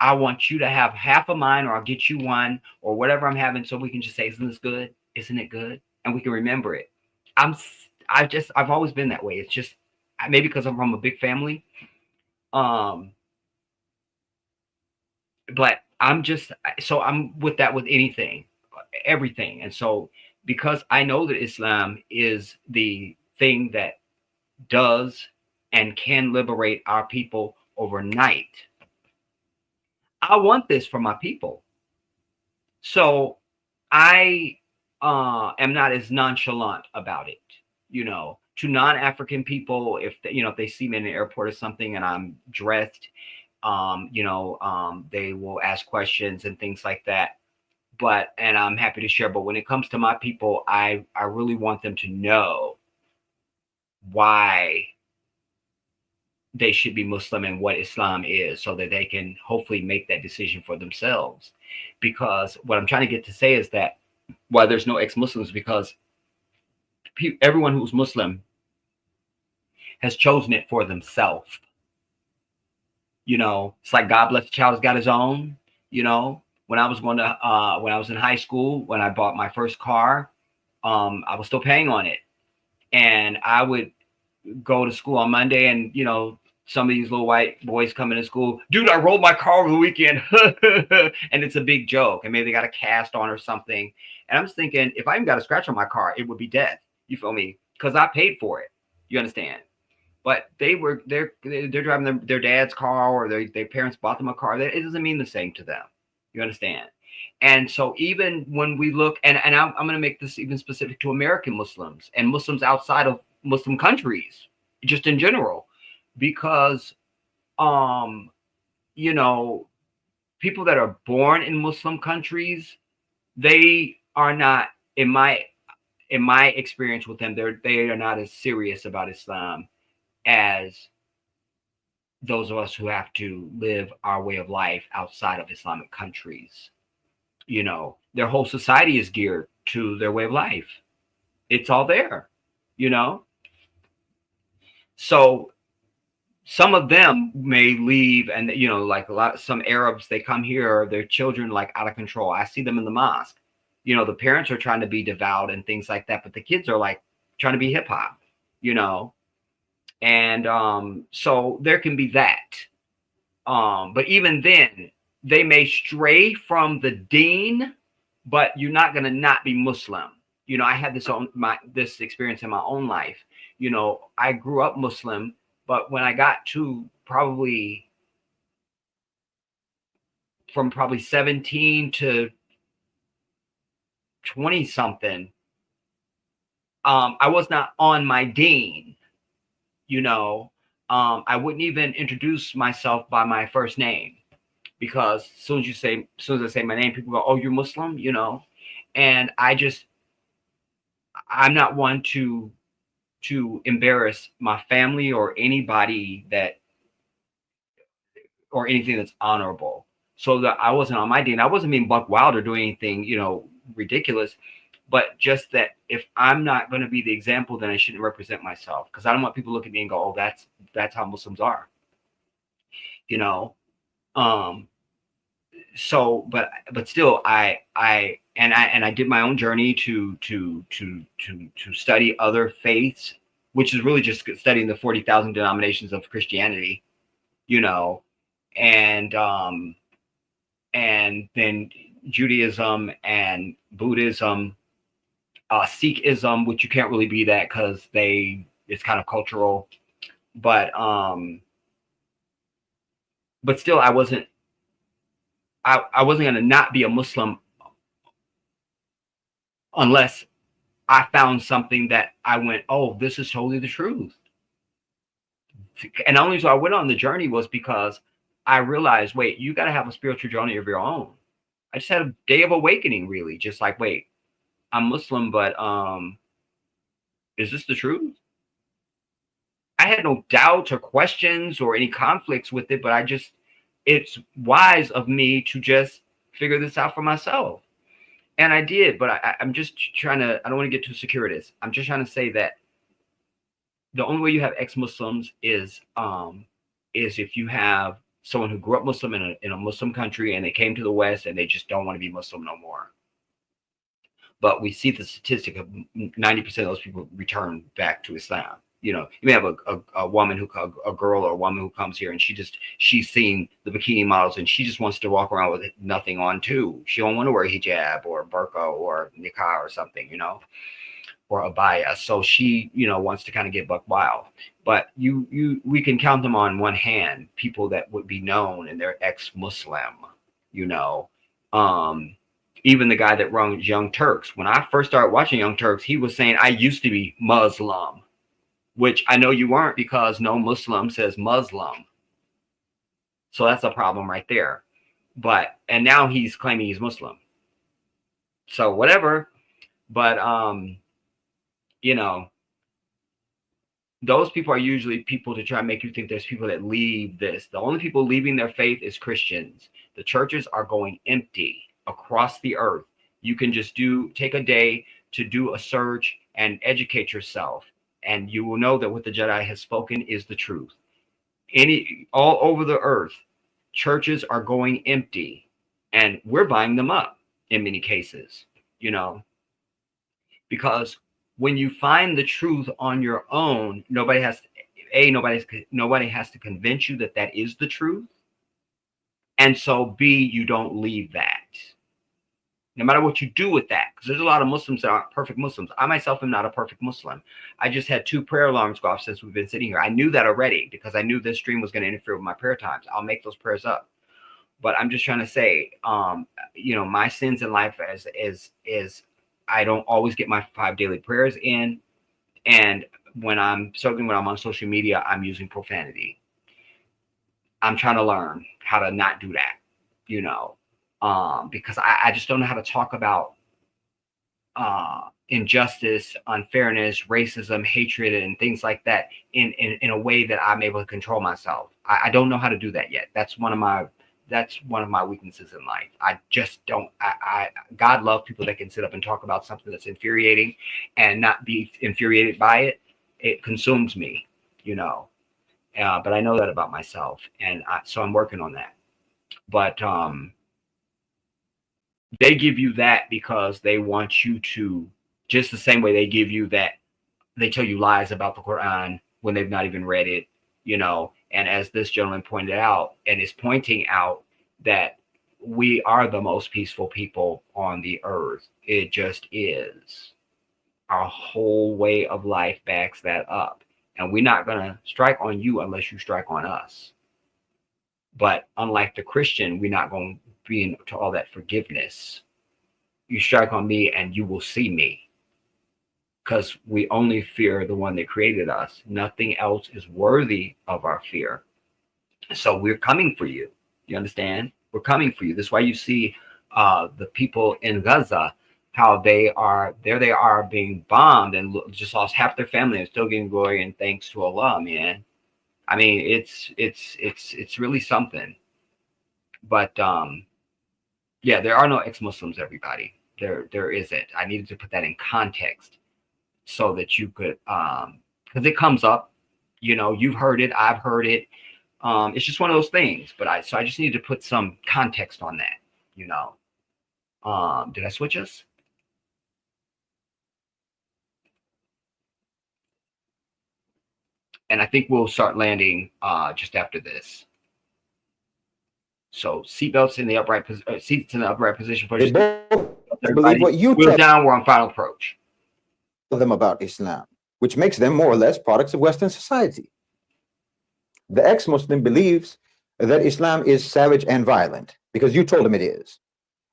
I want you to have half of mine, or I'll get you one, or whatever I'm having, so we can just say, isn't this good? Isn't it good? And we can remember it. I've always been that way. It's just maybe because I'm from a big family. But I'm with that with anything, everything. And so because I know that Islam is the thing that does and can liberate our people overnight, I want this for my people. So I am not as nonchalant about it, you know. To non-African people, if they see me in the airport or something and I'm dressed, they will ask questions and things like that. And I'm happy to share. But when it comes to my people, I really want them to know why they should be Muslim and what Islam is, so that they can hopefully make that decision for themselves. Because what I'm trying to get to say is that why there's no ex-Muslims, because everyone who's Muslim has chosen it for themselves. You know, it's like God bless the child has got his own. You know, when I was going to when I was in high school, when I bought my first car, I was still paying on it, and I would go to school on Monday, and you know, some of these little white boys come into school, dude, I rolled my car over the weekend, and it's a big joke, and maybe they got a cast on or something, and I'm just thinking, if I even got a scratch on my car, it would be death. You feel me? Because I paid for it. You understand? But they're driving their dad's car, or their parents bought them a car. That it doesn't mean the same to them. You understand? And so even when we look, and I'm going to make this even specific to American Muslims and Muslims outside of Muslim countries, just in general, because you know, people that are born in Muslim countries, they are not, in my experience with them, they are not as serious about Islam as those of us who have to live our way of life outside of Islamic countries. You know, their whole society is geared to their way of life. It's all there, you know. So some of them may leave, and you know, like some Arabs, they come here, their children like out of control. I see them in the mosque. You know, the parents are trying to be devout and things like that, but the kids are like trying to be hip hop, you know. And so there can be that. But even then, they may stray from the deen, but you're not going to not be Muslim. You know, I had this experience in my own life. You know, I grew up Muslim, but when I got to probably 17 to 20 something, I was not on my deen. You know, I wouldn't even introduce myself by my first name, because as soon as I say my name, people go, "Oh, you're Muslim," you know. And I'm not one to embarrass my family or anybody or anything that's honorable. So that I wasn't on my deen. I wasn't being buck wild or doing anything, you know, ridiculous. But just that if I'm not going to be the example, then I shouldn't represent myself, because I don't want people to look at me and go, "Oh, that's how Muslims are," you know. So, but still, I did my own journey to study other faiths, which is really just studying the 40,000 denominations of Christianity, you know, and then Judaism and Buddhism, Sikhism, which you can't really be that because it's kind of cultural, but still, I wasn't going to not be a Muslim unless I found something that I went, "Oh, this is totally the truth." And the only reason I went on the journey was because I realized, wait, you got to have a spiritual journey of your own. I just had a day of awakening, really, just like, wait, I'm Muslim, but is this the truth? I had no doubts or questions or any conflicts with it, but it's wise of me to just figure this out for myself. And I did, but I'm just trying to, I don't want to get too securitous. I'm just trying to say that the only way you have ex-Muslims is if you have someone who grew up Muslim in a Muslim country and they came to the West and they just don't want to be Muslim no more. But we see the statistic of 90% of those people return back to Islam. You know, you may have a woman a girl or a woman who comes here and she's seen the bikini models and she just wants to walk around with nothing on too. She don't want to wear hijab or burqa or nikah or something, you know, or abaya. So she, you know, wants to kind of get buck wild. But we can count them on one hand, people that would be known and they're ex-Muslim, you know. Even the guy that runs Young Turks, when I first started watching Young Turks, he was saying, "I used to be Muslim," which I know you weren't, because no Muslim says Muslim. So that's a problem right there. And now he's claiming he's Muslim. So whatever. But, you know, those people are usually people to try and make you think there's people that leave this. The only people leaving their faith is Christians. The churches are going empty across the earth. You can just take a day to do a search and educate yourself, and you will know that what the Jedi has spoken is the truth. All over the earth, churches are going empty, and we're buying them up in many cases, because when you find the truth on your own, nobody has to convince you that that is the truth. And so B, you don't leave that. No matter what you do with that, because there's a lot of Muslims that aren't perfect Muslims. I myself am not a perfect Muslim. I just had 2 prayer alarms go off since we've been sitting here. I knew that already because I knew this stream was going to interfere with my prayer times. I'll make those prayers up. But I'm just trying to say, my sins in life is I don't always get my 5 daily prayers in. And when I'm on social media, I'm using profanity. I'm trying to learn how to not do that, because I just don't know how to talk about injustice, unfairness, racism, hatred, and things like that in a way that I'm able to control myself. I don't know how to do that yet. That's one of my weaknesses in life. I just don't. God loves people that can sit up and talk about something that's infuriating and not be infuriated by it. It consumes me, but I know that about myself, and so I'm working on that. But they give you that because they want you to, just the same way they give you that, they tell you lies about the Quran when they've not even read it, and as this gentleman pointed out, and is pointing out, that we are the most peaceful people on the earth. It just is. Our whole way of life backs that up. And we're not going to strike on you unless you strike on us. But unlike the Christian, we're not going to be into all that forgiveness. You strike on me and you will see me. Because we only fear the one that created us. Nothing else is worthy of our fear. So we're coming for you. You understand? We're coming for you. That's why you see the people in Gaza, how they are being bombed and just lost half their family and still giving glory and thanks to Allah, man. I mean, it's really something. But yeah, there are no ex-Muslims, everybody. There isn't. I needed to put that in context so that you could, because it comes up, you've heard it, I've heard it. It's just one of those things. But I just need to put some context on that, Did I switch us? And I think we'll start landing just after this. So seatbelts in the upright seats in the upright position. They both believe what you Wheels tell down. We're on final approach. them about Islam, which makes them more or less products of Western society. The ex-Muslim believes that Islam is savage and violent because you told him it is.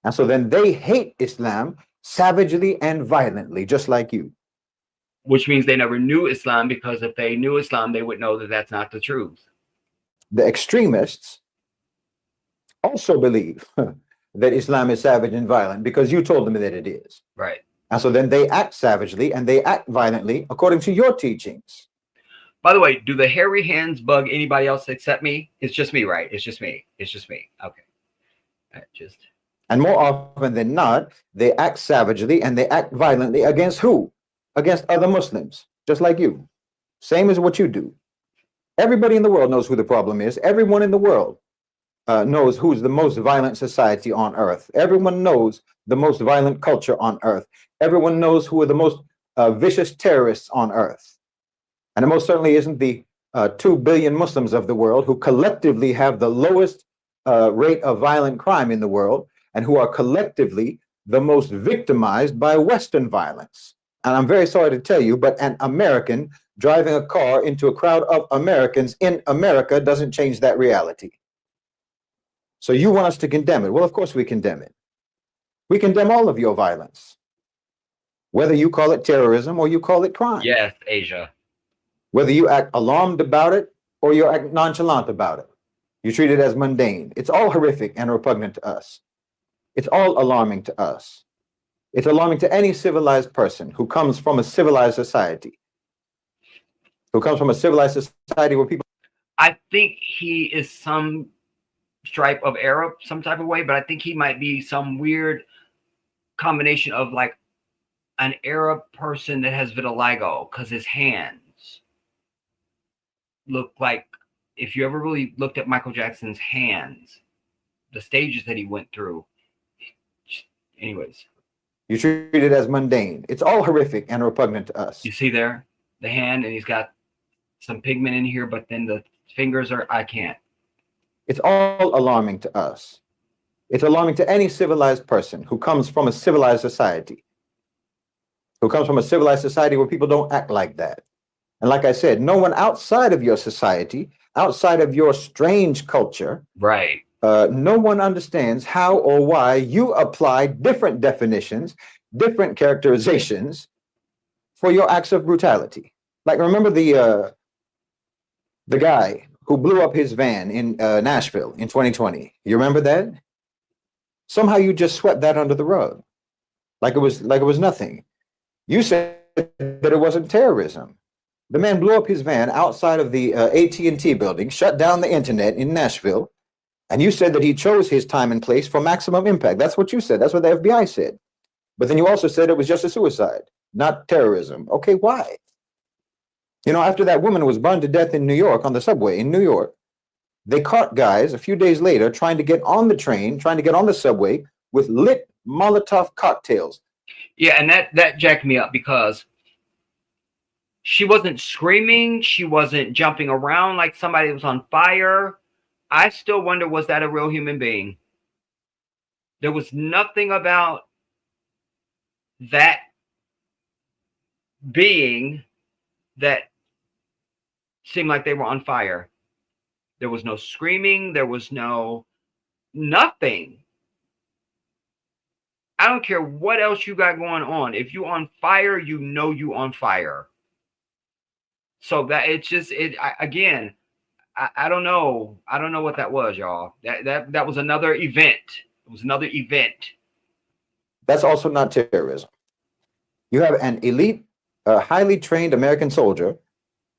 And so then they hate Islam savagely and violently, just like you. Which means they never knew Islam, because if they knew Islam, they would know that that's not the truth. The extremists also believe that Islam is savage and violent because you told them that it is. Right. And so then they act savagely and they act violently according to your teachings. By the way, do the hairy hands bug anybody else except me? It's just me, right? It's just me. It's just me. Okay. And more often than not, they act savagely and they act violently against who? Against other Muslims, just like you. Same as what you do. Everybody in the world knows who the problem is. Everyone in the world knows who's the most violent society on earth. Everyone knows the most violent culture on earth. Everyone knows who are the most vicious terrorists on earth. And it most certainly isn't the 2 billion Muslims of the world who collectively have the lowest rate of violent crime in the world and who are collectively the most victimized by Western violence. And I'm very sorry to tell you, but an American driving a car into a crowd of Americans in America doesn't change that reality. So you want us to condemn it? Well, of course we condemn it. We condemn all of your violence, whether you call it terrorism or you call it crime. Yes, Asia. Whether you act alarmed about it or you act nonchalant about it. You treat it as mundane. It's all horrific and repugnant to us. It's all alarming to us. It's alarming to any civilized person who comes from a civilized society. Who comes from a civilized society where people... I think he is some stripe of Arab, some type of way, but I think he might be some weird combination of like an Arab person that has vitiligo because his hands look like, if you ever really looked at Michael Jackson's hands, the stages that he went through. Anyways. You treat it as mundane. It's all horrific and repugnant to us. You see there, the hand, and he's got some pigment in here, but then the fingers are, I can't. It's all alarming to us. It's alarming to any civilized person who comes from a civilized society. Who comes from a civilized society where people don't act like that. And like I said, no one outside of your society, outside of your strange culture, right? No one understands how or why you apply different definitions, different characterizations for your acts of brutality. Like, remember the guy who blew up his van in Nashville in 2020. You remember that? Somehow you just swept that under the rug, like it was nothing. You said that it wasn't terrorism. The man blew up his van outside of the AT&T building, shut down the internet in Nashville, and you said that he chose his time and place for maximum impact. That's what you said. That's what the FBI said. But then you also said it was just a suicide, not terrorism. Okay, why? You know, after that woman was burned to death in New York on the subway in New York, they caught guys a few days later trying to get on the train, trying to get on the subway with lit Molotov cocktails. Yeah, and that jacked me up because she wasn't screaming. She wasn't jumping around like somebody was on fire. I still wonder, was that a real human being? There was nothing about that being that seemed like they were on fire. There was no screaming. There was nothing. I don't care what else you got going on. If you're on fire, you know you on fire. So that it's just again, I don't know. I don't know what that was, y'all. That was another event. It was another event. That's also not terrorism. You have an elite, highly trained American soldier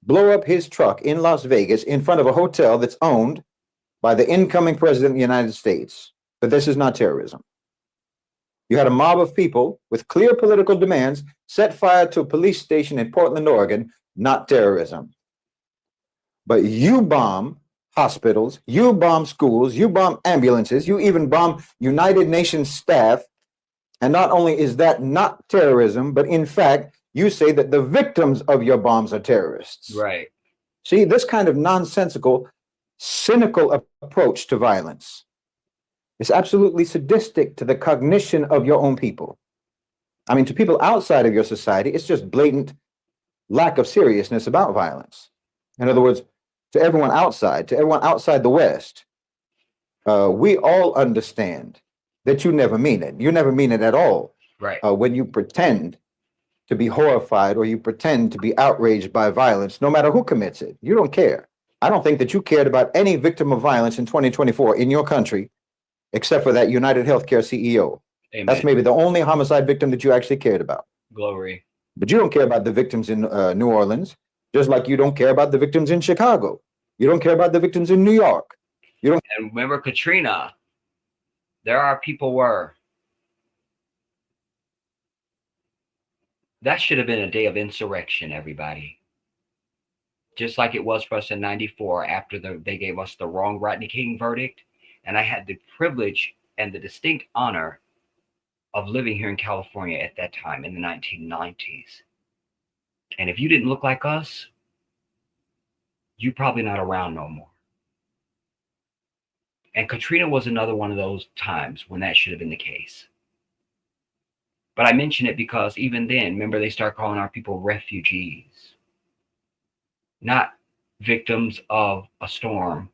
blow up his truck in Las Vegas in front of a hotel that's owned by the incoming president of the United States. But this is not terrorism. You had a mob of people with clear political demands set fire to a police station in Portland, Oregon, not terrorism. But you bomb hospitals, you bomb schools, you bomb ambulances, you even bomb United Nations staff. And not only is that not terrorism, but in fact, you say that the victims of your bombs are terrorists. Right. See, this kind of nonsensical, cynical approach to violence is absolutely sadistic to the cognition of your own people. I mean, to people outside of your society, it's just blatant lack of seriousness about violence. In other words, to everyone outside the West, we all understand that you never mean it. You never mean it at all. Right. When you pretend to be horrified or you pretend to be outraged by violence, no matter who commits it, you don't care. I don't think that you cared about any victim of violence in 2024 in your country, except for that United Healthcare CEO. Amen. That's maybe the only homicide victim that you actually cared about. Glory. But you don't care about the victims in New Orleans, just like you don't care about the victims in Chicago. You don't care about the victims in New York. You don't. And remember Katrina, there are people where that should have been a day of insurrection, everybody. Just like it was for us in 94 after they gave us the wrong Rodney King verdict. And I had the privilege and the distinct honor of living here in California at that time in the 1990s. And if you didn't look like us, you're probably not around no more. And Katrina was another one of those times when that should have been the case. But I mention it because even then, remember, they start calling our people refugees, not victims of a storm,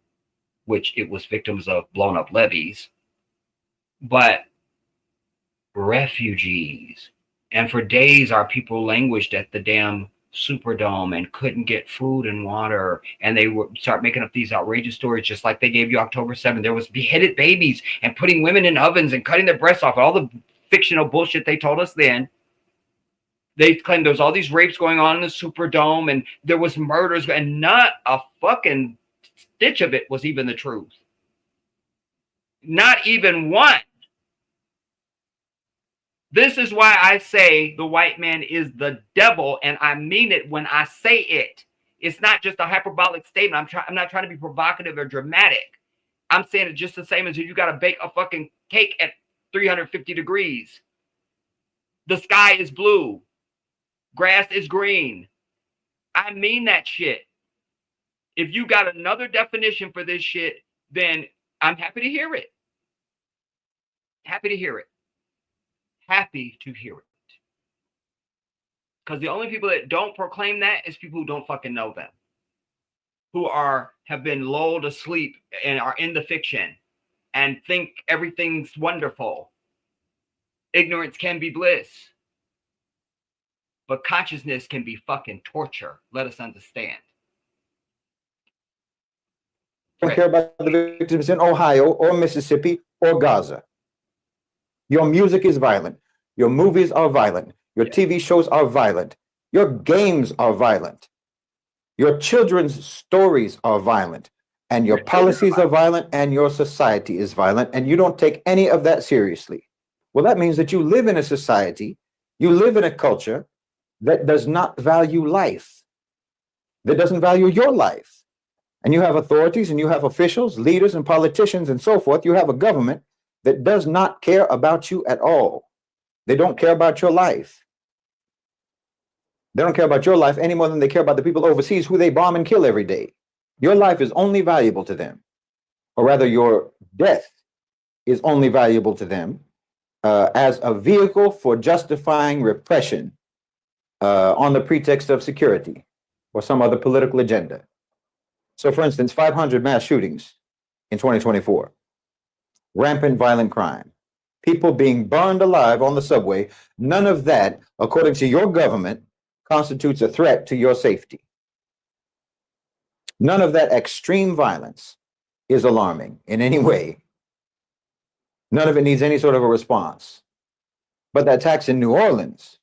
which it was victims of blown up levees, but refugees. And for days, our people languished at the damn Superdome and couldn't get food and water. And they would start making up these outrageous stories, just like they gave you October 7th. There was beheaded babies and putting women in ovens and cutting their breasts off. All the fictional bullshit they told us then. They claimed there was all these rapes going on in the Superdome and there was murders, and not a fucking stitch of it was even the truth. Not even one. This is why I say the white man is the devil, and I mean it when I say it. It's not just a hyperbolic statement. I'm not trying to be provocative or dramatic. I'm saying it just the same as if you got to bake a fucking cake at 350 degrees. The sky is blue. Grass is green. I mean that shit. If you got another definition for this shit, then I'm happy to hear it. Happy to hear it. Happy to hear it. Because the only people that don't proclaim that is people who don't fucking know them. Who have been lulled asleep and are in the fiction and think everything's wonderful. Ignorance can be bliss. But consciousness can be fucking torture. Let us understand. Don't care about the victims in Ohio or Mississippi or Gaza. Your music is violent. Your movies are violent. Your TV shows are violent. Your games are violent. Your children's stories are violent. And your policies are violent, and your society is violent, and you don't take any of that seriously. Well, that means that you live in a society, you live in a culture that does not value life, that doesn't value your life. And you have authorities and you have officials, leaders and politicians and so forth. You have a government that does not care about you at all. They don't care about your life. They don't care about your life any more than they care about the people overseas who they bomb and kill every day. Your life is only valuable to them, or rather your death is only valuable to them as a vehicle for justifying repression on the pretext of security or some other political agenda. So, for instance, 500 mass shootings in 2024, rampant violent crime, people being burned alive on the subway. None of that, according to your government, constitutes a threat to your safety. None of that extreme violence is alarming in any way. None of it needs any sort of a response. But the attacks in New Orleans,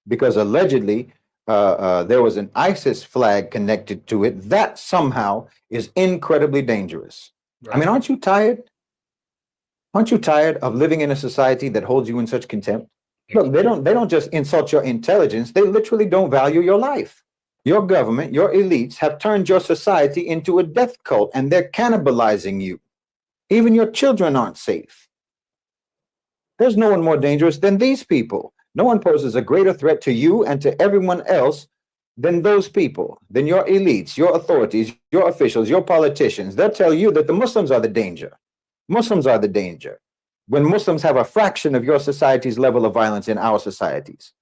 because allegedly there was an ISIS flag connected to it, that somehow is incredibly dangerous. Right. I mean, aren't you tired? Aren't you tired of living in a society that holds you in such contempt? Look, they don't just insult your intelligence, they literally don't value your life. Your government, your elites have turned your society into a death cult, and they're cannibalizing you. Even your children aren't safe. There's no one more dangerous than these people. No one poses a greater threat to you and to everyone else than those people, than your elites, your authorities, your officials, your politicians. They'll tell you that the Muslims are the danger. Muslims are the danger. When Muslims have a fraction of your society's level of violence in our societies.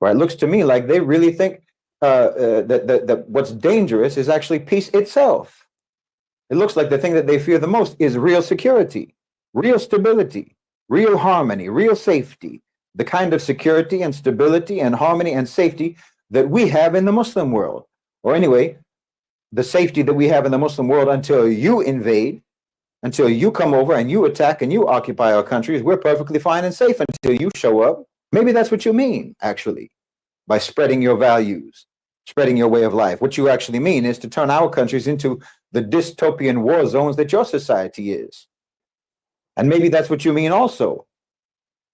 Right? It looks to me like they really think that what's dangerous is actually peace itself. It looks like the thing that they fear the most is real security, real stability, real harmony, real safety. The kind of security and stability and harmony and safety that we have in the Muslim world. Or anyway, the safety that we have in the Muslim world until you invade, until you come over and you attack and you occupy our countries, we're perfectly fine and safe until you show up. Maybe that's what you mean, actually, by spreading your values, spreading your way of life. What you actually mean is to turn our countries into the dystopian war zones that your society is. And maybe that's what you mean also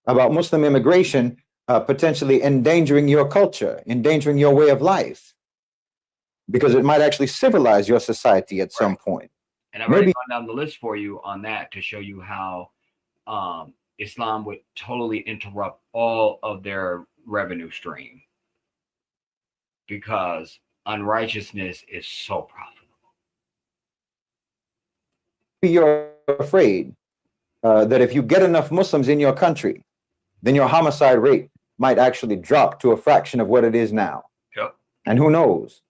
about Muslim immigration potentially endangering your culture, endangering your way of life, because it might actually civilize your society at some point. And I've already gone down the list for you on that to show you how Islam would totally interrupt all of their revenue stream because unrighteousness is so profitable. You're afraid that if you get enough Muslims in your country, then your homicide rate might actually drop to a fraction of what it is now. Yep. And who knows?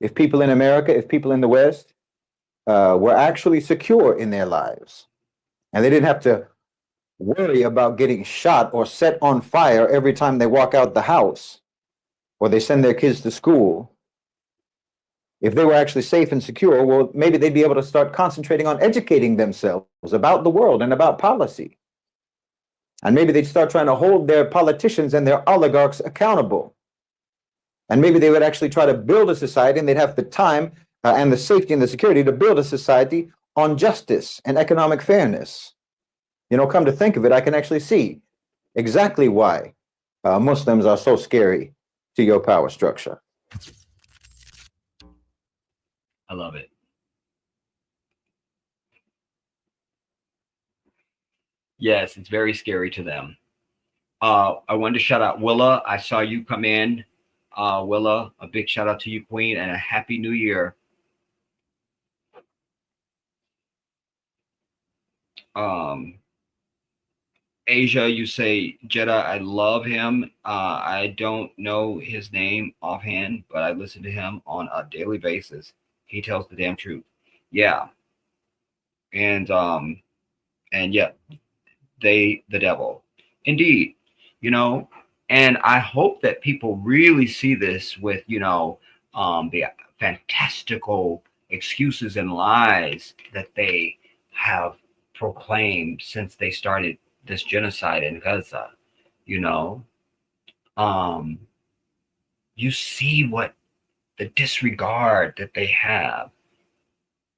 If people in America, if people in the West were actually secure in their lives, and they didn't have to worry about getting shot or set on fire every time they walk out the house or they send their kids to school, if they were actually safe and secure, well, maybe they'd be able to start concentrating on educating themselves about the world and about policy. And maybe they'd start trying to hold their politicians and their oligarchs accountable. And maybe they would actually try to build a society, and they'd have the time and the safety and the security to build a society on justice and economic fairness. You know, come to think of it, I can actually see exactly why Muslims are so scary to your power structure. I love it. Yes, it's very scary to them. I wanted to shout out Willa. I saw you come in. Willa, a big shout out to you, Queen, and a happy new year. Asia, you say Jeddah, I love him. I don't know his name offhand, but I listen to him on a daily basis. He tells the damn truth. Yeah. And yeah, the devil. Indeed. You know, and I hope that people really see this with, the fantastical excuses and lies that they have proclaimed since they started this genocide in Gaza. You know, um, you see what the disregard that they have.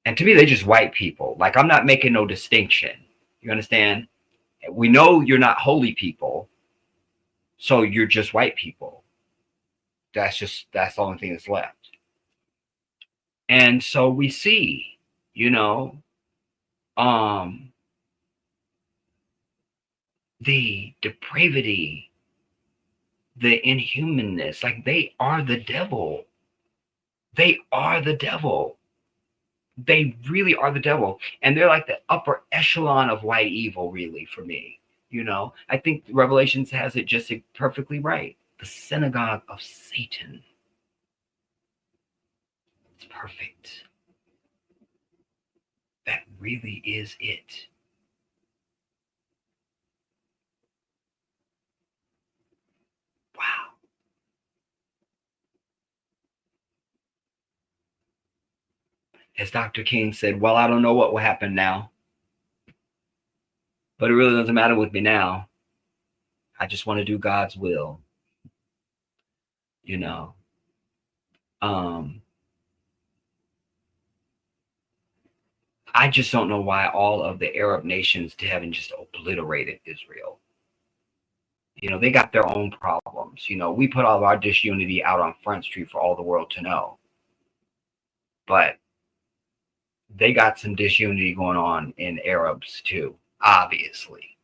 And to me, they're just white people. Like, I'm not making no distinction. You understand? We know you're not holy people, so you're just white people. That's the only thing that's left. And so we see, the depravity, the inhumanness. Like, they are the devil. They are the devil. They really are the devil. And they're like the upper echelon of white evil, really, for me. I think Revelations has it just perfectly right. The synagogue of Satan. It's perfect. That really is it. Wow. As Dr. King said, well, I don't know what will happen now, but it really doesn't matter with me now. I just want to do God's will. I just don't know why all of the Arab nations haven't just obliterated Israel. They got their own problems. We put all of our disunity out on Front Street for all the world to know. But they got some disunity going on in Arabs too, obviously.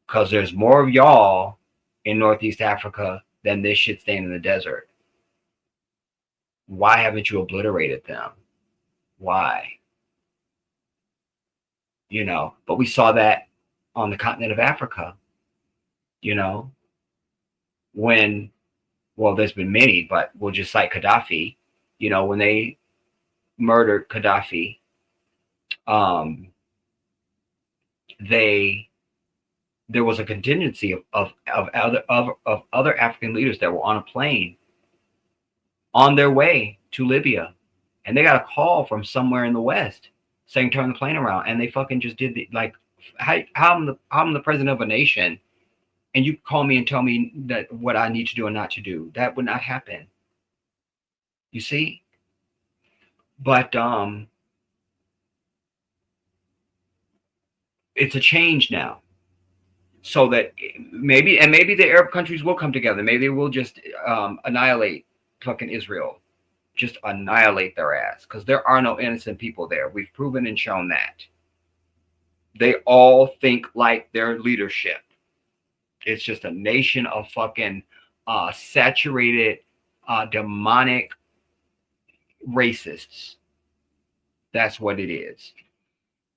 Because there's more of y'all in Northeast Africa than this shit staying in the desert. Why haven't you obliterated them? Why? But we saw that on the continent of Africa, when, well, there's been many, but we'll just cite Gaddafi, when they murdered Gaddafi, there was a contingency of other African leaders that were on a plane on their way to Libya, and they got a call from somewhere in the West saying turn the plane around, and they fucking just did how I'm the president of a nation, and you call me and tell me that what I need to do and not to do. That would not happen. You see? But it's a change now. So that maybe the Arab countries will come together. Maybe we'll just annihilate fucking Israel. Just annihilate their ass. Because there are no innocent people there. We've proven and shown that. They all think like their leadership. It's just a nation of fucking saturated, demonic racists. That's what it is.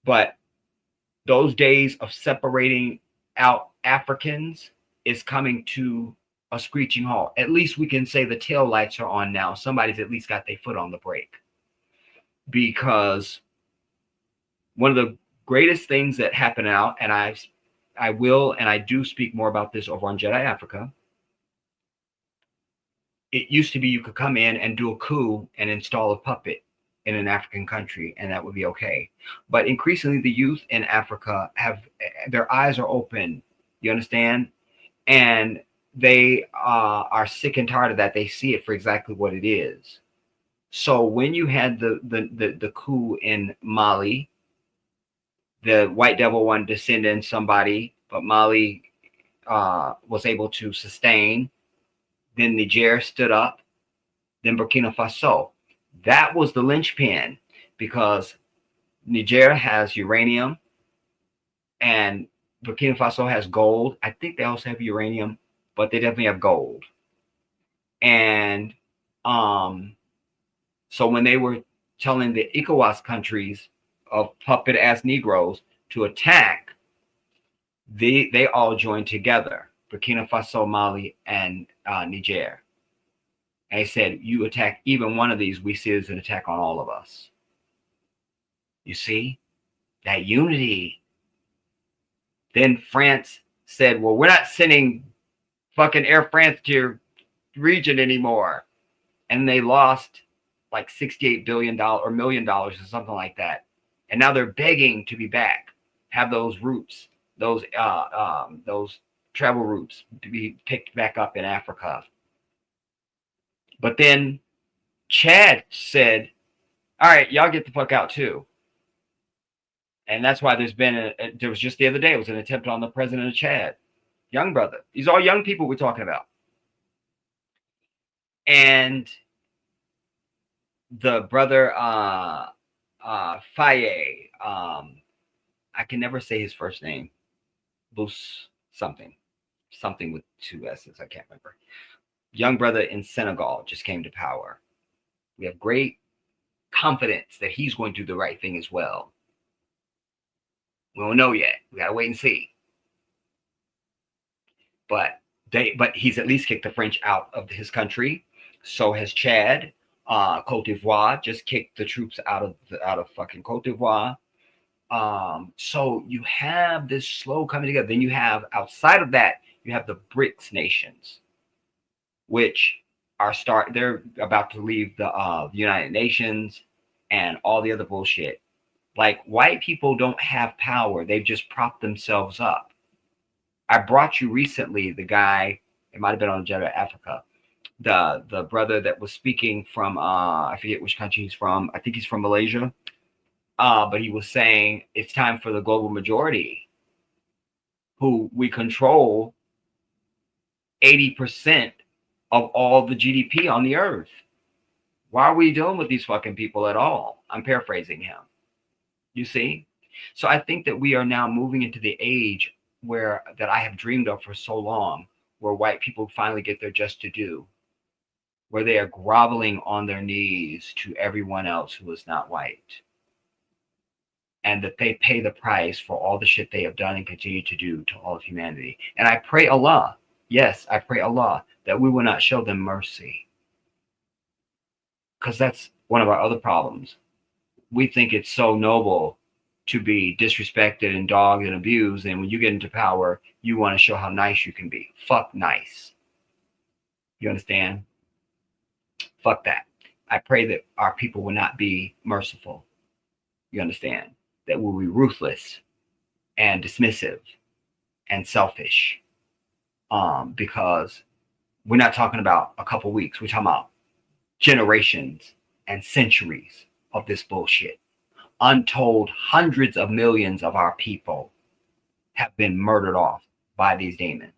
But those days of separating out Africans is coming to a screeching halt. At least we can say the tail lights are on now. Somebody's at least got their foot on the brake. Because one of the greatest things that happen out, and I will and I do speak more about this over on Jedi Africa. It used to be you could come in and do a coup and install a puppet in an African country, and that would be okay. But increasingly, the youth in Africa have their eyes are open. You understand? And they are sick and tired of that. They see it for exactly what it is. So when you had the coup in Mali, the white devil wanted to send in somebody, but Mali was able to sustain. Then Niger stood up. Then Burkina Faso. That was the linchpin, because Niger has uranium and Burkina Faso has gold. I think they also have uranium, but they definitely have gold. And so when they were telling the ECOWAS countries of puppet ass Negroes to attack, they all joined together, Burkina Faso, Mali, and Niger. And they said, you attack even one of these, we see it as an attack on all of us. You see? That unity. Then France said, well, we're not sending fucking Air France to your region anymore. And they lost like $68 billion or $1 million or something like that. And now they're begging to be back, have those routes, those travel routes to be picked back up in Africa. But then Chad said, all right, y'all get the fuck out too. And that's why there was just the other day, it was an attempt on the president of Chad, young brother. These are all young people we're talking about. And the brother, Faye, I can never say his first name, Bous something with 2 S's, I can't remember. Young brother in Senegal just came to power. We have great confidence that he's going to do the right thing as well. We don't know yet. We gotta wait and see. But he's at least kicked the French out of his country. So has Chad. Cote d'Ivoire just kicked the troops out of fucking Cote d'Ivoire. So you have this slow coming together. Then you have, outside of that, you have the BRICS nations, which they're about to leave the United Nations and all the other bullshit. Like, white people don't have power. They've just propped themselves up. I brought you recently the guy, it might have been on Jeddah, Africa, the brother that was speaking from, I forget which country he's from. I think he's from Malaysia. But he was saying it's time for the global majority, who we control 80% of all the GDP on the earth. Why are we dealing with these fucking people at all? I'm paraphrasing him. You see? So I think that we are now moving into the age that I have dreamed of for so long, where white people finally get their just to do, where they are groveling on their knees to everyone else who is not white, and that they pay the price for all the shit they have done and continue to do to all of humanity. And I pray Allah, yes, I pray Allah, that we will not show them mercy, because that's one of our other problems. We think it's so noble to be disrespected and dogged and abused, and when you get into power, you want to show how nice you can be. Fuck nice. You understand? Fuck that. I pray that our people will not be merciful. You understand? That we'll be ruthless and dismissive and selfish. Because we're not talking about a couple weeks. We're talking about generations and centuries of this bullshit. Untold hundreds of millions of our people have been murdered off by these demons.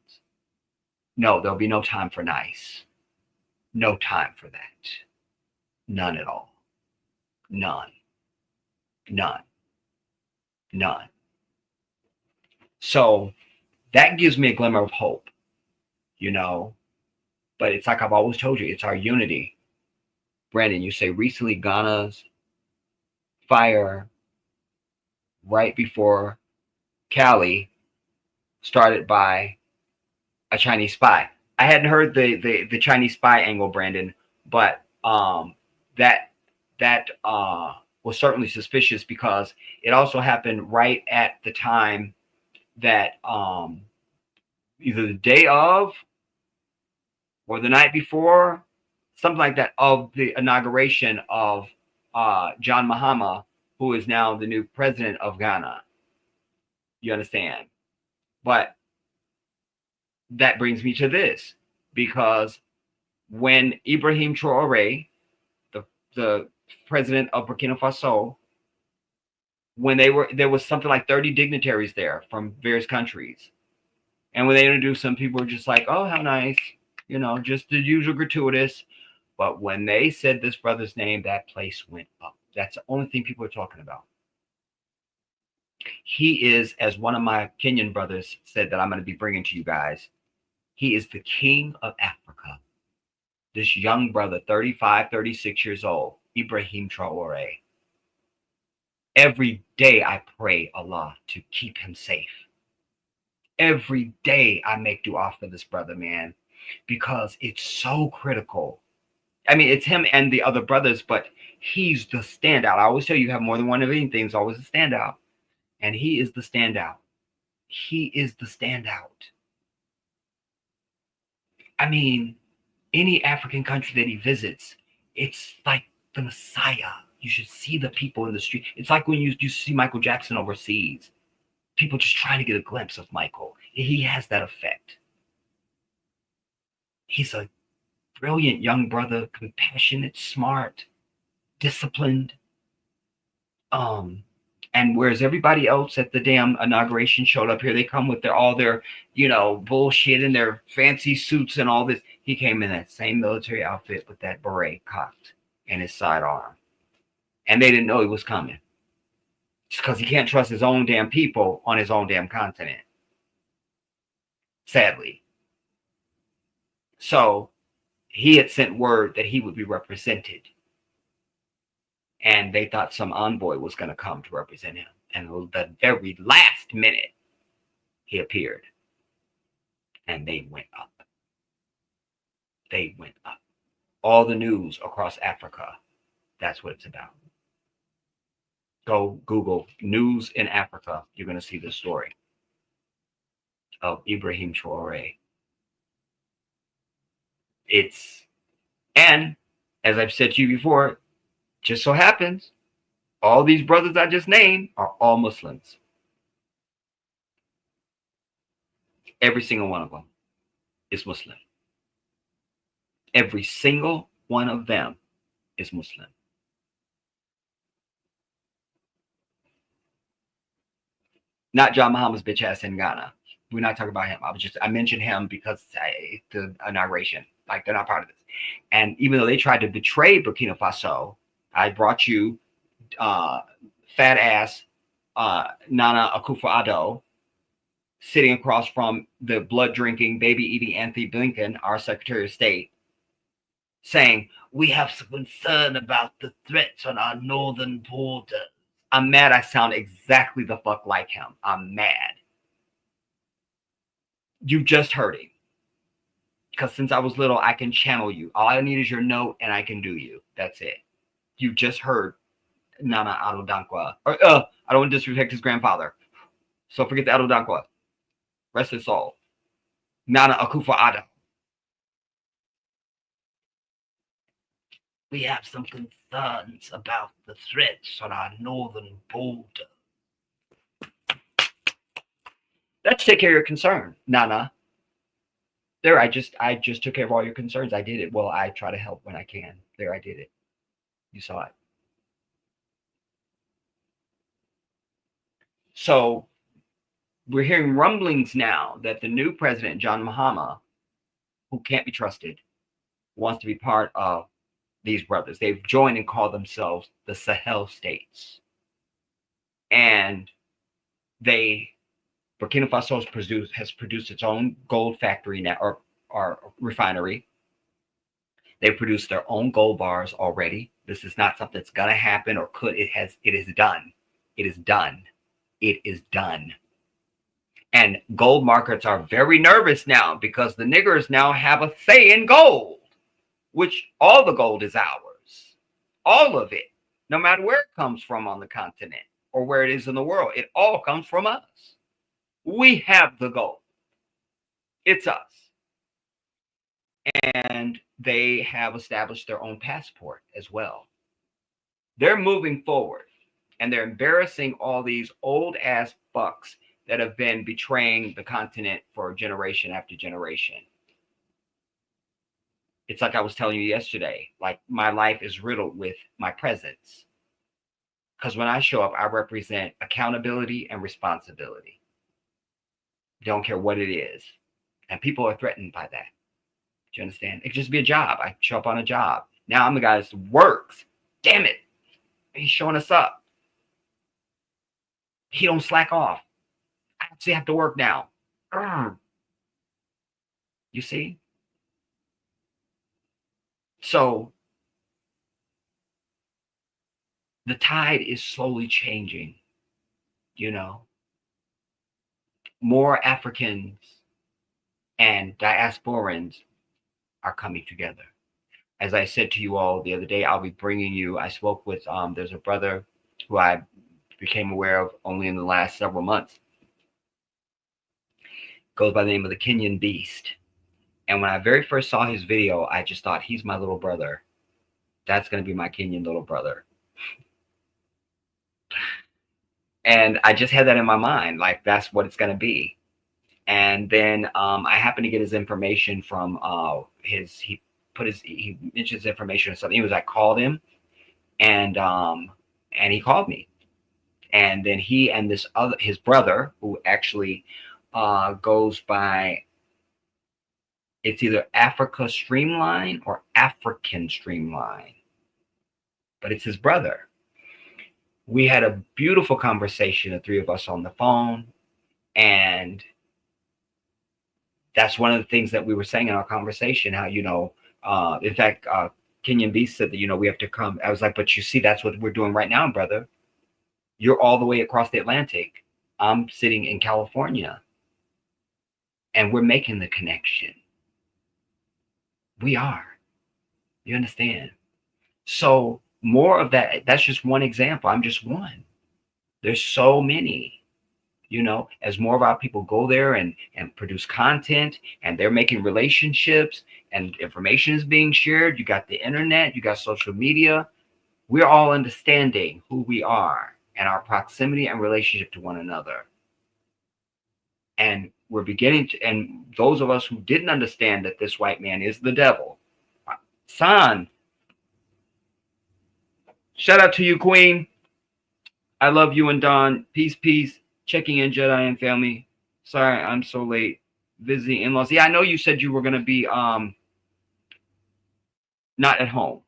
No, there'll be no time for nice. No time for that. None at all. None. None. None. So that gives me a glimmer of hope, you know. But it's like I've always told you, it's our unity. Brandon, you say recently Ghana's fire right before Cali started by a Chinese spy. I hadn't heard the Chinese spy angle, Brandon, but that was certainly suspicious, because it also happened right at the time that either the day of or the night before, something like that, of the inauguration of John Mahama, who is now the new president of Ghana. You understand? But that brings me to this, because when Ibrahim Traoré, the president of Burkina Faso, when there was something like 30 dignitaries there from various countries, And when they introduced them, people were just like, oh, how nice. You know, just the usual gratuitous. But when they said this brother's name, that place went up. That's the only thing people are talking about. He is, as one of my Kenyan brothers said that I'm going to be bringing to you guys, he is the king of Africa. This young brother, 35, 36 years old, Ibrahim Traore. Every day I pray Allah to keep him safe. Every day I make dua for this brother, man, because it's so critical. I mean, it's him and the other brothers, but he's the standout. I always tell you, have more than one of anything. It's always a standout. And he is the standout. He is the standout. I mean, any African country that he visits, it's like the Messiah. You should see the people in the street. It's like when you see Michael Jackson overseas. People just trying to get a glimpse of Michael. He has that effect. He's a brilliant young brother, compassionate, smart, disciplined. And whereas everybody else at the damn inauguration showed up here, they come with all their, bullshit and their fancy suits and all this. He came in that same military outfit with that beret cocked and his sidearm. And they didn't know he was coming. Just because he can't trust his own damn people on his own damn continent. Sadly. So he had sent word that he would be represented. And they thought some envoy was going to come to represent him. And the very last minute, he appeared. And they went up. They went up. All the news across Africa, that's what it's about. Go Google news in Africa. You're going to see this story of Ibrahim Traore. And as I've said to you before, just so happens, all these brothers I just named are all Muslims. Every single one of them is Muslim. Every single one of them is Muslim. Not John Muhammad's bitch ass in Ghana. We're not talking about him. I mentioned him because the inauguration, like they're not part of this. And even though they tried to betray Burkina Faso, I brought you fat ass Nana Akufo-Addo sitting across from the blood drinking, baby eating Anthony Blinken, our Secretary of State, saying, we have some concern about the threats on our northern border. I'm mad I sound exactly the fuck like him. I'm mad. You just heard him. Because since I was little, I can channel you. All I need is your note and I can do you. That's it. You just heard Nana Addo Dankwa. I don't want to disrespect his grandfather. So forget the Addo Dankwa. Rest his soul. Nana Akufo-Addo. We have some concerns about the threats on our northern border. Let's take care of your concern, Nana. There, I just took care of all your concerns. I did it. Well, I try to help when I can. There, I did it. You saw it. So we're hearing rumblings now that the new president, John Mahama, who can't be trusted, wants to be part of these brothers. They've joined and called themselves the Sahel states. And Burkina Faso has produced its own gold factory now, or refinery. They produce their own gold bars already. This is not something that's gonna happen or could. It is done. It is done. It is done. And gold markets are very nervous now because the niggers now have a say in gold, which all the gold is ours. All of it, no matter where it comes from on the continent or where it is in the world, it all comes from us. We have the gold. It's us. And they have established their own passport as well. They're moving forward and they're embarrassing all these old ass fucks that have been betraying the continent for generation after generation. It's like I was telling you yesterday, like my life is riddled with my presence. Because when I show up, I represent accountability and responsibility. Don't care what it is. And people are threatened by that. Do you understand? It could just be a job. I show up on a job. Now I'm the guy that works. Damn it. He's showing us up. He don't slack off. I actually have to work now. You see? So the tide is slowly changing, you know. More Africans and diasporans are coming together. As I said to you all the other day, I'll be bringing you, I spoke with, there's a brother who I became aware of only in the last several months. Goes by the name of the Kenyan Beast. And when I very first saw his video, I just thought, he's my little brother. That's going to be my Kenyan little brother. And I just had that in my mind, like that's what it's going to be. And then I happened to get his information from he mentioned his information or something. He was, I called him, and he called me. And then he and his brother, who actually goes by, it's either Africa Streamline or African Streamline, but it's his brother. We had a beautiful conversation, the three of us on the phone, and that's one of the things that we were saying in our conversation, how, you know, in fact, Kenyan Beast said that, you know, we have to come. I was like, but you see, that's what we're doing right now, brother. You're all the way across the Atlantic. I'm sitting in California, and we're making the connection. We are. You understand? So more of that, that's just one example. I'm just one. There's so many, you know, as more of our people go there and produce content, and they're making relationships, and information is being shared. You got the internet, you got social media. We're all understanding who we are and our proximity and relationship to one another. And we're beginning to, and those of us who didn't understand that this white man is the devil, San, shout out to you, Queen. I love you and Don. Peace, peace. Checking in, Jedi and family. Sorry, I'm so late. Visiting in-laws. Yeah, I know you said you were going to be not at home.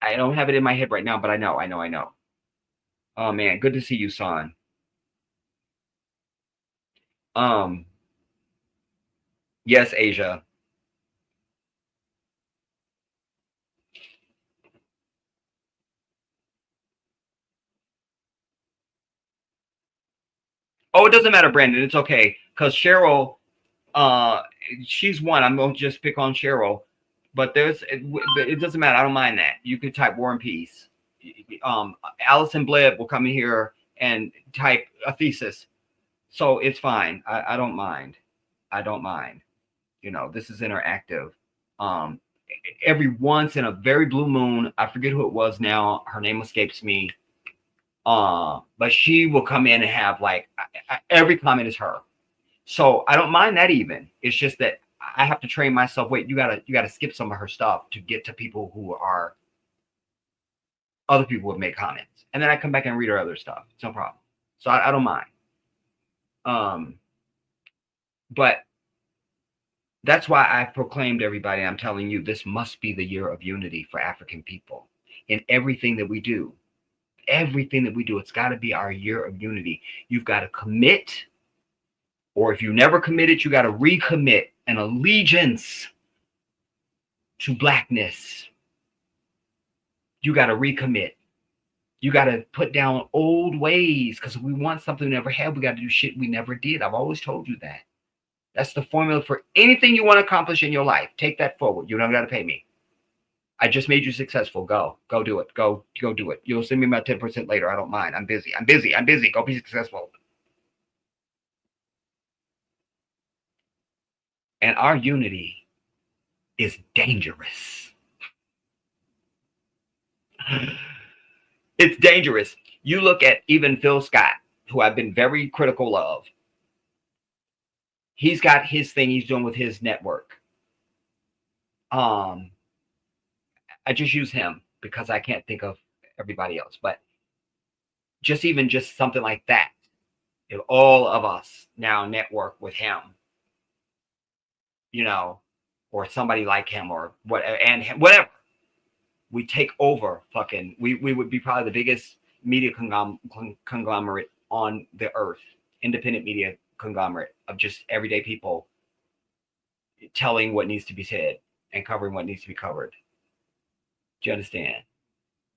I don't have it in my head right now, but I know. Oh man, good to see you, San. Yes, Asia. Oh, it doesn't matter, Brandon. It's okay. Because Cheryl, she's one. I'm going to just pick on Cheryl. But it doesn't matter. I don't mind that. You could type War and Peace. Allison Blebb will come in here and type a thesis. So it's fine. I don't mind. I don't mind. You know, this is interactive. Every once in a very blue moon, I forget who it was now. Her name escapes me. But she will come in and have like every comment is her. So I don't mind that even. It's just that I have to train myself. Wait, you gotta skip some of her stuff to get to people who are other people would make comments. And then I come back and read her other stuff. It's no problem. So I don't mind. But that's why I proclaimed everybody, I'm telling you, this must be the year of unity for African people in everything that we do. Everything that we do, it's got to be our year of unity. You've got to commit, or if you never committed, you got to recommit an allegiance to Blackness. You got to recommit. You got to put down old ways, because if we want something we never had, we got to do shit we never did. I've always told you that. That's the formula for anything you want to accomplish in your life. Take that forward. You don't got to pay me. I just made you successful. Go do it. Go do it. You'll send me my 10% later. I don't mind. I'm busy. Go be successful. And our unity is dangerous. It's dangerous. You look at even Phil Scott, who I've been very critical of. He's got his thing he's doing with his network. I just use him because I can't think of everybody else. But just something like that. if all of us now network with him, you know, or somebody like him or whatever, and whatever, we take over fucking, we would be probably the biggest media conglomerate on the earth, independent media conglomerate of just everyday people telling what needs to be said and covering what needs to be covered. Do you understand?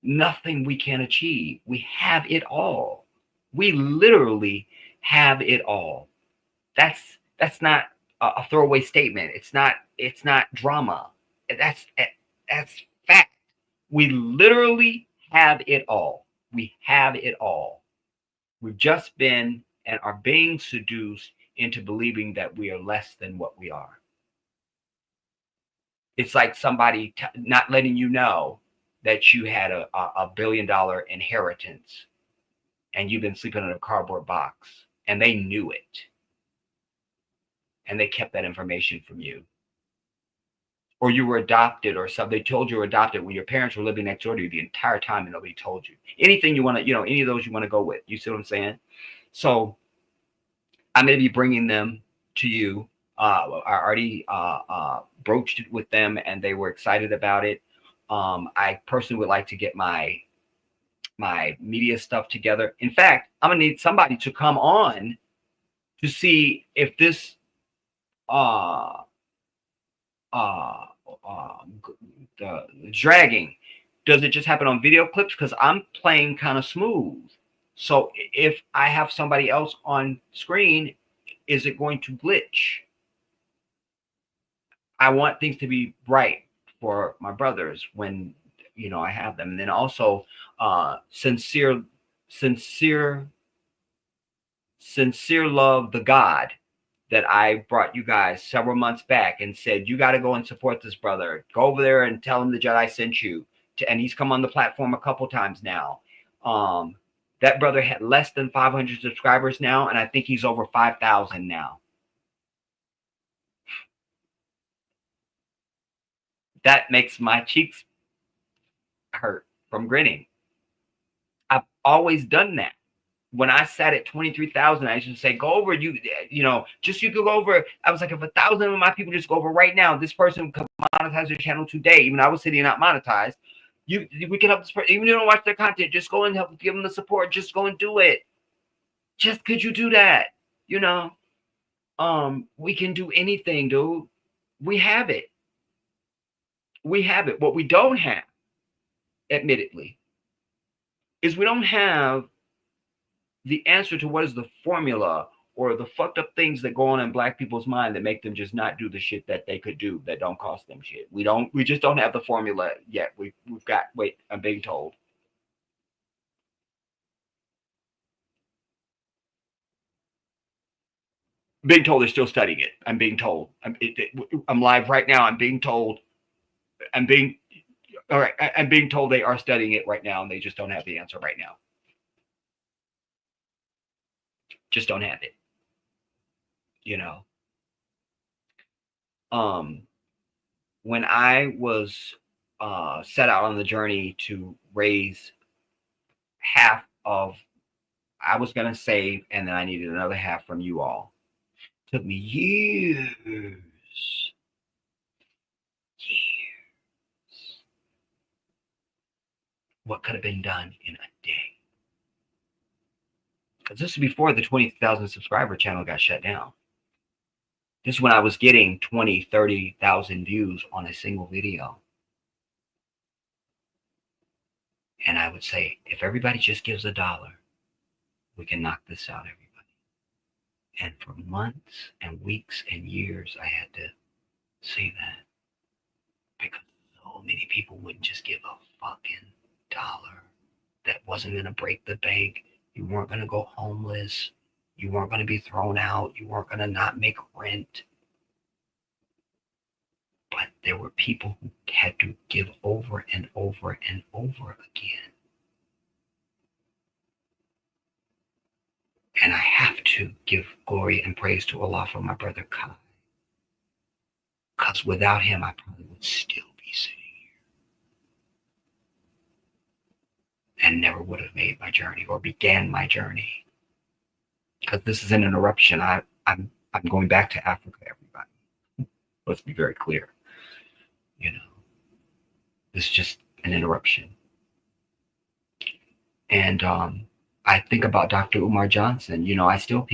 Nothing we can achieve. We have it all. We literally have it all. That's not a throwaway statement. It's not drama. That's fact. We literally have it all. We have it all. We've just been and are being seduced into believing that we are less than what we are. It's like somebody not letting you know that you had a $1 billion inheritance and you've been sleeping in a cardboard box, and they knew it. And they kept that information from you. Or you were adopted or something. They told you were adopted when your parents were living next door to you the entire time and nobody told you. Anything you want to, any of those you want to go with. You see what I'm saying? So I'm going to be bringing them to you. I already broached it with them and they were excited about it. I personally would like to get my media stuff together. In fact, I'm going to need somebody to come on to see if this the dragging, does it just happen on video clips? Because I'm playing kind of smooth. So if I have somebody else on screen, is it going to glitch? I want things to be right for my brothers when I have them. And then also sincere love, the God that I brought you guys several months back and said, you got to go and support this brother. Go over there and tell him the Jedi sent you. And he's come on the platform a couple times now. That brother had less than 500 subscribers now, and I think he's over 5,000 now. That makes my cheeks hurt from grinning. I've always done that. When I sat at 23,000, I used to say, go over, you could go over. I was like, if 1,000 of my people just go over right now, this person could monetize their channel today. Even I was sitting not monetized. We can help this person. Even if you don't watch their content, just go and help give them the support. Just go and do it. Just could you do that? We can do anything, dude. We have it. We have it. What we don't have, admittedly, is we don't have the answer to what is the formula or the fucked up things that go on in black people's mind that make them just not do the shit that they could do that don't cost them shit. We just don't have the formula yet. We've got, wait, I'm being told. Being told they're still studying it. I'm being told. I'm live right now. I'm being told. I'm being told they are studying it right now and they just don't have the answer right now. Just don't have it. When I was set out on the journey to raise half of, I was going to save, and then I needed another half from you all. It took me years. What could have been done in a day? Because this is before the 20,000 subscriber channel got shut down. This is when I was getting 20, 30,000 views on a single video. And I would say, if everybody just gives $1, we can knock this out, everybody. And for months and weeks and years, I had to say that. Because so many people wouldn't just give a fucking dollar. That wasn't going to break the bank. You weren't going to go homeless. You weren't going to be thrown out. You weren't going to not make rent. But there were people who had to give over and over and over again. And I have to give glory and praise to Allah for my brother Kai. Because without him, I probably would still be sitting here. And never would have made my journey or began my journey. because this is an interruption. I'm going back to Africa, everybody. Let's be very clear. You know, this is just an interruption. And I think about Dr. Umar Johnson. You know, I still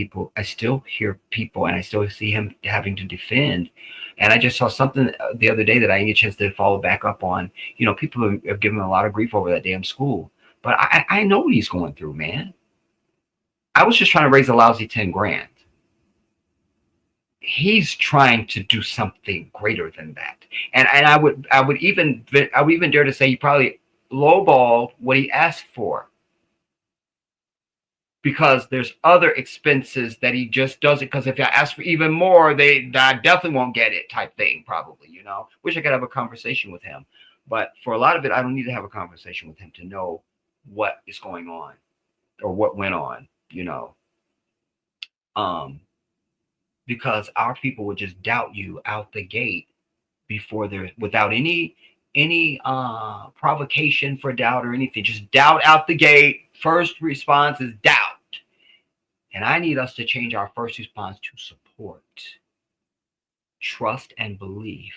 hear people, and I still see him having to defend. And I just saw something the other day that I didn't get a chance to follow back up on. You know, people have given him a lot of grief over that damn school. But I know what he's going through, man. I was just trying to raise a lousy 10 grand. He's trying to do something greater than that. And I would even dare to say he probably lowballed what he asked for, because there's other expenses that he just doesn't, because if I ask for even more, I definitely won't get it type thing, probably, you know. Wish I could have a conversation with him. But for a lot of it, I don't need to have a conversation with him to know what is going on or what went on, you know. Because our people would just doubt you out the gate without any provocation for doubt or anything. Just doubt out the gate. First response is doubt. And I need us to change our first response to support, trust, and belief.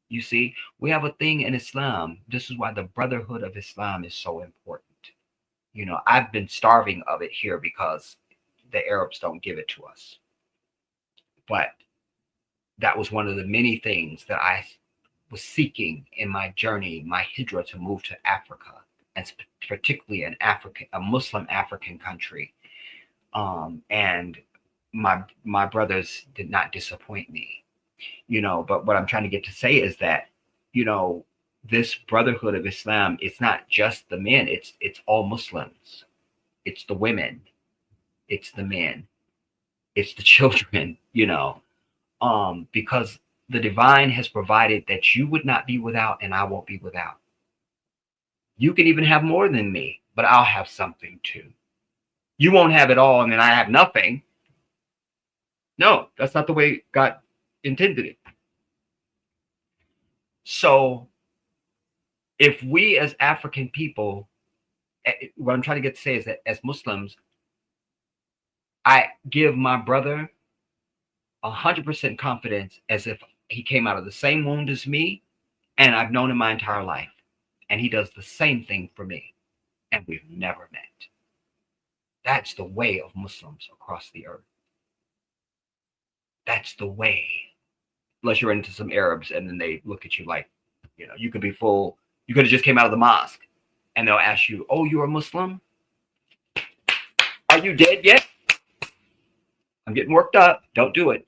You see, we have a thing in Islam. This is why the brotherhood of Islam is so important. You know, I've been starving of it here because the Arabs don't give it to us. But that was one of the many things that I was seeking in my journey, my hijrah to move to Africa, and particularly a Muslim African country. And my brothers did not disappoint me, you know. But what I'm trying to get to say is that, you know, this brotherhood of Islam, it's not just the men, it's all Muslims. It's the women, it's the men, it's the children, you know, because the divine has provided that you would not be without and I won't be without. You can even have more than me, but I'll have something too. You won't have it all and then I have nothing. No, that's not the way God intended it. So if we as African people, what I'm trying to get to say is that as Muslims, I give my brother 100% confidence as if he came out of the same wound as me, and I've known him my entire life. And he does the same thing for me. And we've never met. That's the way of Muslims across the earth. That's the way. Unless you're into some Arabs and then they look at you like, you know, you could be full. You could have just came out of the mosque and they'll ask you, oh, you're a Muslim? Are you dead yet? I'm getting worked up. Don't do it.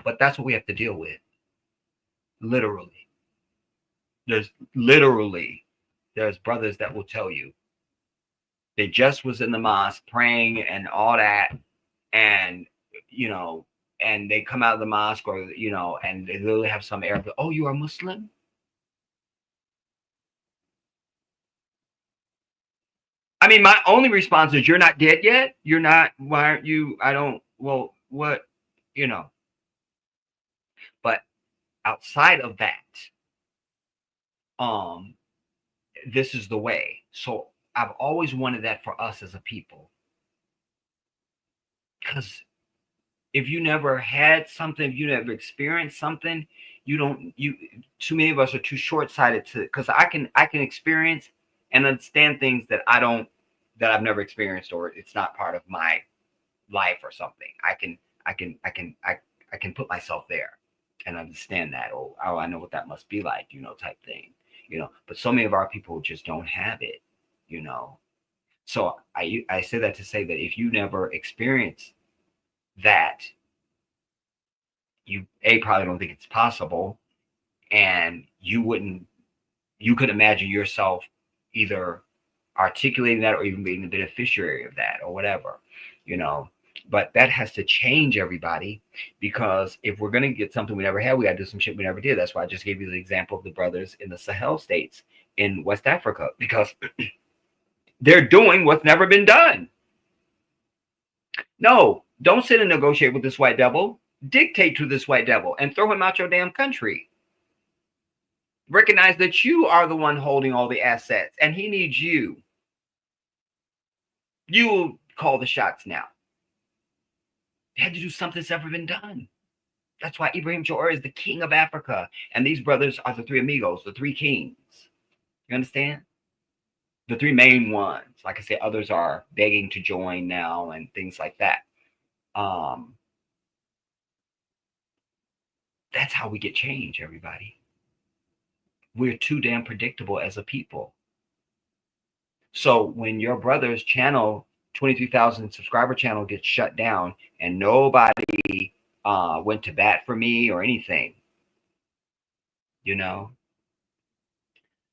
But that's what we have to deal with. Literally. There's brothers that will tell you they just was in the mosque praying and all that, and you know, and they come out of the mosque, or you know, and they literally have some Arab, oh, you are Muslim? I mean, my only response is, you're not dead yet? You're not, why aren't you? I don't, well, what, you know. But outside of that, this is the way. So I've always wanted that for us as a people. Because if you never had something, if you never experienced something, too many of us are too short-sighted to, because I can experience and understand things that I've never experienced, or it's not part of my life or something. I can put myself there and understand that. Oh, I know what that must be like, you know, type thing, you know. But so many of our people just don't have it, you know. So I say that to say that if you never experience that, you probably don't think it's possible, and you could imagine yourself either articulating that or even being the beneficiary of that or whatever, you know. But that has to change, everybody, because if we're going to get something we never had, we got to do some shit we never did. That's why I just gave you the example of the brothers in the Sahel states in West Africa, because they're doing what's never been done. No, don't sit and negotiate with this white devil. Dictate to this white devil and throw him out your damn country. Recognize that you are the one holding all the assets and he needs you. You will call the shots now. They had to do something that's never been done. That's why Ibrahim Traore is the king of Africa. And these brothers are the three amigos, the three kings. You understand? The three main ones. Like I said, others are begging to join now and things like that. That's how we get change, everybody. We're too damn predictable as a people. So when your brother's channel, 23,000 subscriber channel, gets shut down and nobody went to bat for me or anything, you know,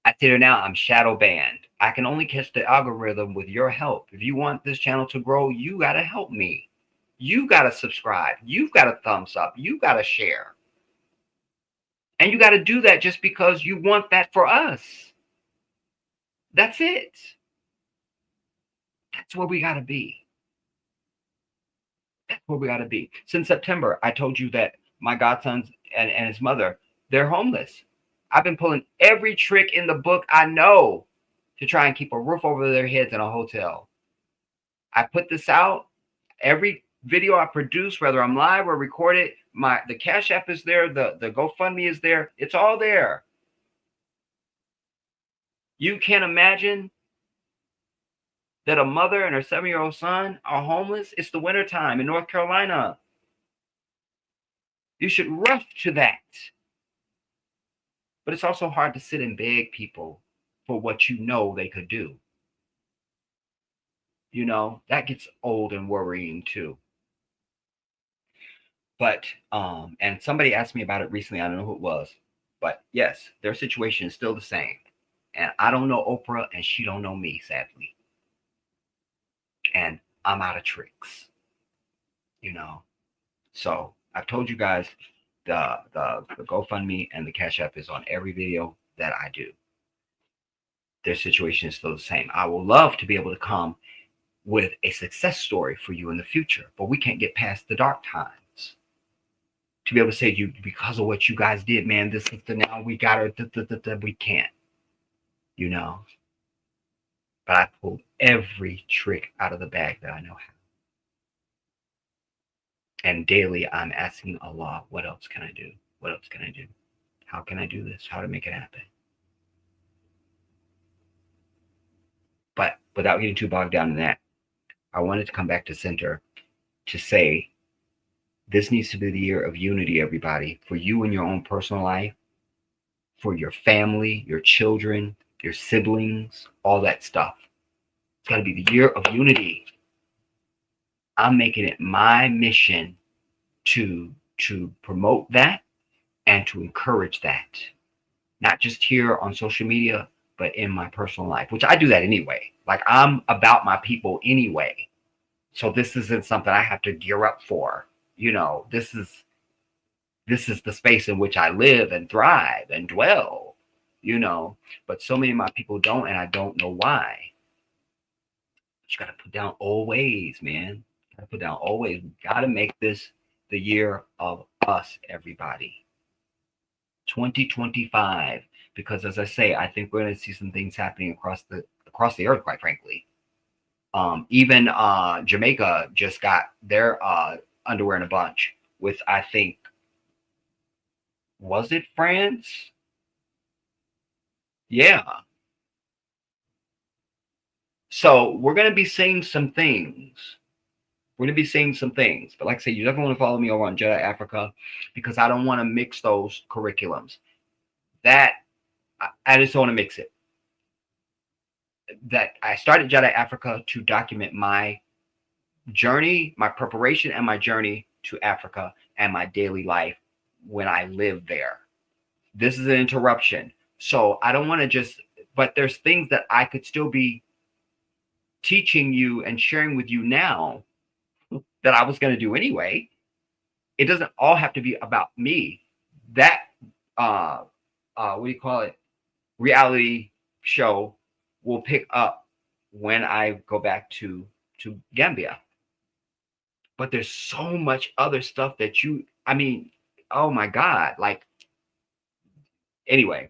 I tell you now, I'm shadow banned. I can only catch the algorithm with your help. If you want this channel to grow, you got to help me. You got to subscribe. You've got to thumbs up. You got to share. And you got to do that just because you want that for us. That's it. That's where we got to be. That's where we got to be. Since September, I told you that my godsons and his mother, they're homeless. I've been pulling every trick in the book I know to try and keep a roof over their heads in a hotel. I put this out. Every video I produce, whether I'm live or recorded, the Cash App is there, the GoFundMe is there. It's all there. You can't imagine that a mother and her 7-year-old son are homeless. It's the wintertime in North Carolina. You should rush to that. But it's also hard to sit and beg people for what you know they could do. You know, that gets old and worrying too. But, and somebody asked me about it recently. I don't know who it was. But yes, their situation is still the same. And I don't know Oprah and she don't know me, sadly. And I'm out of tricks. You know. So I've told you guys the GoFundMe and the Cash App is on every video that I do. Their situation is still the same. I will love to be able to come with a success story for you in the future, but we can't get past the dark times. To be able to say to you, because of what you guys did, man, this is the now we got to, we can't, you know. But I pulled every trick out of the bag that I know how. And daily I'm asking Allah, what else can I do? What else can I do? How can I do this? How to make it happen? But without getting too bogged down in that, I wanted to come back to center to say this needs to be the year of unity, everybody, for you in your own personal life, for your family, your children, your siblings, all that stuff. It's got to be the year of unity. I'm making it my mission to promote that and to encourage that. Not just here on social media, but in my personal life, which I do that anyway. Like, I'm about my people anyway. So this isn't something I have to gear up for. You know, this is the space in which I live and thrive and dwell, you know. But so many of my people don't, and I don't know why. But you got to put down old ways, man. Got to put down old ways. We got to make this the year of us, everybody. 2025, because as I say, I think we're going to see some things happening across the earth, quite frankly. Even Jamaica just got their underwear in a bunch with, I think, was it France? Yeah. So we're going to be seeing some things. We're going to be seeing some things. But like I said, you definitely want to follow me over on Jedi Africa, because I don't want to mix those curriculums. That I just don't want to mix it. That I started Jedi Africa to document my journey, my preparation, and my journey to Africa and my daily life when I live there. This is an interruption. So I don't want to just, but there's things that I could still be teaching you and sharing with you now that I was going to do anyway. It doesn't all have to be about me. That, what do you call it? Reality show will pick up when I go back to Gambia. But there's so much other stuff that I mean, oh my God. Like, anyway,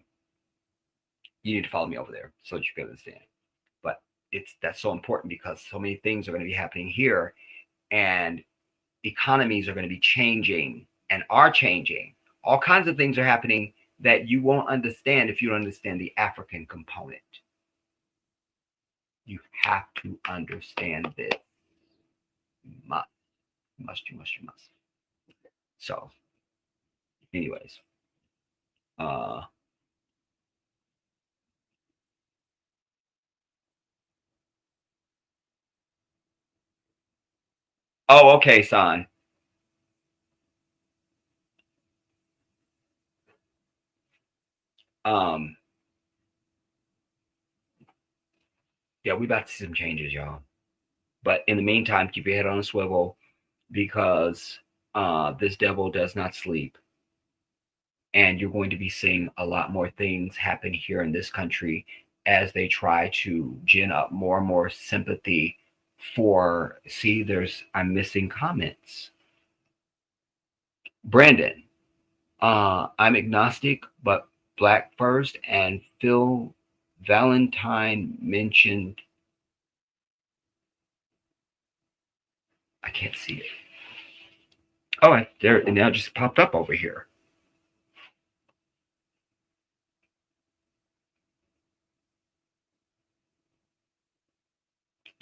you need to follow me over there so that you can understand. But that's so important because so many things are going to be happening here, and economies are going to be changing and are changing. All kinds of things are happening that you won't understand if you don't understand the African component. You have to understand this. You must. So, anyways, oh, okay, son. Yeah, we about to see some changes, y'all. But in the meantime, keep your head on a swivel because this devil does not sleep. And you're going to be seeing a lot more things happen here in this country as they try to gin up more and more sympathy for, see, I'm missing comments. Brandon, I'm agnostic, but Black first, and Phil Valentine mentioned, I can't see it. Oh, there, and now it just popped up over here.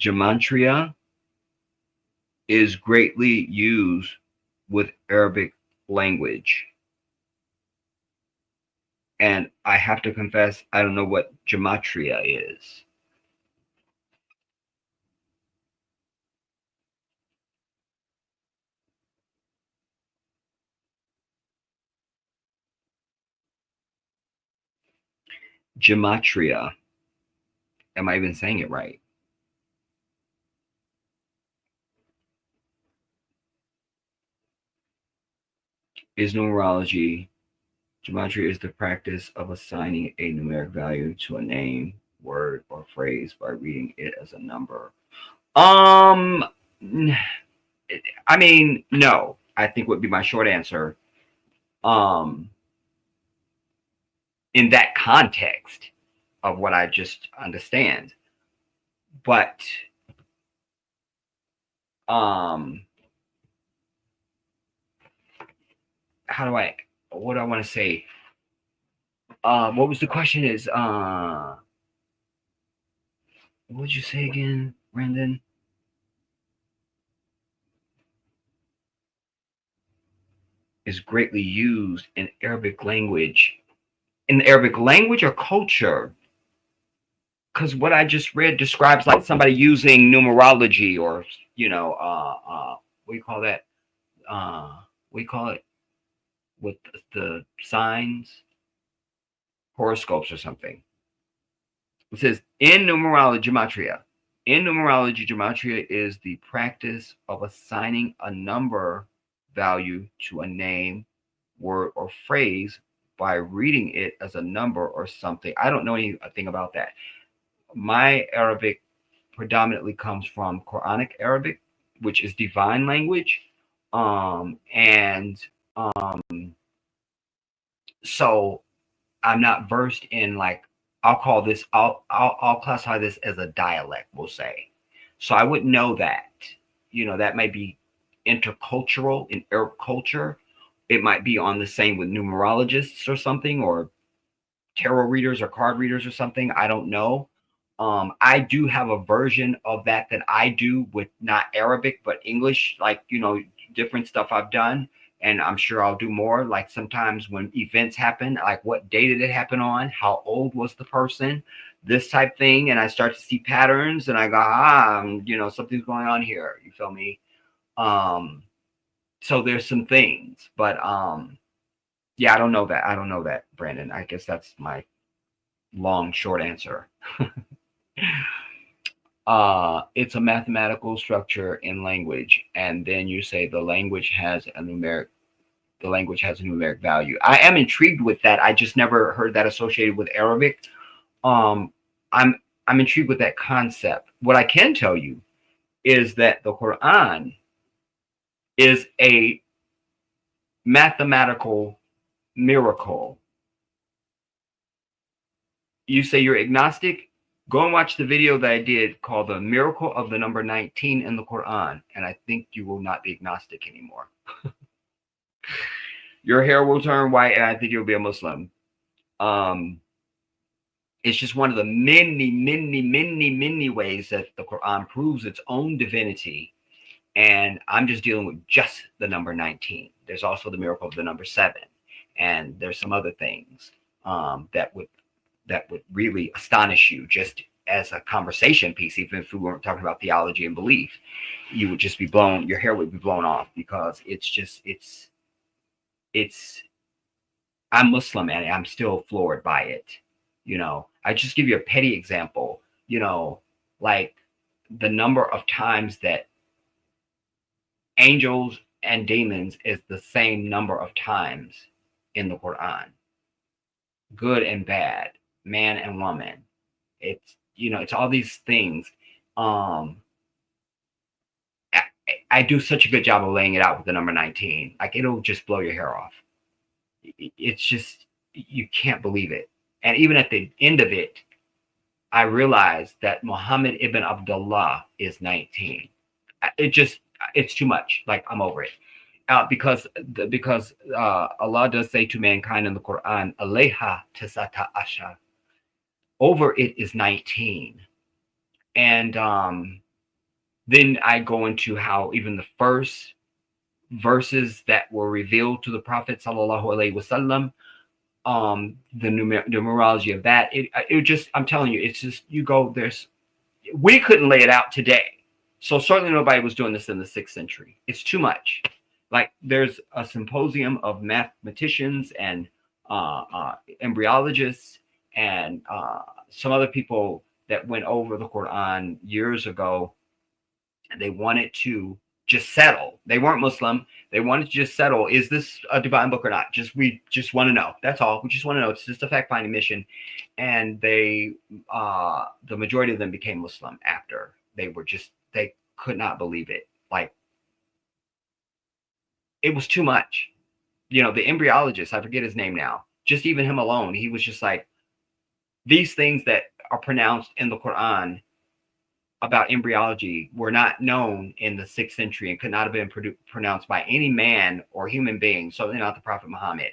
Gematria is greatly used with Arabic language. And I have to confess, I don't know what gematria is. Gematria. Am I even saying it right? Is numerology. Gematria is the practice of assigning a numeric value to a name, word, or phrase by reading it as a number. I mean, no, I think would be my short answer. In that context of what I just understand. But what do I want to say? What was the question is, what did you say again, Brandon? Is greatly used in Arabic language. In the Arabic language or culture? Because what I just read describes like somebody using numerology or, what do you call that? We call it with the signs, horoscopes or something. It says in numerology, gematria. In numerology, gematria is the practice of assigning a number value to a name, word, or phrase by reading it as a number or something. I don't know anything about that. My Arabic predominantly comes from Quranic Arabic, which is divine language. So I'm not versed in like, I'll classify this as a dialect, we'll say. So I wouldn't know that. That might be intercultural in Arab culture. It might be on the same with numerologists or something, or tarot readers or card readers or something. I don't know. I do have a version of that I do with not Arabic, but English, like, different stuff I've done. And I'm sure I'll do more. Like sometimes when events happen, like what day did it happen on? How old was the person? This type thing. And I start to see patterns and I go, something's going on here. You feel me? So there's some things, but yeah, I don't know that, Brandon. I guess that's my long, short answer. It's a mathematical structure in language, and then you say the language has a numeric value. I am intrigued with that. I just never heard that associated with Arabic. I'm intrigued with that concept. What I can tell you is that the Quran is a mathematical miracle. You say you're agnostic? Go and watch the video that I did called The Miracle of the Number 19 in the Quran, and I think you will not be agnostic anymore. Your hair will turn white, and I think you'll be a Muslim. It's just one of the many ways that the Quran proves its own divinity. And I'm just dealing with just the number 19. There's also the miracle of the number 7. And there's some other things that would really astonish you just as a conversation piece. Even if we weren't talking about theology and belief, you would just be blown, your hair would be blown off, because I'm Muslim and I'm still floored by it. You know, I just give you a petty example, you know, like the number of times that angels and demons is the same number of times in the Quran. Good and bad, man and woman. It's, you know, it's all these things. I do such a good job of laying it out with the number 19. Like, it'll just blow your hair off. It's just, you can't believe it. And even at the end of it, I realized that Muhammad ibn Abdullah is 19. It's too much. Like, I'm over it. Because Allah does say to mankind in the Quran, Alayha tisata ashar. Over it is 19. And then I go into how even the first verses that were revealed to the Prophet sallallahu alaihi wasallam, the numerology of that, it just, I'm telling you, it's just, you go, we couldn't lay it out today. So certainly nobody was doing this in the 6th century. It's too much. Like, there's a symposium of mathematicians and embryologists and some other people that went over the Quran years ago, and they wanted to just settle. They weren't Muslim. They wanted to just settle. Is this a divine book or not? We just want to know. That's all. We just want to know. It's just a fact-finding mission. And the majority of them became Muslim after. They could not believe it. Like, it was too much. You know, the embryologist, I forget his name now, just even him alone, he was just like, these things that are pronounced in the Quran about embryology were not known in the 6th century and could not have been pronounced by any man or human being, certainly not the Prophet Muhammad.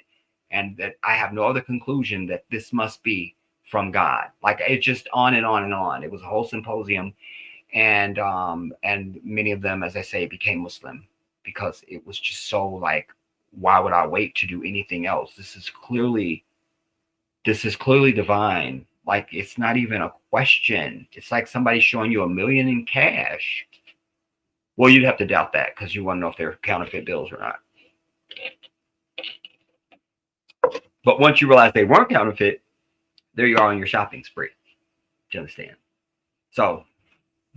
And that I have no other conclusion that this must be from God. Like, it's just on and on and on. It was a whole symposium, and many of them, as I say, became Muslim because it was just so like, why would I wait to do anything else? This is clearly divine. Like, it's not even a question. It's like somebody showing you $1 million in cash. Well, you'd have to doubt that because you want to know if they're counterfeit bills or not. But once you realize they weren't counterfeit, there you are on your shopping spree. Do you understand? So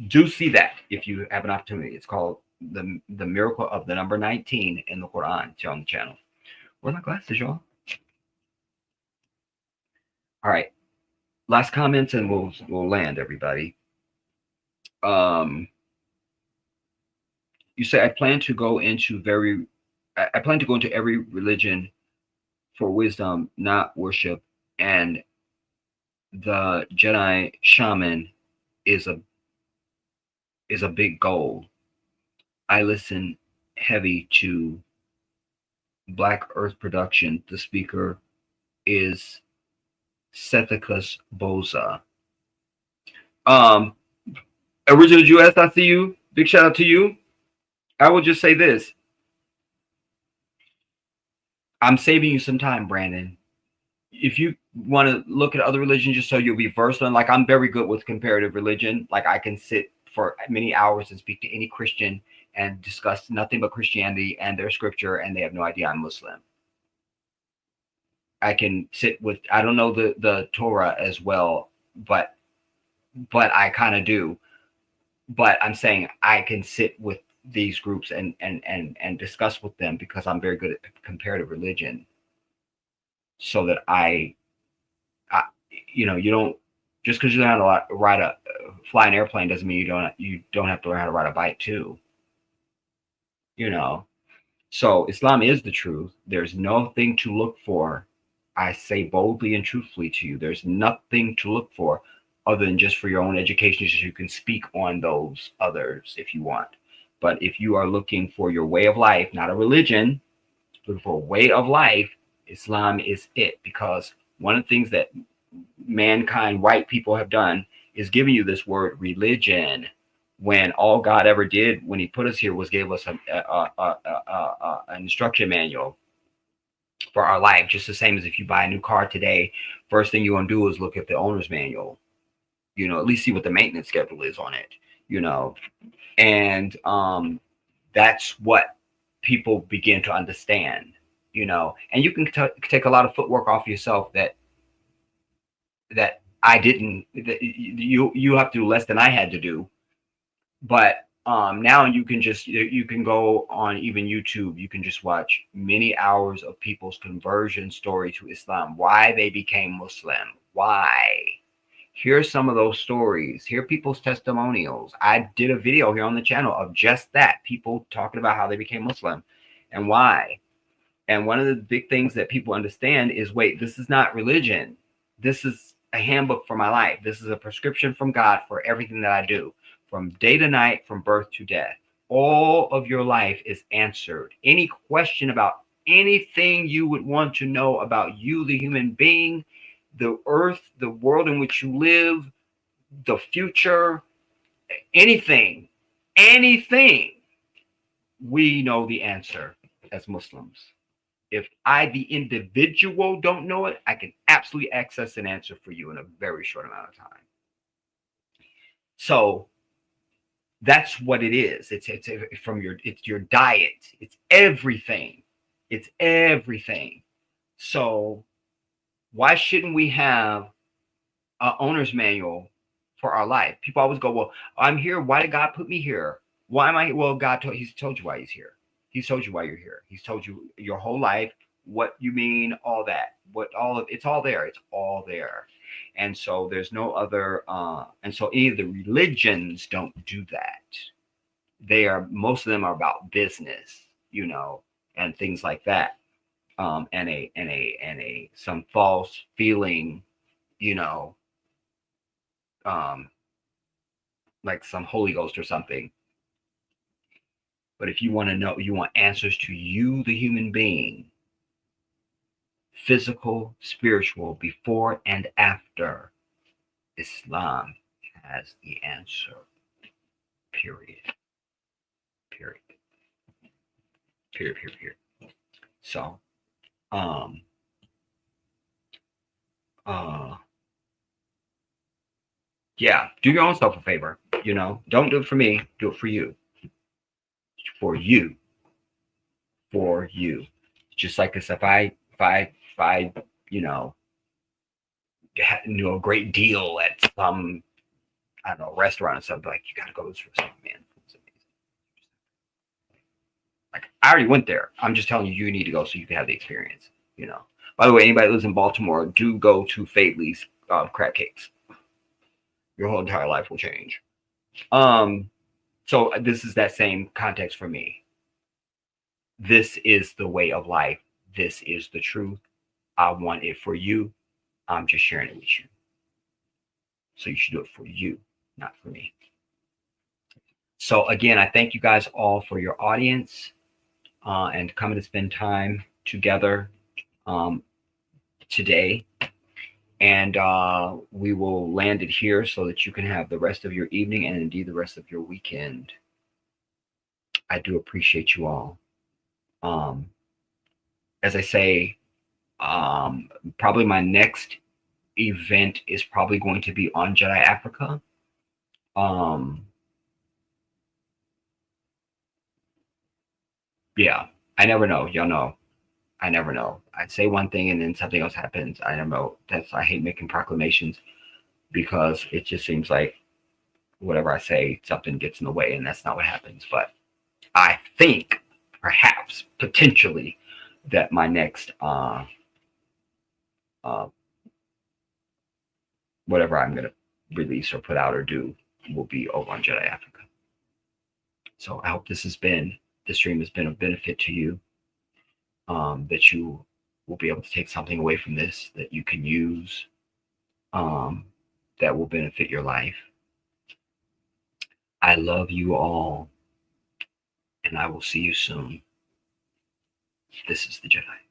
do see that if you have an opportunity. It's called the Miracle of the Number 19 in the Quran. It's on the channel. Where are my glasses, y'all? All right. Last comments and we'll land, everybody. You say I plan to go into every religion for wisdom, not worship, and the Jedi shaman is a big goal. I listen heavy to Black Earth Production. The speaker is Sethicus Boza. Original US, I see you. Big shout out to you. I will just say this. I'm saving you some time, Brandon. If you want to look at other religions just so you'll be versed on, like, I'm very good with comparative religion. Like, I can sit for many hours and speak to any Christian and discuss nothing but Christianity and their scripture, and they have no idea I'm Muslim. I can sit with, I don't know the Torah as well, but I kind of do. But I'm saying I can sit with these groups and discuss with them because I'm very good at comparative religion. So that I you know, you don't, just because you learn how to fly an airplane doesn't mean you don't have to learn how to ride a bike too. You know, so Islam is the truth. There's nothing to look for I say boldly and truthfully to you, there's nothing to look for other than just for your own education, so you can speak on those others if you want. But if you are looking for your way of life, not a religion, looking for a way of life, Islam is it. Because one of the things that mankind, white people, have done is giving you this word religion, when all God ever did when he put us here was gave us an instruction manual for our life. Just the same as if you buy a new car today, first thing you want to do is look at the owner's manual, you know, at least see what the maintenance schedule is on it, you know. And that's what people begin to understand, you know. And you can take a lot of footwork off yourself that I didn't, that you have to do less than I had to do. But now you can go on even YouTube, you can just watch many hours of people's conversion story to Islam, why they became Muslim, why. Here's some of those stories. Here are people's testimonials. I did a video here on the channel of just that, people talking about how they became Muslim and why. And one of the big things that people understand is, wait, this is not religion. This is a handbook for my life. This is a prescription from God for everything that I do, from day to night, from birth to death. All of your life is answered. Any question about anything you would want to know about you, the human being, the earth, the world in which you live, the future, anything, we know the answer as Muslims. If I, the individual, don't know it, I can absolutely access an answer for you in a very short amount of time. So that's what it is. It's from your diet. It's everything. It's everything. So why shouldn't we have an owner's manual for our life? People always go, well, I'm here. Why did God put me here? Why am I here? Well, he's told you why he's here. He's told you why you're here. He's told you your whole life, what you mean, all that, it's all there. It's all there. And so there's no other, and so any of the religions don't do that. Most of them are about business, you know, and things like that. And some false feeling, you know, like some Holy Ghost or something. But if you want to know, you want answers to you, the human being, physical, spiritual, before and after, Islam has the answer. Period. Period. Period. Period. Period. So, yeah, do your own self a favor. You know, don't do it for me. Do it for you. For you. For you. Just like this, if I, you know, knew a great deal at some, I don't know, restaurant or something, like, you got to go to this restaurant, man. Like, I already went there. I'm just telling you, you need to go so you can have the experience, you know. By the way, anybody that lives in Baltimore, do go to Fadley's crab cakes. Your whole entire life will change. So this is that same context for me. This is the way of life. This is the truth. I want it for you. I'm just sharing it with you. So you should do it for you, not for me. So again, I thank you guys all for your audience and coming to spend time together today. And we will land it here so that you can have the rest of your evening and indeed the rest of your weekend. I do appreciate you all. As I say, probably my next event is probably going to be on Jedi Africa. Yeah, I never know. Y'all know. I never know. I'd say one thing and then something else happens. I never know. I hate making proclamations because it just seems like whatever I say, something gets in the way, and that's not what happens. But I think perhaps, potentially, that my next whatever I'm going to release or put out or do will be over on Jedi Africa. So I hope this stream has been of benefit to you, that you will be able to take something away from this that you can use, that will benefit your life. I love you all, and I will see you soon. This is the Jedi.